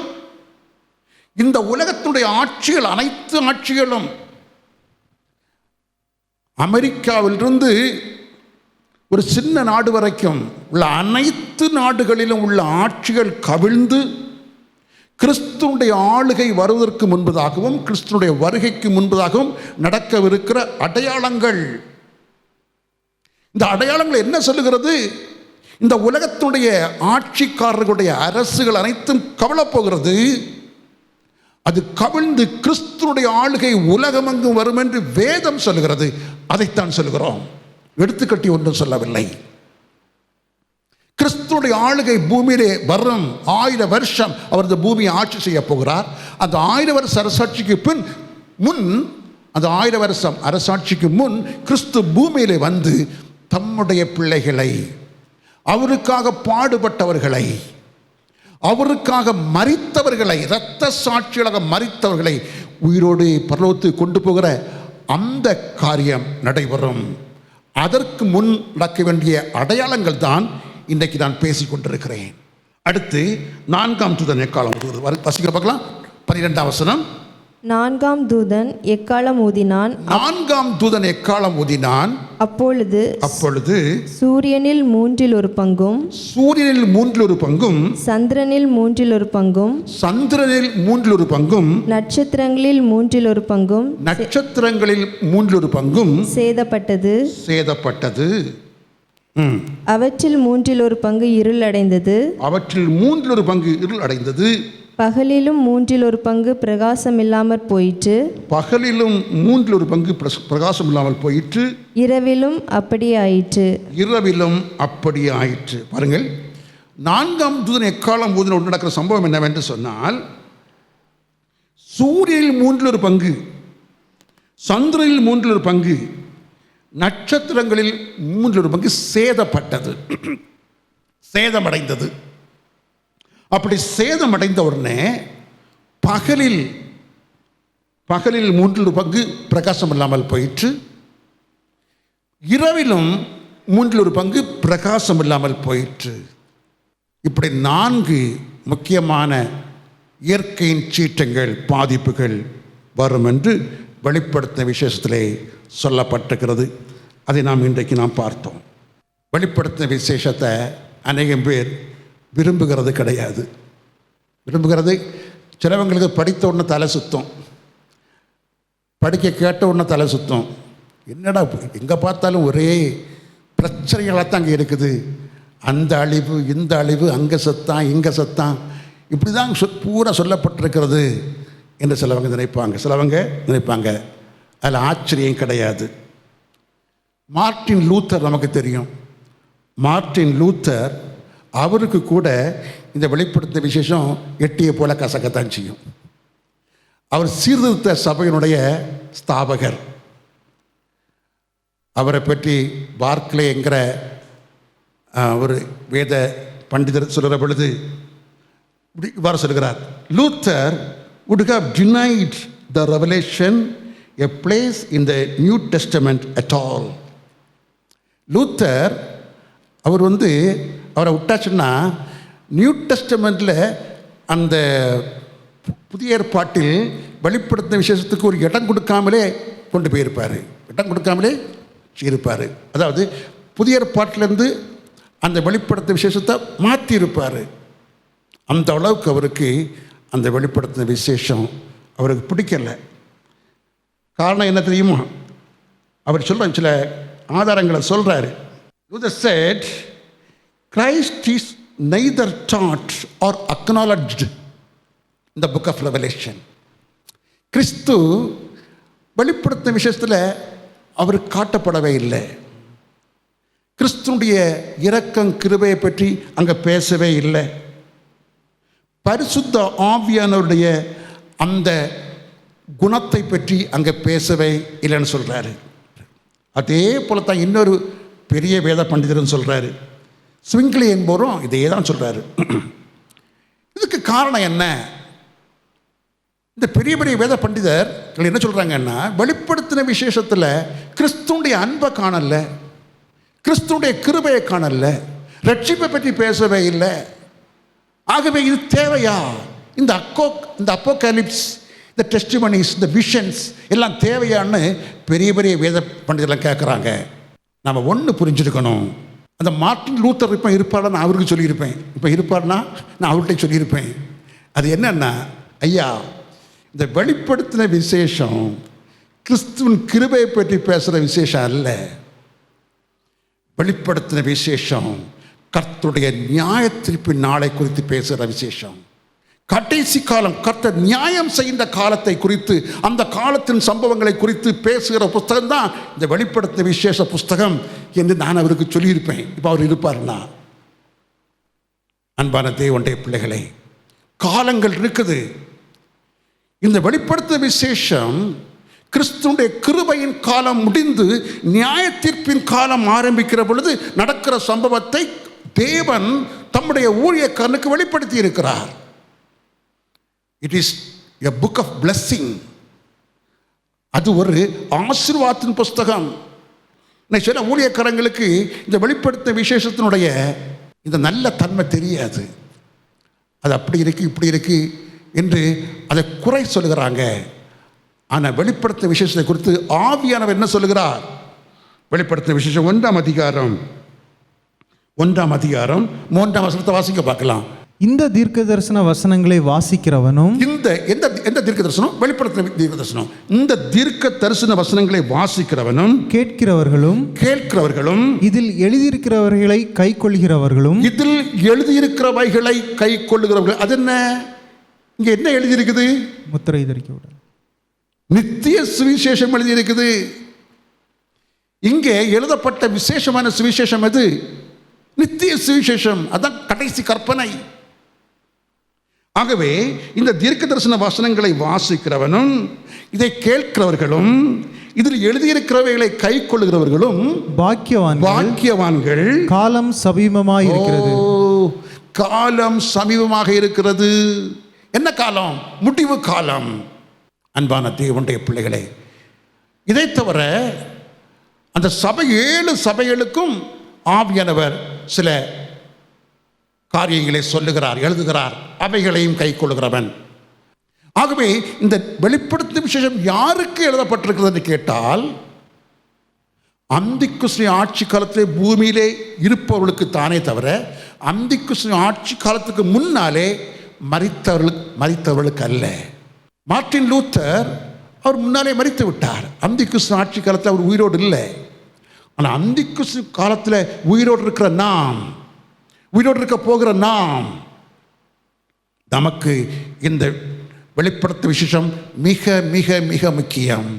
இந்த உலகத்துடைய ஆட்சிகள், அனைத்து ஆட்சிகளும், அமெரிக்காவிலிருந்து ஒரு சின்ன நாடு வரைக்கும் உள்ள அனைத்து நாடுகளிலும் உள்ள ஆட்சிகள் கவிழ்ந்து கிறிஸ்துனுடைய ஆளுகை வருவதற்கு முன்பதாகவும் கிறிஸ்துனுடைய வருகைக்கு முன்பதாகவும் நடக்கவிருக்கிற அடையாளங்கள். இந்த அடையாளங்கள் என்ன சொல்லுகிறது? இந்த உலகத்துடைய ஆட்சிக்காரர்களுடைய அரசுகள் அனைத்தும் கவிழப்போகிறது. அது கவிழ்ந்து கிறிஸ்துனுடைய ஆளுகை உலகமெங்கும் வரும் என்று வேதம் சொல்லுகிறது. அதைத்தான் சொல்லுகிறோம், எடுத்துக்கட்டி ஒன்றும் சொல்லவில்லை. கிறிஸ்துடைய ஆளுகை பூமியிலே வரும். 1000 வருஷம் அவர் இந்த பூமியை ஆட்சி செய்ய போகிறார். அந்த 1000 வருஷ அரசாட்சிக்கு முன் அந்த 1000 வருஷம் அரசாட்சிக்கு முன் கிறிஸ்து பூமியிலே வந்து தம்முடைய பிள்ளைகளை, அவருக்காக பாடுபட்டவர்களை, அவருக்காக மரித்தவர்களை, இரத்த சாட்சிகளாக மரித்தவர்களை உயிரோடு பரலோகத்துக்கு கொண்டு போகிற அந்த காரியம் நடைபெறும். அதற்கு முன் நடக்க வேண்டிய அடையாளங்கள் தான் இன்றைக்கு நான் பேசிக் கொண்டிருக்கிறேன். அடுத்து 4ஆம் தூதன் எக்காலம் வசிக்க பார்க்கலாம். 12ஆம் வசனம். 4ஆம் தூதன் எக்காளம் ஊதினான். 4ஆம் தூதன் எக்காலம் ஊதினான். அப்பொழுது சூரியனில் 1/3 சூரியனில் 1/3 சந்திரனில் 1/3 சந்திரனில் 1/3 நட்சத்திரங்களில் 1/3 நட்சத்திரங்களில் 1/3 சேதப்பட்டது. ம். அவற்றில் 1/3 இருள் அடைந்தது. அவற்றில் 1/3 இருள் அடைந்தது. பகலிலும் 1/3 பிரகாசம் இல்லாமற் போயிற்று. பகலிலும் 1/3 பிரகாசம் இல்லாமல் போயிற்று. இரவிலும் அப்படியே ஆயிற்று. இரவிலும் அப்படியே ஆயிற்று. பாருங்கள், 4ஆம் தூதன் எக்காலம் ஊதின உடனே நடக்கிற சம்பவம் என்னவென்று சொன்னால், சூரியனில் 1/3 சந்திரனில் 1/3 நட்சத்திரங்களில் 1/3 சேதப்பட்டது, சேதமடைந்தது. அப்படி சேதமடைந்த உடனே பகலில் 3/3 பிரகாசம் இல்லாமல் போயிற்று. இரவிலும் 3/3 பிரகாசம் இல்லாமல் போயிற்று. இப்படி 4 முக்கியமான இயற்கையின் சீற்றங்கள், பாதிப்புகள் வரும் என்று வெளிப்படுத்தின விசேஷத்திலே சொல்லப்பட்டிருக்கிறது. அதை இன்றைக்கு நாம் பார்த்தோம். வெளிப்படுத்தின விசேஷத்தை அநேகம் பேர் விரும்புகிறது கிடையாது. விரும்புகிறது, சிலவங்களுக்கு படித்த உடனே தலை சுத்தம், படிக்க கேட்ட உடனே தலை சுத்தம். என்னடா எங்கே பார்த்தாலும் ஒரே பிரச்சனைகளாக தான் அங்கே இருக்குது. அந்த அழிவு, இந்த அழிவு, அங்கே சத்தான், இங்கே சத்தான், இப்படி தான் பூரா சொல்லப்பட்டிருக்கிறது என்று சிலவங்க நினைப்பாங்க. அதில் ஆச்சரியம் கிடையாது. மார்ட்டின் லூத்தர் நமக்கு தெரியும். மார்ட்டின் லூத்தர், அவருக்கு கூட இந்த வெளிப்படுத்தின விசேஷம் எட்டியை போல கசக்கத்தான் செய்யும். அவர் சீர்திருத்த சபையினுடைய ஸ்தாபகர். அவரை பற்றி பார்க்லே என்கிற ஒரு வேத பண்டிதர் சொல்கிற பொழுது இவ்வாறு சொல்கிறார்: Luther would have denied the revelation a place in the New Testament at all. Luther அவரை விட்டாச்சுன்னா நியூ டெஸ்டமெண்ட்டில் அந்த புதிய ஏற்பாட்டில் வெளிப்படுத்தின விசேஷத்துக்கு ஒரு இடம் கொடுக்காமலே கொண்டு போயிருப்பார். அதாவது புதிய ஏற்பாட்டிலேருந்து அந்த வெளிப்படுத்தின விசேஷத்தை மாற்றியிருப்பார். அந்த அளவுக்கு அவருக்கு அந்த வெளிப்படுத்தின விசேஷம் அவருக்கு பிடிக்கலை. காரணம் என்ன தெரியுமா? அவர் சொல்கிற சில ஆதாரங்களை சொல்கிறாரு. Luther said, Christ is neither taught or acknowledged in the book of Revelation. கிறிஸ்து வெளிப்படுத்தின விசேஷத்தில் அவர் காட்டப்படவே இல்லை. கிறிஸ்துனுடைய இரக்கம், கிருபையை பற்றி அங்கே பேசவே இல்லை. பரிசுத்த ஆவியானவருடைய அந்த குணத்தை பற்றி அங்கே பேசவே இல்லைன்னு சொல்கிறாரு. அதே போல தான் இன்னொரு பெரிய வேத பண்டிதர்னு சொல்கிறாரு, ஸ்விங்க்லி என்பவரும் இதே தான் சொல்கிறாரு. இதுக்கு காரணம் என்ன? இந்த பெரிய பெரிய வேத பண்டிதர் என்ன சொல்கிறாங்கன்னா, வெளிப்படுத்தின விசேஷத்தில் கிறிஸ்துடைய அன்பை காணல, கிறிஸ்துடைய கிருபையை காணல, ரட்சிப்பை பற்றி பேசவே இல்லை. ஆகவே இது தேவையா? இந்த அப்போகாலிப்ஸ், இந்த டெஸ்டிமனிஸ், இந்த விஷன்ஸ் எல்லாம் தேவையான்னு பெரிய பெரிய வேத பண்டிதர்லாம் கேட்குறாங்க. நம்ம ஒன்று புரிஞ்சுருக்கணும். அந்த மார்ட்டின் லூத்தர் இப்போ இருப்பார்னா நான் அவருக்கு சொல்லியிருப்பேன், இப்போ இருப்பார்னா நான் அவர்கிட்ட சொல்லியிருப்பேன். அது என்னன்னா, ஐயா, இந்த வெளிப்படுத்தின விசேஷம் கிறிஸ்துவின் கிருபையை பற்றி பேசுகிற விசேஷம் அல்ல. வெளிப்படுத்தின விசேஷம் கர்த்தருடைய நியாயத்தீர்ப்பு நாளை குறித்து பேசுகிற விசேஷம். கடைசி காலம், கர்த்தர் நியாயம் செய்கின்ற காலத்தை குறித்து, அந்த காலத்தின் சம்பவங்களை குறித்து பேசுகிற புஸ்தகம் தான் இந்த வெளிப்படுத்தின விசேஷ புஸ்தகம் என்று நான் அவருக்கு சொல்லியிருப்பேன். இப்போ அவர் இருப்பார்னா. அன்பான தேவனுடைய பிள்ளைகளை, காலங்கள் இருக்குது. இந்த வெளிப்படுத்தின விசேஷம் கிறிஸ்துவுடைய கிருபையின் காலம் முடிந்து நியாய தீர்ப்பின் காலம் ஆரம்பிக்கிற பொழுது நடக்கிற சம்பவத்தை தேவன் தம்முடைய ஊழியக்காரனுக்கு வெளிப்படுத்தி இருக்கிறார். It is a book of blessing. அது ஒரு ஆசீர்வாதத்தின் புஸ்தகம். சில ஊழியக்காரங்களுக்கு இந்த வெளிப்படுத்த விசேஷத்தினுடைய இந்த நல்ல தன்மை தெரியாது. அது அப்படி இருக்கு இப்படி இருக்கு என்று அதை குறை சொல்லுகிறாங்க. ஆனால் வெளிப்படுத்த விசேஷத்தை குறித்து ஆவியானவர் என்ன சொல்லுகிறார்? வெளிப்படுத்த விசேஷம் 1ஆம் அதிகாரம் 3ஆம் வசனத்தை வாசிக்க பார்க்கலாம். இந்த தீர்க்க தரிசன வசனங்களை வாசிக்கிறவனும் எந்த தீர்க்க தரிசனம்? வெளிப்படுத்த தீர்க்க தரிசனம். இந்த தீர்க்க தரிசன வசனங்களை வாசிக்கிறவனும் கேட்கிறவர்களும் இதில் எழுதியிருக்கிறவர்களை கை கொள்கிறவர்களும் அது என்ன? இங்க என்ன எழுதியிருக்குது? முத்திரை தரிக்க நித்திய சுவிசேஷம் எழுதியிருக்குது. இங்கே எழுதப்பட்ட விசேஷமான சுவிசேஷம் எது? நித்திய சுவிசேஷம். அதான் கடைசி கற்பனை. ஆகவே இந்த தீர்க்க தரிசன வசனங்களை வாசிக்கிறவனும் இதை கேட்கிறவர்களும் இதில் எழுதியிருக்கிறவைகளை கை கொள்ளுகிறவர்களும் பாக்கியவான்கள். காலம் சமீபமாக இருக்கிறது. காலம் சமீபமாக இருக்கிறது. என்ன காலம்? முடிவு காலம். அன்பான தேவனுடைய பிள்ளைகளே, இதை தவிர அந்த 7 சபைகளுக்கும் ஆவியானவர் சில காரியங்களை சொல்லுகிறார், எழுதுகிறார். அவைகளையும் கை கொள்கிறவன். ஆகவே இந்த வெளிப்படுத்தும் விசேஷம் யாருக்கு எழுதப்பட்டிருக்கிறது என்று கேட்டால், அந்திக்கிறிஸ்து ஆட்சி காலத்திலே பூமியிலே இருப்பவர்களுக்கு தானே தவிர அந்திக்கிறிஸ்து ஆட்சி காலத்துக்கு முன்னாலே மரித்தவர்களுக்கு அல்ல. மார்ட்டின் லூத்தர் அவர் முன்னாலே மரித்து விட்டார். அந்திக்கிறிஸ்து ஆட்சி காலத்தில் அவர் உயிரோடு இல்லை. ஆனால் அந்திக்கிறிஸ்து காலத்தில் உயிரோடு இருக்கிற நாம், உயிரோடு இருக்க போகிற நாம், நமக்கு இந்த வெளிப்படுத்த விசேஷம் மிக மிக மிக முக்கியம்.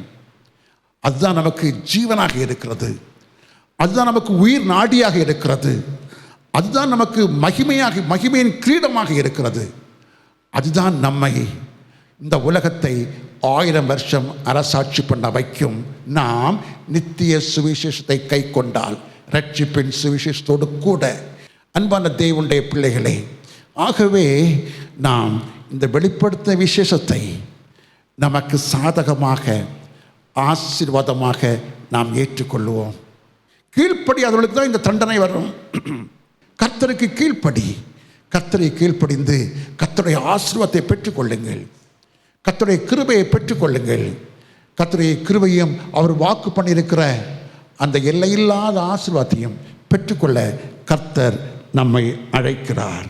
அதுதான் நமக்கு ஜீவனாக இருக்கிறது. அதுதான் நமக்கு உயிர் நாடியாக இருக்கிறது. அதுதான் நமக்கு மகிமையின் கிரீடமாக இருக்கிறது. அதுதான் நம்மை இந்த உலகத்தை 1000 வருஷம் அரசாட்சி பண்ண வைக்கும். நாம் நித்திய சுவிசேஷத்தை கை கொண்டால் ரட்சிப்பின் சுவிசேஷத்தோடு கூட. அன்பான தேவனுடைய பிள்ளைகளே, ஆகவே நாம் இந்த வெளிப்படுத்த விசேஷத்தை நமக்கு சாதகமாக ஆசீர்வாதமாக நாம் ஏற்றுக்கொள்வோம். கீழ்ப்படியாதவர்களுக்கு தான் இந்த தண்டனை வரும். கர்த்தருக்கு கீழ்ப்படி, கர்த்தரை கீழ்ப்படிந்து கர்த்தருடைய ஆசீர்வாதத்தை பெற்றுக்கொள்ளுங்கள். கர்த்தருடைய கிருபையை பெற்றுக்கொள்ளுங்கள். கர்த்தருடைய கிருபையும் அவர் வாக்கு பண்ணியிருக்கிற அந்த எல்லையில்லாத ஆசீர்வாதத்தையும் பெற்றுக்கொள்ள கர்த்தர் நம்மை அழைக்கிறார்.